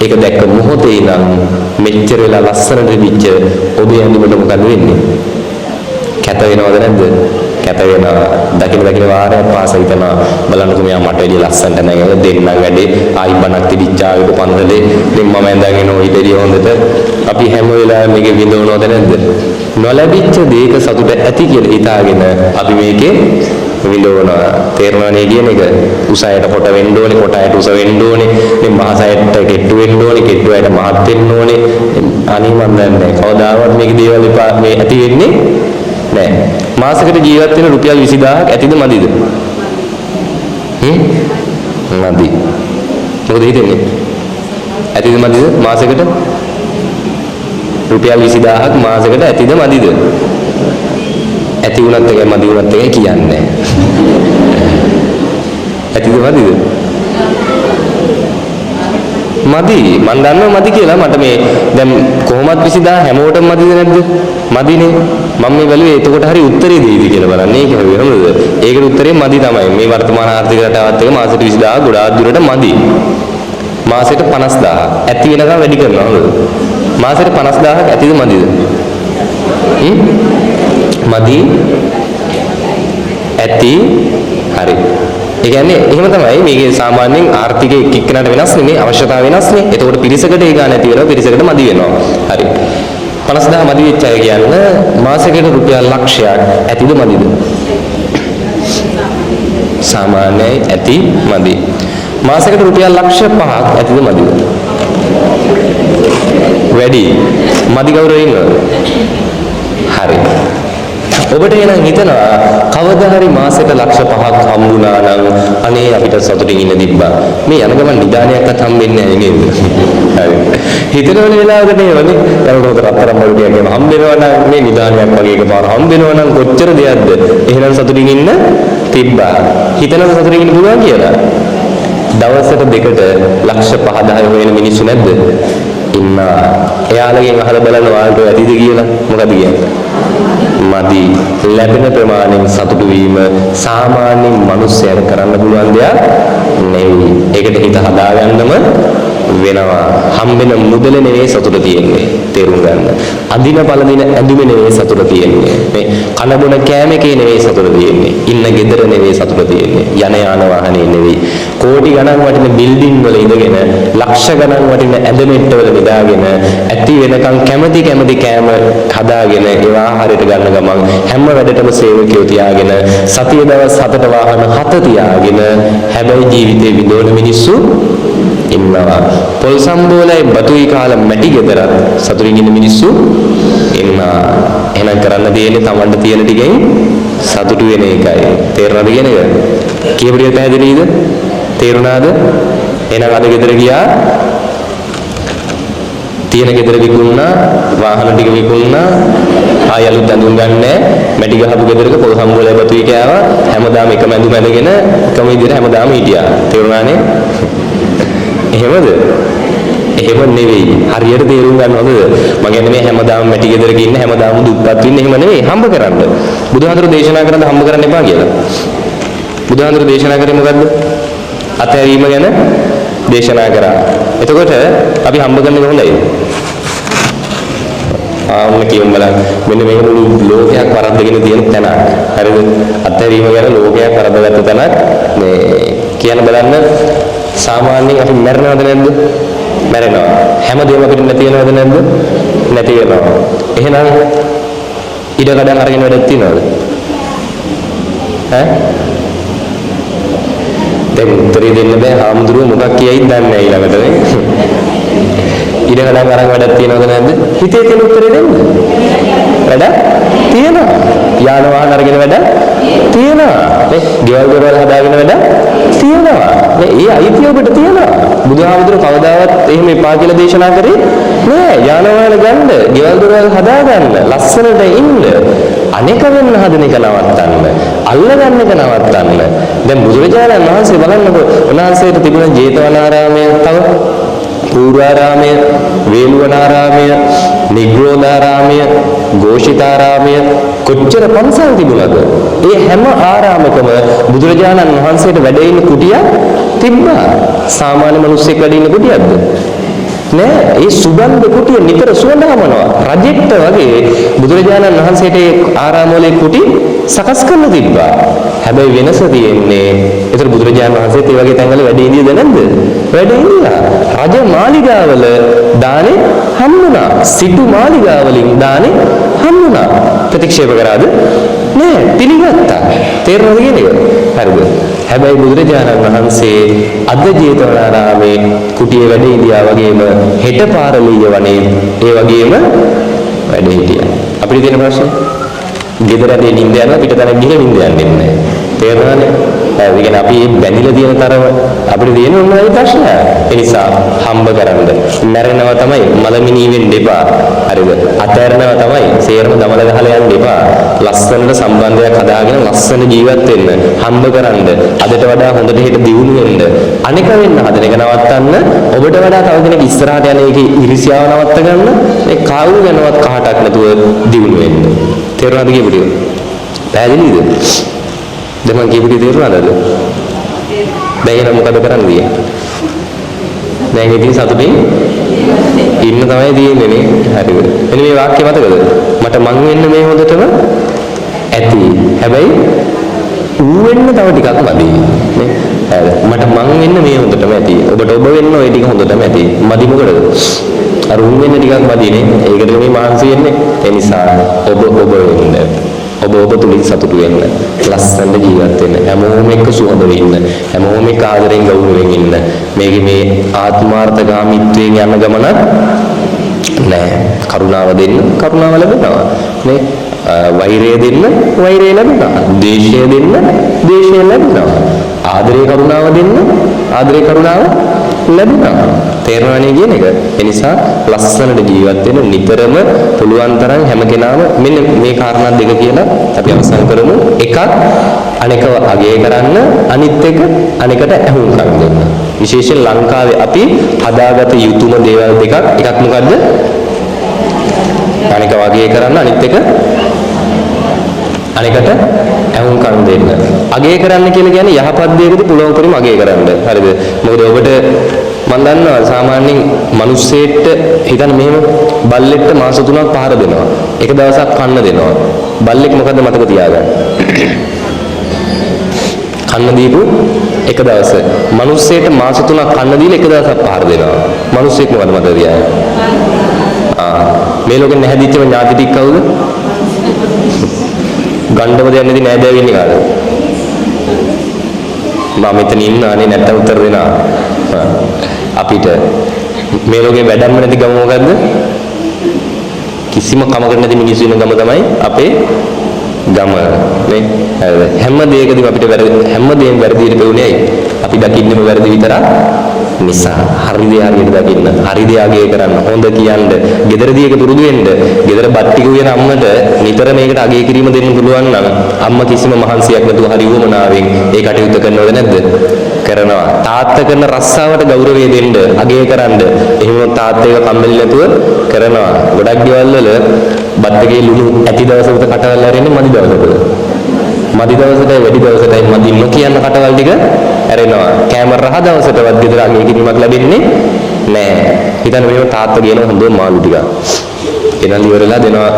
ඒක දැක්ක මොහොතේ නම් මෙච්චර වෙලා ලස්සන දෙවිච්ච ඔබේ ඇඳුමට මොකද වෙන්නේ? කැත වෙනවද නැද්ද? කැත වෙනවා. දකින වාරයක් පාස හිතනවා බලන්නකො මෙයා මට එළිය ලස්සනට නැගලා දෙන්නම් වැඩේ ආයි බණක් තිබිච්චාගෙන පන්දලේ ඉතින් මම ඇඳගෙන ওই දෙලිය හොඳට අපි හැම වෙලාවෙම මේක විඳවනවද නැද්ද? නොලැබිච්ච දේක සතුට ඇති කියලා හිතාගෙන අපි මේකේ විඳවනවා. තේරෙනවනේ කියන එක. උසයට කොට වෙන්න ඕනේ, කොටයට උස වෙන්න ඕනේ, ඉතින් මහසයට කෙට්ටු වෙන්න ඕනේ, කෙට්ටුවයට මහත් වෙන්න ඕනේ. අනේ මන් දන්නේ නැහැ. කවදාවත් මේක දේවල් මේ ඇති වෙන්නේ නෑ. මාසෙකට ජීවත් වෙන රුපියල් 20000ක් ඇතිද මදිද? මදි. මොකද හිතන්නේ? ඇතිද මදිද මාසෙකට? රුපියල් 20000ක් මාසෙකට ඇතිද මදිද? ඇති වුණත් එකයි මදි වුණත් එකයි කියන්නේ. ඇතිද මදිද? මදි. මන් දන්නවා මදි කියලා. මට මේ දැන් කොහොමත් 20000 හැමෝටම මදිද නැද්ද? මදිනේ. මම මේ බැලුවේ එතකොට හරි උත්තරේ දෙයිද කියලා බලන්න. ඒක හරියටමද? ඒකට උත්තරේ මදි තමයි. මේ වර්තමාන ආර්ථික රටාවත් එක මාසෙට 20000 ගොඩාක් දුරට මදි. මාසෙට 50000 ඇති වෙනකම් වැඩි කරනවා නේද? මාසෙට 50000ක් ඇතිද මදිද? මදි ඇති හරි. ඒ කියන්නේ එහෙම තමයි මේකේ සාමාන්‍යයෙන් ආර්ථිකයේ එක්කෙනාට වෙනස් නෙමෙයි අවශ්‍යතාව වෙනස් නේ. එතකොට පිරිසකට ඒ ගාන නැති වෙනවා පිරිසකට මදි වෙනවා. හරි. 50000 මදි වෙච්ච අය කියන්නේ මාසෙකට රුපියල් ලක්ෂයක් ඇතිද මදිද? සාමාන්‍යයි ඇති මදි. මාසෙකට රුපියල් ලක්ෂ 5ක් ඇතිද මදිද? වැඩි. මදි කවුරු ඉන්නවද? හරි. ඔබට එනම් හිතනවා කවදා හරි මාසෙට ලක්ෂ 5ක් හම්බුණා නම් අනේ අපිට සතුටින් ඉන්න තිබ්බා. මේ යන ගමන් නිදානයක්වත් හම්බෙන්නේ නැහැ නේද? හරි. හිතනවන වෙලාවකට නේවනේ. යනකොට රත්තරන් බඩුවක් ගේම හම්බෙනවා නම් මේ නිදානයක් වගේ එකපාර හම්බෙනවා නම් කොච්චර දෙයක්ද? එහෙනම් සතුටින් ඉන්න තිබ්බා. හිතනද සතුටින් ඉන්න පුළුවන් කියලා? දවසට දෙකට ලක්ෂ 5-10 වෙන මිනිස්සු නැද්ද? ඉන්නවා. එයාලගෙන් අහලා බලන්න ඔයාලට ඇතිද කියලා. මොකද කියන්නේ? මදි. ලැබෙන ප්‍රමාණයෙන් සතුටු වීම සාමාන්‍යයෙන් මිනිස්සුන්ට කරන්න පුළුවන් දෙයක් නෙවෙයි. ඒකට හිත හදාගන්නම වෙනවා. හම්බෙන මුදල නෙවෙයි සතුට තියෙන්නේ. තේරුම් ගන්න. අදින පළදින ඇඳුමේ නෙවෙයි සතුට තියෙන්නේ. මේ කන බොන කෑමකේ නෙවෙයි සතුට තියෙන්නේ. ඉන්න ගෙදර නෙවෙයි සතුට තියෙන්නේ. යන යාන වාහනේ නෙවෙයි. කෝටි ගණන් වටින බිල්ඩින් වල ඉඳගෙන ලක්ෂ ගණන් වටින ඇඳ මෙට්ටවල නිදාගෙන ඇති වෙනකන් කැමැති කෑම හදාගෙන ඒවා ආහාරයට ගන්න ගමන් හැම වැඩටම සේවකයෝ තියාගෙන සතිය දවස් 7ට වාහන 7 තියාගෙන හැබැයි ජීවිතේ විඳවන මිනිස්සු ඉන්නවා. පොල් සම්බෝලයි බතුයි කාලා මැටි ගෙදරත් සතුටින් ඉන්න මිනිස්සු ඉන්නවා. එහෙනම් කරන්න තියෙන්නේ Tamanට තියෙන ටිකෙන් සතුටු වෙන එකයි. තේරෙනවද කියන එක? කීපරිය පැහැදිලිද? තේරුණාද? එහෙනම් අද ගෙදර ගියා තියෙන ගෙදර විකුණුණා වාහන ටික විකුණුණා ආය අලුත් ඇඳුම් ගන්නෑ මැටි ගහපු ගෙදරක පොල් සම්බෝලයි බතුයි කෑවා හැමදාම එකම ඇඳුම් ඇඳගෙන එකම විදිහට හැමදාම හිටියා. තේරුණානේ? එහෙමද? එහෙම නෙවෙයි. හරියට තේරුම් ගන්නවද? මම කියන්නේ මේ හැමදාම මැටි ගෙදරක ඉන්න හැමදාම දුප්පත් වෙන්න එහෙම නෙවෙයි. හම්බ කරන්න. බුදුහාඳුර දේශනා කරන්න හම්බ කරන්න එපා කියලා. බුදුහාඳුර දේශනා කරේ මොකද්ද? අතහැරීම ගැන දේශනා කරා. එතකොට අපි හම්බ කරන එක හොඳයි. ආන්න කියමු බලන්න. මෙන්න මේක මුළු ලෝකයක් වරද්දගෙන තියෙන තැනක්. හරිද? අත්හැරීම ගැන ලෝකයක් වරද්දගත්ත තැනක්. මේ කියන බලන්න සාමාන්‍යයෙන් අපි මැරෙනවද නැද්ද? මැරෙනවා. හැමදේම අපිට නැති වෙනවද නැද්ද? නැති වෙනවා. එහෙනම් ඉඩ කඩන් අරගෙන වැඩක් තියනවද? ඈ? දැන් උත්තරේ දෙන්න බෑ. හාමුදුරුවෝ මොකක් කියයිද දන්නේ නැහැ ඊළඟට නේ. ඉඩ කඩන් අරන් වැඩක් තියනවද නැද්ද? හිතේ තියෙන උත්තරේ දෙන්න. වැඩ තියෙනවා. යාන වාහන අරගෙන වැඩ තියෙනවා. නේ? ගෙවල් දොරවල් හදාගෙන වැඩ තියෙනවා. නේ? ඒ අයිතිය ඔබට තියෙනවා. බුදුහාමුදුරුවෝ කවදාවත් එහෙම එපා කියලා දේශනා කරේ නෑ. යාන වාහන ගන්න, ගෙවල් දොරවල් හදාගන්න, ලස්සනට ඉන්න. අනේක වෙන්න හදන එක නවත්තන්න. අල්ලගන්න එක නවත්තන්න. දැන් බුදුරජාණන් වහන්සේ බලන්නකො උන්වහන්සේට තිබුණ ජේතවනාරාමය තව පූර්වාරාමය, වේළුවනාරාමය, නිග්‍රෝධාරාමය, ഘോഷිතාරාමය කොච්චර පන්සල් තිබුණද? ඒ හැම ආරාමකම බුදුරජාණන් වහන්සේට වැඩ ඉන්න කුටියක් තිබ්බා. සාමාන්‍ය මිනිස්සෙක් වැඩ ඉන්න කුටියක්ද? නෑ ඒ සුගන්ධ කුටිය නිතර සුවඳ හමනවා. රජෙක්ට වගේ බුදුරජාණන් වහන්සේට ආරාමවල කුටි සකස් කරලා තිබ්බා. හැබැයි වෙනස තියෙන්නේ ඒතර බුදුරජාණන් වහන්සේත් ඒ වගේ තැන්වල වැඩ ඉඳීද නැද්ද? වැඩ ඉඳලා රජ මාලිගාවල දානේ හම්බුණා. සිටු මාලිගාවලින් දානේ හම්බුණා. ප්‍රතික්ෂේප කරාද? නෑ පිළිගත්තා. තේරෙනවද කියන්නේ? හරිද? හැබැයි බුදුරජාණන් වහන්සේ අද ජේතවනාරාමේ කුටියේ වැඩ ඉඳියා වගේම හෙට පාරලීය වනේ ඒ වගේම වැඩ හිටියා. අපිට තියෙන ප්‍රශ්නේ ගෙදරදී නිින්ද යනවා පිටතට ගිහලා නිින්ද යන්නේ නැහැ. තේරුණානේ? ඒ කියන්නේ අපි බැඳිලා තියෙන තරම අපිට තියෙන උන්වයි ප්‍රශ්න. ඒ නිසා හම්බ කරන්න. මැරෙනවා තමයි මලමිනී වෙන්න එපා. හරිද? අතෑරනවා තමයි සේරම දමල ගහලා යන්න එපා. ලස්සනට සම්බන්ධයක් හදාගෙන ලස්සන ජීවත් වෙන්න. හම්බ කරන්න. අදට වඩා හොඳට හිත දියුණු වෙන්න. අනික වෙන්න හදන එක නවත්තන්න. ඔබට වඩා තව කෙනෙක් ඉස්සරහට යන එකේ ඉරිසියාව නවත්ත ගන්න. මේ කාවු වෙනවත් කහටක් නැතුව දියුණු වෙන්න. තේරුණාද කියපු ටික? පැහැදිලිද? දැන් මම කියපු ටික තේරුණාද? දැන් මොකද කරන්නේ? දැන් ඉතින් සතුටින් ඉන්න තමයි තියෙන්නේ නේ. හරිද? එනි මේ වාක්‍ය මතකද? මට මං වෙන්න මේ හොඳටම ඇති. හැබැයි ඌ වෙන්න තව ටිකක් මදි. නේ? හරිද? මට මං වෙන්න මේ හොඳටම ඇති. ඔබට ඔබ වෙන්න ওই ටික හොඳටම ඇති. මදි මොකටද? අර ඌ වෙන්න ටිකක් මදිනේ. ඒකට මේ මානසික වෙන්නේ. ඒ නිසා ඔබ වෙන්න. ඔබ තුලින් සතුටු වෙන්න. ලස්සනට ජීවත් වෙන්න. හැමෝම එක්ක සුහදව ඉන්න. හැමෝම එක්ක ආදරෙන් ගෞරවයෙන් ඉන්න. මේකේ මේ ආත්මාර්ථගාමීත්වයෙන් යන ගමන නෑ. කරුණාව දෙන්න කරුණාව ලැබෙනවා. නේ? වෛරය දෙන්න වෛරය ලැබෙනවා. ද්වේෂය දෙන්න ද්වේෂය ලැබෙනවා. ආදරේ කරුණාව දෙන්න ආදරේ කරුණාව ලැබෙනවා. තේරෙනවනේ කියන එක. ඒ නිසා ලස්සනට ජීවත් වෙන්න නිතරම පුළුවන් තරම් හැම කෙනාම මෙන්න මේ කාරණා දෙක කියලා අපි අවසන් කරමු. එකක් අනෙකව අගය කරන්න, අනිත් එක අනෙකට ඇහුම්කන් දෙන්න. විශේෂයෙන් ලංකාවේ අපි හදාගත යුතුම දේවල් දෙකක්. එකක් මොකද්ද? අනෙකව අගය කරන්න, අනිත් එක අනෙකට ඇහුම්කන් දෙන්න. අගය කරන්න කියලා කියන්නේ යහපත් දෙයකදී පුළුවන් පරිම අගය කරන්න. හරිද? මොකද ඔබට මම දන්නවා සාමාන්‍යයෙන් මිනිස්සෙට හිතන්න මෙහෙම බල්ලෙක්ට මාස 3ක් පහර දෙනවා. එක දවසක් කන්න දෙනවා. බල්ලෙක් මොකද මතක තියාගන්න. කන්න දීපු එක දවස. මිනිස්සෙට මාස 3ක් කන්න දීලා එක දවසක් පහර දෙනවා. මිනිස්සෙක් මොකද මතක තියාගන්න. මේ ලෝකෙ නැහැදිච්චම ඥාති ටික කවුද? ගණ්ඩම දෙන්නේ නැති නෑදෑයෝ ඉන්නේ කාටද? මම මෙතන ඉන්නානේ නැත්තම් උත්තර දෙනවා. අපිට මේ ලෝකේ වැඩක්ම නැති ගම මොකද්ද? කිසිම කමකට නැති මිනිස්සු ඉන්න ගම තමයි අපේ ගම නේ. හැම දෙයකදීම අපිට හැම දෙයක්ම වැරදියට පෙවුනේ ඇයි? අපි දකින්නම වැරදි විතරක් නිසා. හරි දේ හරියට දකින්න, හරි දේ අගය කරන්න, හොඳ කියන්න, ගෙදරදී එක පුරුදු වෙන්න. ගෙදර බත් ටික උයන අම්මට නිතර මේකට අගය කිරීම දෙන්න පුළුවන් නම් අම්මා කිසිම මහන්සියක් නැතුව හරි වමනාවෙන් ඒ කටයුත්ත කරනවද නැද්ද? කරනවා. තාත්තා කරන රස්සාවට ගෞරවය දෙන්න, අගය කරන්න. එහෙම තාත්තා එක කම්මැලි නැතුව කරනවා. ගොඩක් ගෙවල් වල බත් එකේ ලුණු ඇති දවසකට කටවල් ඇරෙන්නේ මදි දවසකට. මදි දවසටයි වැඩි දවසටයි මදි නොකියන කටවල් ටික ඇරෙනවා. කැම රහ දවසටවත් ගෙදර අගය කිරීමක් ලැබෙන්නේ නැහැ. හිතන්න මේව තාත්තා කියන හොඳ මාළු ටික. එනලි ඉවරලා දෙනවා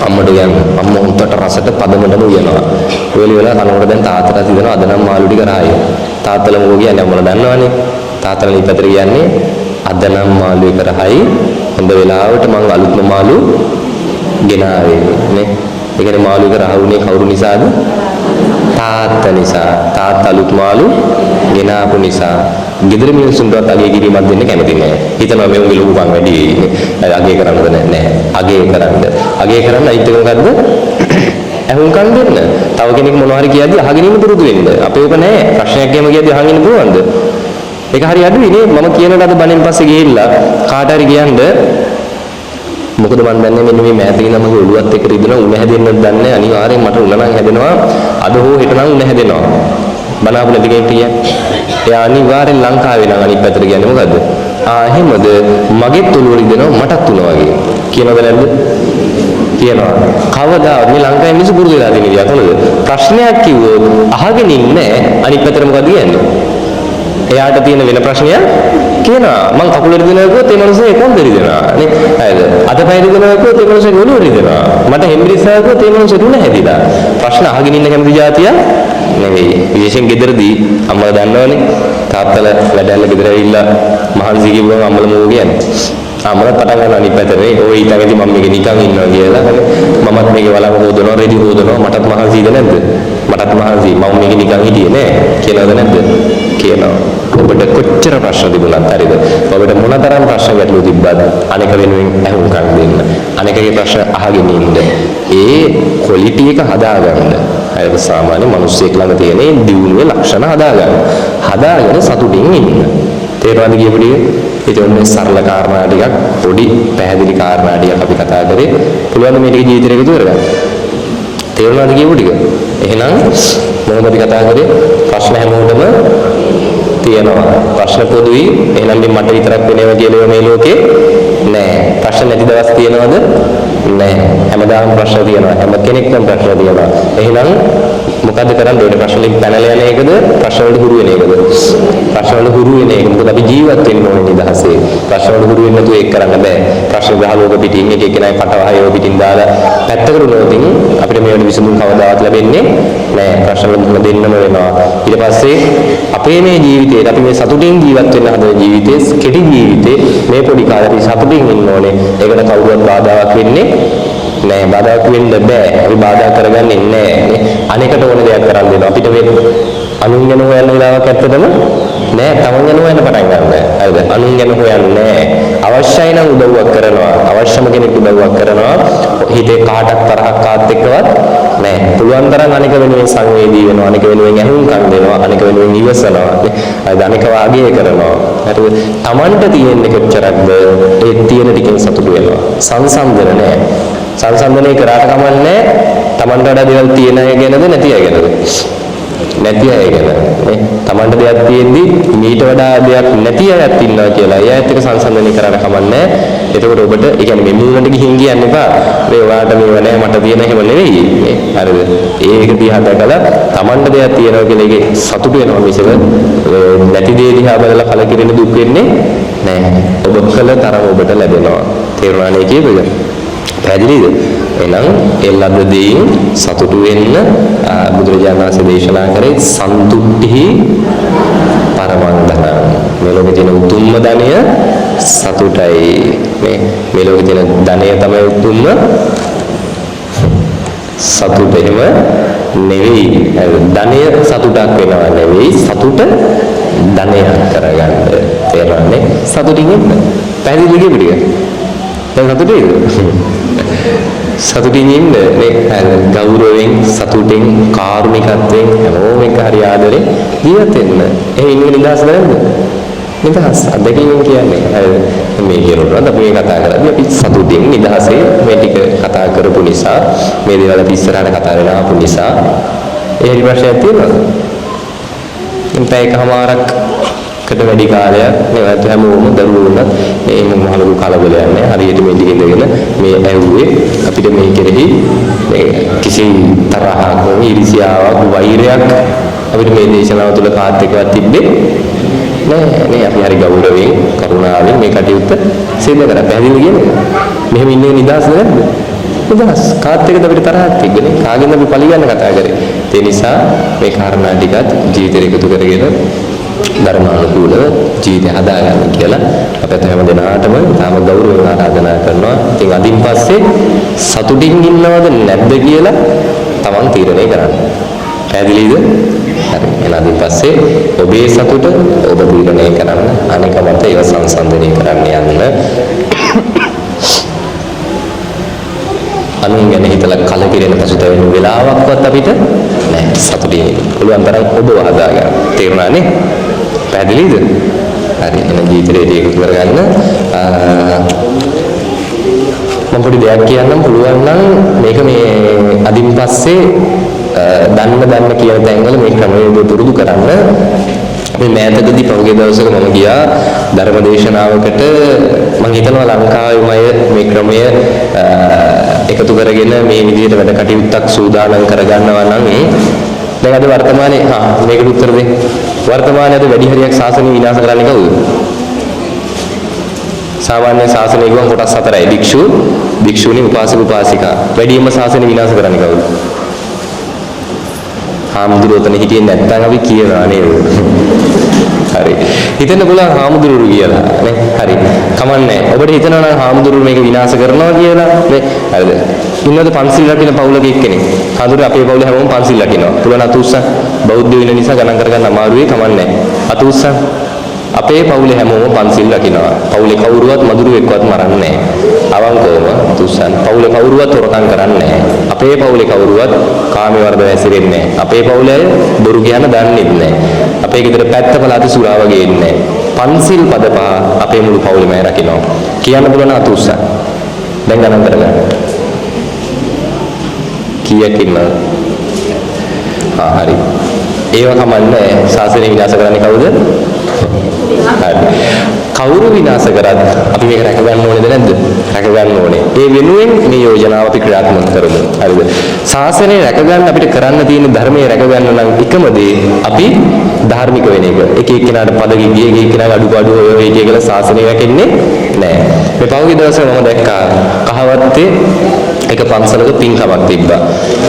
අම්මට යන්න. අම්මා උන්ට රසට පදමඩම උයනවා. ඔයලි වෙලා කනකොට දැන් තාත්තට හිතෙනවා අද නම් මාළු ටික රායි. තාත්තලා මොකෝ කියන්නේ අම්මලා දන්නවනේ. තාත්තලා ඉපතට කියන්නේ අද නම් මාළු එක රහයි. හොඳ වෙලාවට මං අලුත්ම මාළු ගෙනාවේ නේ. ඒ කියන්නේ මාළු එක රහුනේ කවුරු නිසාද? තාත්තා නිසා. තාත්තා අලුත් මාළු ගෙනාපු නිසා. ගෙදර මිනිස්සුන්ටවත් අගය කිරීමක් දෙන්න කැමති නැහැ. හිතනවා මේ උගේ ලොකුකම් වැඩි අගය කරන්නද නැහැ. අගය කරන්න. අගය කරන්න අයිත් එක මොකද්ද? ඇහුම්කන් දෙන්න. තව කෙනෙක් මොනවා හරි කියද්දි අහගෙන ඉන්න පුරුදු වෙන්න. අපේ ඔක නැහැ. ප්‍රශ්නයක් එහෙම කියද්දි අහගෙන ඉන්න පුළුවන්ද? ඒක හරි අඩුයි නේ. මම කියන ලද බණෙන් පස්සේ ගිහිල්ලා කාට හරි කියන්න මොකද මන් දන්නේ මෙන්න මේ මෑතේ ඉන්න මගේ ඔළුවත් එක්ක රිදෙනවා උණ හැදෙන්නත් දන්නේ අනිවාර්යෙන් මට උණ නම් හැදෙනවා අද හෝ හෙට නම් උණ හැදෙනවා බනාපු නැති කෙනෙක් කියන්නේ එයා අනිවාර්යෙන් ලංකාවේ නම් අනිත් පැත්තට කියන්නේ මොකද්ද එහෙමද මගෙත් ඔළුව රිදෙනවා මටත් උණ වගේ කියනවද නැද්ද කියනවා කවදා මේ ලංකාවේ මිනිස්සු පුරුදු වෙලා තියෙන විදියක් නේද ප්‍රශ්නයක් කිව්වොත් අහගෙන ඉන්නේ අනිත් පැත්තට මොකද කියන්නේ එයාට තියෙන වෙන ප්‍රශ්නයක් කියනවා මං කකුල රිදෙනවා කිව්වොත් ඒ මනුස්සයා කොන්ද රිදෙනවා නේ හරිද අතපය රිදෙනවා කිව්වොත් ඒ මනුස්සයා ඔළුව රිදෙනවා මට හෙම්බිරිස්සා කිව්වොත් ඒ මනුස්සයා දුන හැදිලා ප්‍රශ්න අහගෙන ඉන්න කැමති જાතිය නෙවෙයි විශේෂයෙන් ගෙදරදී අම්මලා දන්නවනේ තාත්තලා වැඩැල්ල ගෙදර ඇවිල්ලා මහන්සි කිව්වම අම්මලා මෝ කියන්නේ අම්මලා පටන් ගන්නවා අනිත් පැත්තට නේ ඔය ඊටගදී මම මේක නිකන් ඉන්නවා කියලා මමත් මේකේ වලම හොදනවා රෙදි හොදනවා මටත් මහන්සිද නැද්ද මටත් මහන්සි මම මේක නිකන් හිටියේ නෑ කියලාද නැද්ද කියනවා ඔබට කොච්චර ප්‍රශ්න තිබුණත් හරිද ඔබට මොනතරම් ප්‍රශ්න ගැටලු තිබ්බද අනෙක වෙනුවෙන් අහුම්කම් දෙන්න අනෙකගේ ප්‍රශ්න අහගෙන ඉන්න ඒ ක්වොලිටි එක හදාගන්න හරිද සාමාන්‍ය මිනිස්සෙක් ළඟ තියෙන දියුණුවේ ලක්ෂණ හදාගෙන සතුටින් ඉන්න තේරෙනවද කියපු ටික ඒ කියන්නේ සරල කාරණා ටිකක් පොඩි පැහැදිලි කාරණා ටිකක් අපි කතා කරේ පුළුවන් මේ ටික ජීවිතේට එකතු කරගන්න තේරුණාද කියපු ටික එහෙනම් මොනවද අපි කතා කරේ ප්‍රශ්න හැමෝටම තියෙනවා ප්‍රශ්න පොදුයි එහෙනම් මේ මට විතරක් වෙනව කියලා මේ ලෝකේ නෑ ප්‍රශ්න නැති දවස් තියෙනවද නෑ හැමදාම ප්‍රශ්න තියෙනවා හැම කෙනෙක්ටම ප්‍රශ්න තියෙනවා එහෙනම් මොකද්ද කරන්න ඕනේ ප්‍රශ්න වලින් පැනලා යන එකද ප්‍රශ්න වලට හුරු වෙන එකද ප්‍රශ්න වලට හුරු වෙන එක මොකද අපි ජීවත් වෙන්න ඕනේ නිදහසේ ප්‍රශ්න වලට හුරු වෙන්න නැතුව ඒක කරන්න බෑ ප්‍රශ්න ගහලෝක පිටින් එක එකනයි පටවහයෝ පිටින් දාලා පැත්තකට උනොතින් අපිට මේවට විසඳුම් කවදාවත් ලැබෙන්නේ නෑ ප්‍රශ්න වලට දෙන්නම වෙනවා ඊට පස්සේ අපේ මේ ජීවිතේට අපි මේ සතුටින් ජීවත් වෙන්න හදන ජීවිතේ කෙටි ජීවිතේ මේ පොඩි කාලේ අපි සතුටින් ඉන්න ඕනේ ඒකට කවුරුවත් බාධාවක් වෙන්නේ නෑ බාධාක් වෙන්න බෑ අපි බාධා කරගන්නේ නෑ නේ අනේකට ඕන දෙයක් කරන් දෙනවා අපිට මේ අනුන් ගැන හොයන්න වෙලාවක් ඇත්තටම නෑ තමන් ගැන හොයන්න පටන් ගන්න හරිද අනුන් ගැන හොයන්නේ අවශ්‍යයි නම් උදව්වක් කරනවා අවශ්‍යම කෙනෙක් උදව්වක් කරනවා හිතේ කාටක් තරහක් කාත් එක්කවත් නෑ පුළුවන් තරම් අනික වෙනුවෙන් සංවේදී වෙනවා අනික වෙනුවෙන් ඇහුම්කන් දෙනවා අනික වෙනුවෙන් ඉවසනවා හරිද අනික වාග්ය කරනවා හරිද තමන්ට තියෙන්නේ කොච්චරක්ද ඒ තියෙන ටිකෙන් සතුටු වෙනවා සංසන්දන නෑ සංසන්දනය කරාට කමන්නේ තමන්ට වඩා දේවල් තියෙන අය ගැනද නැති අය ගැනද නැති අය ගැන නේ තමන්ට දෙයක් තියෙද්දි මීට වඩා දෙයක් නැති අයත් ඉන්නවා කියලා එයාත් එක්ක සංසන්දනය කරාට කමන්නේ එතකොට ඔබට ඒ කියන්නේ මේ මුලට ගිහින් කියන්න එපා මේ ඔයාලට මේව නැහැ මට තියෙන හැම නෙවෙයි නේ හරිද ඒක දිහා දැකලා තමන්ට දෙයක් තියෙනවා කියලා ඒකේ සතුටු වෙනවා මිසක නැති දේ දිහා බලලා කලකිරෙන දුක් වෙන්නේ නැහැ ඔබ කළ තරම ඔබට ලැබෙනවා තේරුණානේ කියපේක පැහැදිලිද එහෙනම් ඒ ලද්ද දෙයින් සතුටු වෙන්න බුදුරජාණන් වහන්සේ දේශනා කරේ සන්තුට්ඨි පරමං ධනං මේ ලෝකේ තියෙන උතුම්ම ධනය සතුටයි මේ ලෝකේ තියෙන ධනය තමයි උතුම්ම සතුට එහෙම නෙවෙයි ධනය සතුටක් වෙනවා නෙවෙයි සතුට ධනයක් කරගන්න තේරෙන්නේ සතුටින් ඉන්න පැහැදිලි කියපිටිය දැන් සතුටේද සතුටින් ඉන්න නේ ගෞරවයෙන් සතුටින් කාරුණිකත්වයෙන් හැමෝම එක හරි ආදරේ ජීවත් වෙන්න එහෙ ඉන්නේ නිදහස් නැද්ද නිදහස් අදකින් කියන්නේ හරි මේ කියනකොට අපි මේ කතා කරද්දී අපි සතුටින් නිදහසේ මේ ටික කතා කරපු නිසා මේ දේවල් අපි ඉස්සරහට කතා වෙලා ආපු නිසා ඒ හරි ප්‍රශ්නයක් තියෙනවද ඉතින් එකමාරක් කට වැඩි කාලයක් මේවත් හැමෝම දරුවෝ මේ මොහොලු කලබලයක් නැහැ හරියට මේ ටික ඉඳගෙන මේ ඇහුවේ අපිට මේ කෙරෙහි මේ කිසි තරහක් ඊර්ෂ්‍යාවක් වෛරයක් අපිට මේ දේශනාව තුළ කාත් එක්කවත් තිබ්බේ නෑ අපි හරි ගෞරවයෙන් කරුණාවෙන් මේ කටයුත්ත සිදු කරා පැහැදිලි කියන්නේ මෙහෙම ඉන්නේ නිදහස් නැද්ද නිදහස් කාත් එක්කද අපිට තරහක් තිබ්බනේ කාගෙන්ද අපි පරිගන්න කතා කරේ ඒ නිසා මේ කාරණා ටිකත් ජීවිතේට එකතු කරගෙන ධර්මානුකූලව ජීවිතය හදාගන්න කියලා අපිට හැම දිනාටම තාම ගෞරවයෙන් ආරාධනා කරනවා. ඉතින් අදින් පස්සේ සතුටින් ඉන්නවද නැද්ද කියලා තමන් තීරණය කරන්න. පැහැදිලිද? හරි. එහෙනම් අදින් පස්සේ ඔබේ සතුට ඔබ තීරණය කරන්න. අනික මත ඒව සංසන්දනය කරන්න යන්න. අනුන් ගැන හිතලා කලකිරෙන පසුතැවෙන වෙලාවක්වත් අපිට නෑ සතුටින් පුළුවන් තරම් ඔබව හදාගන්න. තේරුණානේ? පැහැදිලිද? හරි. එන ජීවිතේට ඒක කරගන්න. මම පොඩි දෙයක් කියන්නම් පුළුවන් නම් මේක මේ අදින් පස්සේ දන්න කියන තැන්වල මේ ක්‍රමවේද පුරුදු කරන්න. මේ මෑතකදී පහුගිය දවසක මම ගියා ධර්මදේශනාවකට මම හිතනවා ලංකාවේම මේ ක්‍රමය එකතු කරගෙන මේ විදිහට වැඩ කටයුත්තක් සූදානම් කරගන්නවා නම් දැන් අද වර්තමානයේ මේකට උත්තර දෙන්න. වර්තමානයේ අද වැඩි හරියක් සාසනය විනාශ කරන්නේ කවුද? සාමාන්‍ය ශාසනය ගුවන් කොටස් හතරයි. භික්ෂු, භික්ෂුණී, උපාසක, උපාසිකා. වැඩිම ශාසනය විනාශ කරන්නේ කවුද? හාමුදුරුවෝ හිටියේ නැත්නම් අපි කියනවා නේද? හරි. හිතන්න පුළුවන් හාමුදුරුවෝ කියලා නේ. හරි. කමන්නේ. ඔබට හිතනවා නම් හාමුදුරුවෝ මේක විනාශ කරනවා කියලා නේ. හරිද? ඉන්නවද පන්සිල් රකින්න පවුලක එක්කෙනෙක්? හාමුදුරුවෝ අපේ පවුලේ හැමෝම පන්සිල් රකින්නවා. පුළුවන් අතුස්සන්. බෞද්ධ වෙන නිසා ගණන් කරගන්න අමාරුයි කමන්නේ. අතුස්සන්. අපේ පවුලේ හැමෝම පන්සිල් රකින්නවා. පවුලේ කවුරුවත් මදුරුවෙක්වත් මරන්නේ නැහැ. අවංකවම තුස්සන්. පවුලේ කවුරුවත් හොරකම් කරන්නේ නැහැ. අපේ පවුලේ කවුරුවත් කාමයේ වර්ධව ඇසිරෙන්නේ නැහැ. අපේ පවුලේ බොරු කියන දන්නේත් නැහැ. අපේ ගෙදර පැත්ත පළාත සුරා වගේ ඉන්නේ නැහැ. පන්සිල් පද පහ අපේ මුළු පවුලේම රකින්නවා. කියන්න පුළුවන් අතුස්සන්. දැන් ගණන් කරගන්න. කීයක් ඉන්නවද? හරි. ඒව කමන්නේ ශාසනය විනාශ කරන්නේ කවුද? හරි. කවුරු විනාශ කරත් අපි මේක රැක ගන්න ඕනේද නැද්ද? රැක ගන්න ඕනේ. ඒ වෙනුවෙන් මේ යෝජනාව අපි ක්‍රියාත්මක කරමු. හරිද? ශාසනය රැක ගන්න අපිට කරන්න තියෙන ධර්මයේ රැක ගන්න නම් එකම දේ අපි ධාර්මික වෙන එක. එක එක්කෙනාට පද ගියේ එක එක්කෙනාට අඩුපාඩු ඔය කියලා ශාසනය රැකෙන්නේ නැහැ. මේ පහුගිය දවසේ මම දැක්කා කහවත්තේ එක පන්සලක පින්කමක් තිබ්බා.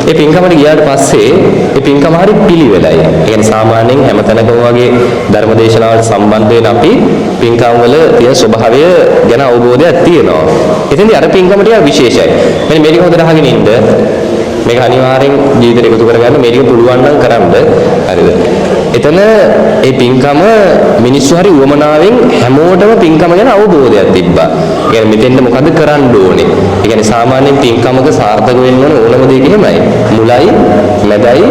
ඒ පින්කමට ගියාට පස්සේ ඒ පින්කම හරි පිළිවෙලයි. ඒ කියන්නේ සාමාන්‍යයෙන් හැමතැනකම වගේ ධර්මදේශනාවලට සම්බන්ධ වෙන අපි පින්කම් වල තියෙන ස්වභාවය ගැන අවබෝධයක් තියෙනවා. එතෙන්දී අර පින්කම ටික විශේෂයි. මෙන්න මේක හොඳට අහගෙන ඉන්න. මේක අනිවාර්යෙන් ජීවිතේට එකතු කරගන්න මේක පුළුවන් නම් කරන්න. හරිද? එතන ඒ පින්කම මිනිස්සු හරි උවමනාවෙන් හැමෝටම පින්කම ගැන අවබෝධයක් තිබ්බා. ඒ කියන්නේ මෙතෙන්ද මොකද කරන්න ඕනේ? ඒ කියන්නේ සාමාන්‍යයෙන් පින්කමක සාර්ථක වෙන්න ඕන ඕනම දෙයක එහෙමයි. මුලයි, මැදයි,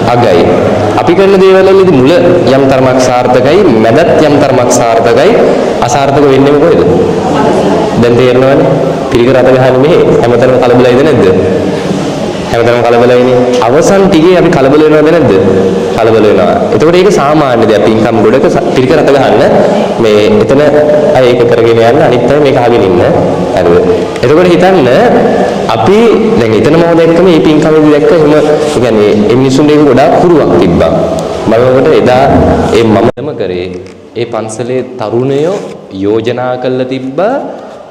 අගයි. අපි කරන දේවල් වලදී මුල යම් තරමක් සාර්ථකයි, මැදත් යම් තරමක් සාර්ථකයි, අසාර්ථක වෙන්නේ මොකේද? දැන් තේරෙනවනේ. පිළිකර අත ගහන්නේ මෙහෙ හැමතැනම කලබලයිද නැද්ද? හැමතැනම කලබලයිනේ. අවසන් ටිකේ අපි කලබල වෙනවද නැද්ද? කලබල වෙනවා. එතකොට ඒක සාමාන්‍ය දෙයක්. පින්කම් ගොඩක පිළිකර අත ගහන්න මේ එතන අය ඒක කරගෙන යන්න අනිත් අය මේක අහගෙන ඉන්න. හරිද? එතකොට හිතන්න අපි දැන් එතන මම දැක්කම මේ පින්කමේදී දැක්ක එහෙම කියන්නේ මේ මිනිසුන්ට ඒක ගොඩාක් පුරුවක් තිබ්බා. බලනකොට එදා ඒ මමම කරේ ඒ පන්සලේ තරුණයෝ යෝජනා කළා තිබ්බා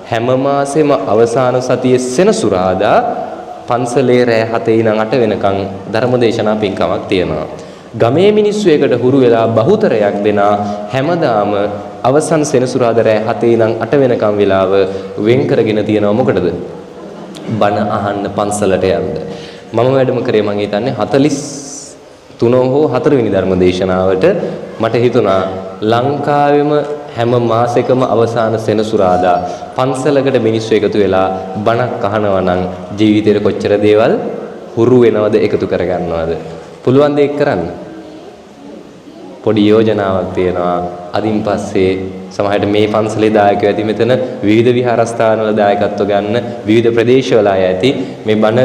හැම මාසෙම අවසාන සතියේ සෙනසුරාදා පන්සලේ රෑ 7 ඉඳන් 8 වෙනකන් ධර්මදේශනා පින්කමක් තියෙනවා. ගමේ මිනිස්සු එකට හුරු වෙලා බහුතරයක් දෙනා හැමදාම අවසන් සෙනසුරාදා රෑ 7 ඉඳන් 8 වෙනකන් වෙලාව වෙන් කරගෙන තියෙනවා මොකටද? බණ අහන්න පන්සලට යන්න. මම වැඩම කරේ මම හිතන්නේ 43 හෝ 4 වෙනි ධර්මදේශනාවට මට හිතුණා ලංකාවෙම හැම මාසෙකම අවසාන සෙනසුරාදා පන්සලකට මිනිස්සු එකතු වෙලා බණක් අහනවා නම් ජීවිතේට කොච්චර දේවල් හුරු වෙනවද එකතු කරගන්නවද? පුළුවන් දෙයක් කරන්න. පොඩි යෝජනාවක් තියෙනවා. අදින් පස්සේ සමහරට මේ පන්සලේ දායකයෝ ඇති මෙතන විවිධ විහාරස්ථානවල දායකත්ව ගන්න විවිධ ප්‍රදේශවල අය ඇති මේ බණ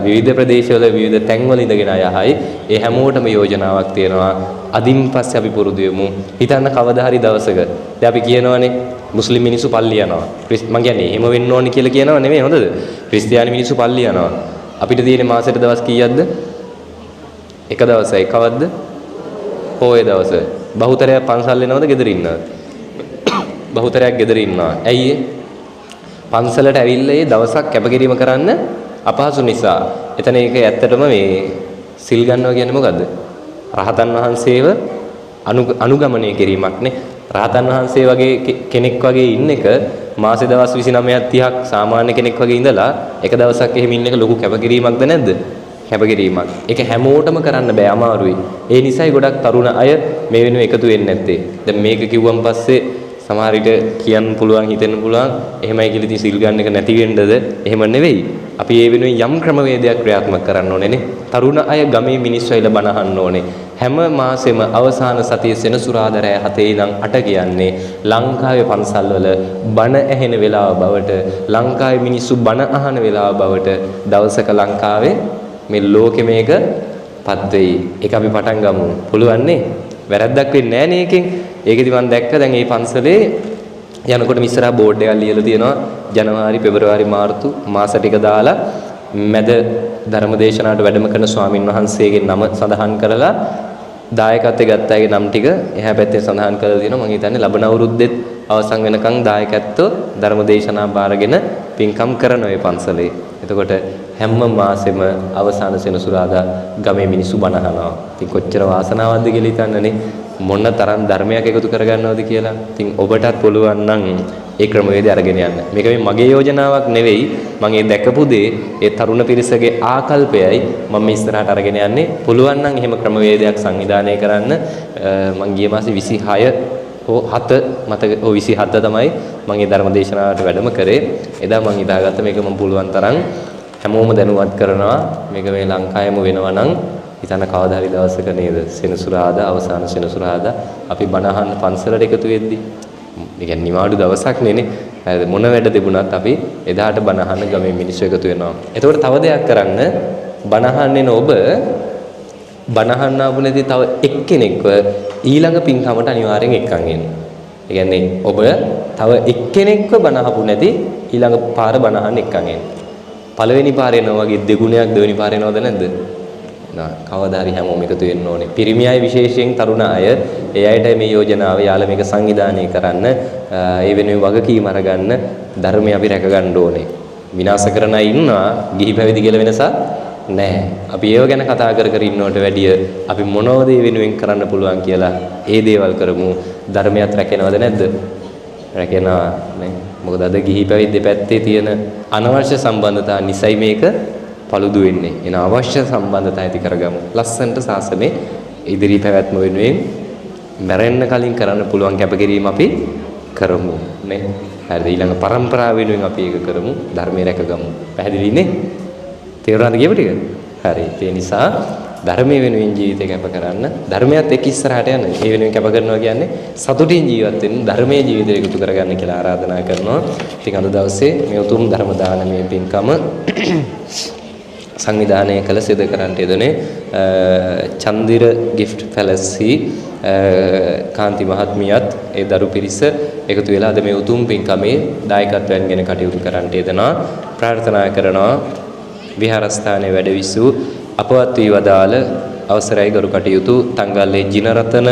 විවිධ ප්‍රදේශවල විවිධ තැන්වල ඉඳගෙන අයයි ඒ හැමෝටම යෝජනාවක් තියෙනවා. අදින් පස්සේ අපි පුරුදු වෙමු. හිතන්න කවදා හරි දවසක දැන් අපි කියනවානේ මුස්ලිම් මිනිස්සු පල්ලි යනවා. මම කියන්නේ එහෙම වෙන්න ඕනේ කියලා කියනව නෙමෙයි හොඳද? ක්‍රිස්තියානි මිනිස්සු පල්ලි යනවා. අපිට තියෙන මාසෙට දවස් කීයක්ද? එක දවසයි. කවද්ද? පොයේ දවස. බහුතරයක් පන්සල් එනවද ගෙදර ඉන්නවද? බහුතරයක් ගෙදර ඉන්නවා. ඇයි ඒ? පන්සලට ඇවිල්ලා ඒ දවසක් කැපකිරීම කරන්න අපහසු නිසා. එතන ඒක ඇත්තටම මේ සිල් ගන්නවා කියන්නේ මොකද්ද? රහතන් වහන්සේව අනුගමනය කිරීමක් නේ. රහතන් වහන්සේ වගේ කෙනෙක් වගේ ඉන්න එක මාසේ දවස් 29ක් 30ක් සාමාන්‍ය කෙනෙක් වගේ ඉඳලා එක දවසක් එහෙම ඉන්න එක ලොකු කැපකිරීමක්ද නැද්ද? කැපකිරීමක්. ඒක හැමෝටම කරන්න බෑ අමාරුයි. ඒ නිසායි ගොඩක් තරුණ අය මේ වෙනුව එකතු වෙන්නේ නැත්තේ. දැන් මේක කිව්වන් පස්සේ සමහර විට කියන්න පුළුවන් හිතෙන්න පුළුවන් එහෙමයි කියලා ඉතින් සිල් ගන්න එක නැති වෙන්නද? එහෙම නෙවෙයි. අපි ඒ වෙනුවෙන් යම් ක්‍රමවේදයක් ක්‍රියාත්මක කරන්න ඕනේ නේ. තරුණ අය ගමේ මිනිස්සු අයලා බණ අහන්න ඕනේ. හැම මාසෙම අවසාන සතියේ සෙනසුරාදා රෑ 7 ඉඳන් 8 කියන්නේ ලංකාවේ පන්සල්වල බණ ඇහෙන වෙලාව බවට ලංකාවේ මිනිස්සු බණ අහන වෙලාව බවට දවසක ලංකාවේ මේ ලෝකෙ මේක පත් වෙයි. ඒක අපි පටන් ගමු. පුළුවන් නේ? වැරද්දක් වෙන්නේ නැහැ නේ එකෙන්. ඒකෙදි මම දැක්ක දැන් මේ පන්සලේ යනකොට ඉස්සරහා බෝඩ් එකක් ලියලා තියෙනවා ජනවාරි පෙබරවාරි මාර්තු මාස ටික දාලා මැද ධර්මදේශනාවට වැඩම කරන ස්වාමින් වහන්සේගේ නම සඳහන් කරලා දායකත්වයේ ගත්ත අයගේ නම් ටික එහා පැත්තේ සඳහන් කරලා තියෙනවා. මම හිතන්නේ ලබන අවුරුද්දෙත් අවසන් වෙනකන් දායකත්වෝ ධර්මදේශනා බාරගෙන පින්කම් කරන ඔය පන්සලේ. එතකොට හැම මාසෙම අවසාන සෙනසුරාදා ගමේ මිනිස්සු බණ අහනවා. ඉතින් කොච්චර වාසනාවක්ද කියලා හිතන්නනේ. මොන තරම් ධර්මයක් එකතු කරගන්නවද කියලා. ඉතින් ඔබටත් පුළුවන් නම් ඒ ක්‍රමවේදය අරගෙන යන්න. මේක මේ මගේ යෝජනාවක් නෙවෙයි. මම ඒ දැකපු දේ ඒ තරුණ පිරිසගේ ආකල්පයයි මම මේ ඉස්සරහට අරගෙන යන්නේ. පුළුවන් නම් එහෙම ක්‍රමවේදයක් සංවිධානය කරන්න. මම ගිය මාසේ 26 හෝ 7 මතක 27 තමයි මම මේ ධර්ම දේශනාවට වැඩම කරේ. එදා මම හිතාගත්ත මේක මම පුළුවන් තරම් හැමෝම දැනුවත් කරනවා. මේක මේ ලංකාවෙම වෙනවා නම් හිතන කවදා හරි දවසක නේද සෙනසුරාදා අවසාන සෙනසුරාදා අපි බණ අහන්න පන්සලට එකතු වෙද්දී ඒ කියන්නේ නිවාඩු දවසක් නෙනේ. මොන වැඩ තිබුණත් අපි එදාට බණ අහන්න ගමේ මිනිස්සු එකතු වෙනවා. එතකොට තව දෙයක් කරන්න බණ අහන්නේ ඔබ බණ අහන්න ආපු නැති තව එක්කෙනෙක්ව ඊළඟ පින්කමට අනිවාර්යෙන් එක්කන් එන්න. ඒ කියන්නේ ඔබ තව එක්කෙනෙක්ව බණ අහපු නැති ඊළඟ පාර බණ අහන්න එක්කන් එන්න. පළවෙනි පාරේ එනවා වගේ දෙගුණයක් දෙවෙනි පාරේ එනවද නැද්ද? කවදා හරි හැමෝම එකතු වෙන්න ඕනේ. පිරිමි අය විශේෂයෙන් තරුණ අය ඒ අයට මේ යෝජනාව යාළ මේක සංවිධානය කරන්න ඒ වෙනුවෙන් වගකීම අරගන්න ධර්මය අපි රැක ගන්න ඕනේ. විනාශ කරන අය ඉන්නවා ගිහි පැවිදි කියලා වෙනසක් නැහැ. අපි ඒව ගැන කතා කර කර ඉන්නවට වැඩිය අපි මොනවද ඒ වෙනුවෙන් කරන්න පුළුවන් කියලා ඒ දේවල් කරමු. ධර්මයක් රැකෙනවද නැද්ද? රැකෙනවා නේ. මොකද අද ගිහි පැවිදි දෙපැත්තේ තියෙන අනවශ්‍ය සම්බන්ධතා නිසයි මේක පළුදු වෙන්නේ. එන අවශ්‍ය සම්බන්ධතා ඇති කරගමු. ලස්සනට සාසනේ ඉදිරි පැවැත්ම වෙනුවෙන් මැරෙන්න කලින් කරන්න පුළුවන් කැපකිරීම අපි කරමු නේ. හරිද? ඊළඟ පරම්පරාව වෙනුවෙන් අපි ඒක කරමු. ධර්මයේ රැකගමු. පැහැදිලි නේ? තේරුණාද කියපු ටික? හරි. ඒ නිසා ධර්මයේ වෙනුවෙන් ජීවිතය කැප කරන්න, ධර්මයත් එක්ක ඉස්සරහට යන්න. ඒ වෙනුවෙන් කැප කරනවා කියන්නේ සතුටින් ජීවත් වෙන්න, ධර්මයේ ජීවිතය එකතු කරගන්න කියලා ආරාධනා කරනවා. ඉතින් අද දවසේ මේ උතුම් ධර්ම දානමය පින්කම සංවිධානය කළ සිදු කරන්නට යෙදුනේ චන්දිර ගිෆ්ට් පැලසි කාන්ති මහත්මියත් ඒ දරු පිරිස එකතු වෙලා අද මේ උතුම් පින්කමේ දායකත්වයෙන් ගෙන කටයුතු කරන්නට යෙදෙනවා. ප්‍රාර්ථනා කරනවා විහාරස්ථානයේ වැඩවිසූ අපවත් වී වදාළ අවසරයි ගරු කටයුතු තංගල්ලේ ජිනරතන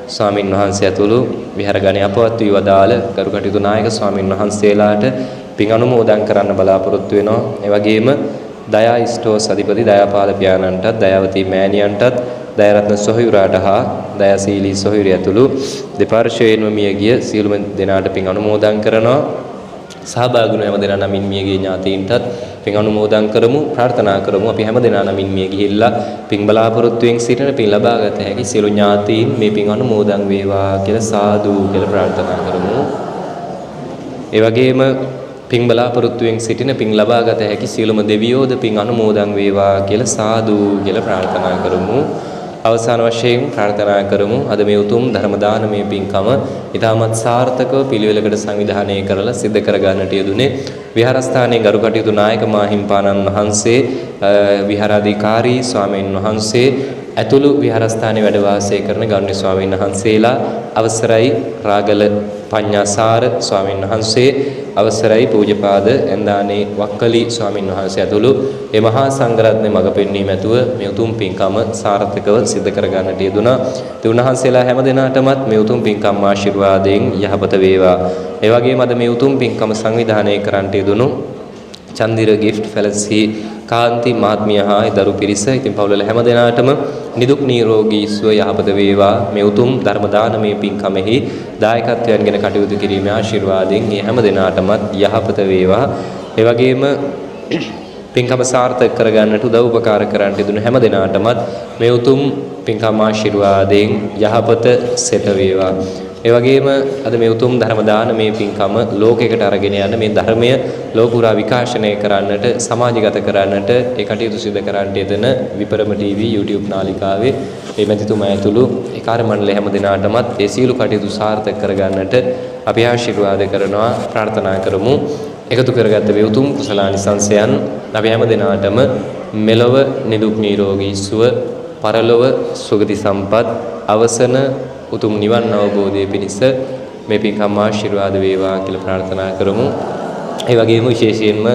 ස්වාමින් වහන්සේ ඇතුළු විහාරගණයේ අපවත් වී වදාළ ගරු කටයුතු නායක ස්වාමින් වහන්සේලාට පින් අනුමෝදන් කරන්න බලාපොරොත්තු වෙනවා. ඒ වගේම දයා ස්ටෝස් අධිපති දයාපාල පියාණන්ටත් දයාවතී මෑණියන්ටත් දයාරත්න සොහොයුරාට හා දයාශීලී සොහොයුරිය ඇතුළු දෙපාර්ශ්වයෙන්ම මියගිය සියලුම දෙනාට පින් අනුමෝදන් කරනවා. සහභාගී වුණ හැම දෙනා නමින් මියගිය ඥාතීන්ටත් පින් අනුමෝදන් කරමු. ප්‍රාර්ථනා කරමු අපි හැම දෙනා නමින් මිය ගිහිල්ලා පින් බලාපොරොත්තුෙන් සිටින පින් ලබා ගත හැකි සියලු ඥාතීන් මේ පින් අනුමෝදන් වේවා කියලා සාදු කියලා ප්‍රාර්ථනා කරමු. ඒ වගේම පින් බලාපොරොත්තුෙන් සිටින පින් ලබා ගත හැකි සියලුම දෙවියෝද පින් අනුමෝදන් වේවා කියලා සාදු කියලා ප්‍රාර්ථනා කරමු. අවසාන වශයෙන් ප්‍රාර්ථනා කරමු අද මේ උතුම් ධර්ම දානමය පින්කම ඊටමත් සාර්ථකව පිළිවෙලකට සංවිධානය කරලා සිද්ධ කර ගන්නට යෙදුනේ විහාරස්ථානයේ ගරු කටයුතු නායක මාහිම්පාණන් වහන්සේ විහාරාධිකාරී ස්වාමීන් වහන්සේ ඇතුළු විහාරස්ථානයේ වැඩ වාසය කරන ගෞරවනීය ස්වාමීන් වහන්සේලා අවසරයි රාගල පඤ්ඤාසාර ස්වාමීන් වහන්සේ අවසරයි පූජ්‍යපාද එන්දානේ වක්කලි ස්වාමීන් වහන්සේ ඇතුළු මේ මහා සංඝරත්නයේ මඟ පෙන්වීම ඇතුව මේ උතුම් පින්කම සාර්ථකව සිද්ධ කර ගන්නට යෙදුණා. ඒ උන්වහන්සේලා හැම දිනාටමත් මේ උතුම් පින්කම් ආශිර්වාදයෙන් යහපත වේවා. ඒ වගේම අද මේ උතුම් පින්කම සංවිධානය කරන්නට යෙදුණු චන්දිර ගිෆ්ට් පැලසි කාන්ති මහත්මිය හා දරු පිරිස ඉතින් පවුලල හැම දිනාටම නිදුක් නිරෝගී සුව යහපත වේවා. මේ උතුම් ධර්ම දානමය පින්කමෙහි දායකත්වයෙන් ගෙන කටයුතු කිරීමේ ආශිර්වාදයෙන් මේ හැම දිනාටමත් යහපත වේවා. ඒ වගේම පින්කම සාර්ථක කරගන්නට උදව් උපකාර කරන්නට යෙදුණු හැම දිනාටමත් මේ උතුම් පින්කම ආශිර්වාදයෙන් යහපත සෙත වේවා. ඒ වගේම අද මේ උතුම් ධර්ම දානමය පින්කම ලෝකයකට අරගෙන යන මේ ධර්මය ලෝකුරා විකාශනය කරන්නට සමාජගත කරන්නට ඒ කටයුතු සිදු කරන්නට යෙදෙන විපරම TV YouTube නාලිකාවේ මේ මැතිතුමා ඇතුළු ඒ කාර්ය මණ්ඩලය හැම දිනාටමත් ඒ සීල කටයුතු සාර්ථක කරගන්නට අපි ආශිර්වාද කරනවා ප්‍රාර්ථනා කරමු. එකතු කරගත්ත මේ උතුම් කුසලානිසංසයන් අපි හැම දිනාටම මෙලොව නිදුක් නිරෝගී සුව පරලොව සුගති සම්පත් අවසන උතුම් නිවන් අවබෝධයේ පිණිස මේ පින්කම් ආශිර්වාද වේවා කියලා ප්‍රාර්ථනා කරමු. ඒ වගේම විශේෂයෙන්ම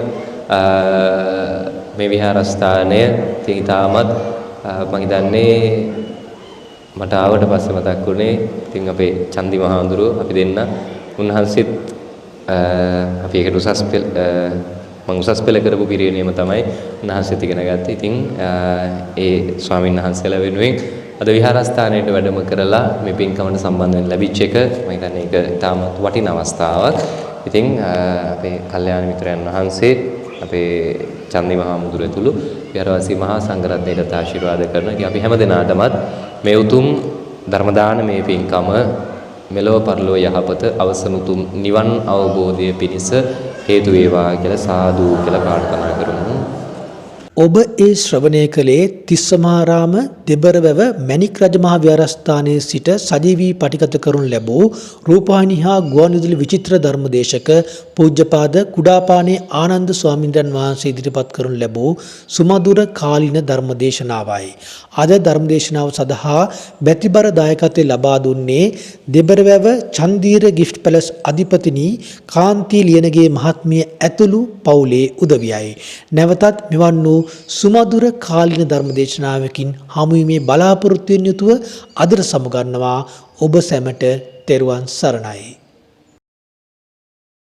මේ විහාරස්ථානය තාමත් මම හිතන්නේ මට ආවට පස්සේ මතක් වුණේ ඉතින් අපේ චන්දි මහඳුරෝ අපි දෙන්න උන්වහන්සේත් අපි ඒකට මම උසස් පෙළ කරපු පිරිවෙනේම තමයි උන්වහන්සේත් ඉගෙන ගත්තේ. ඉතින් ඒ ස්වාමීන් වහන්සේලා වෙනුවෙන් අද විහාරස්ථානයට වැඩම කරලා මේ පින්කමට සම්බන්ධ වෙන්න ලැබිච්ච එක මම හිතන්නේ ඒක ඉතාමත් වටිනා අවස්ථාවක්. ඉතින් අපේ කල්යාණ මිත්‍රයන් වහන්සේ අපේ චන්දි මහමුදුර ඇතුළු විහාරවාසී මහා සංඝරත්නයට ආශිර්වාද කරනවා. ඉතින් අපි හැමදෙනාටමත් මේ උතුම් ධර්ම දානමය පින්කම මෙලොව පරලොව යහපත අවසන් උතුම් නිවන් අවබෝධය පිණිස හේතු වේවා කියලා සාදු කියලා ප්‍රාර්ථනා කරමු. ඔබ ඒ ශ්‍රවණය කළේ තිස්සමහාරාම දෙබරවැව මැණික් රජමහා විහාරස්ථානයේ සිට සජීවී පටිගත කරනු ලැබූ රූපවාහිනී හා ගුවන්විදුලි විචිත්‍ර ධර්මදේශක පූජ්‍යපාද කුඩාපානේ ආනන්ද ස්වාමීන් වහන්සේ ඉදිරිපත් කරනු ලැබූ සුමధుර කාලීන ධර්මදේශනාවයි. අද ධර්මදේශනාව සඳහා බැතිබර දායකත්වය ලබා දුන්නේ දෙබරවැව චන්දීර ගිෆ්ට් පැලස් අධිපතිනි කාන්ති ලියනගේ මහත්මිය ඇතුළු පවුලේ උදවියයි. නැවතත් මෙවන් වූ සුමధుර කාලීන ධර්මදේශනාවකින් හමුවීමේ බලාපොරොත්තුවෙන් යුතුව අදට සමුගන්නවා. ඔබ සැමට තෙරුවන් සරණයි.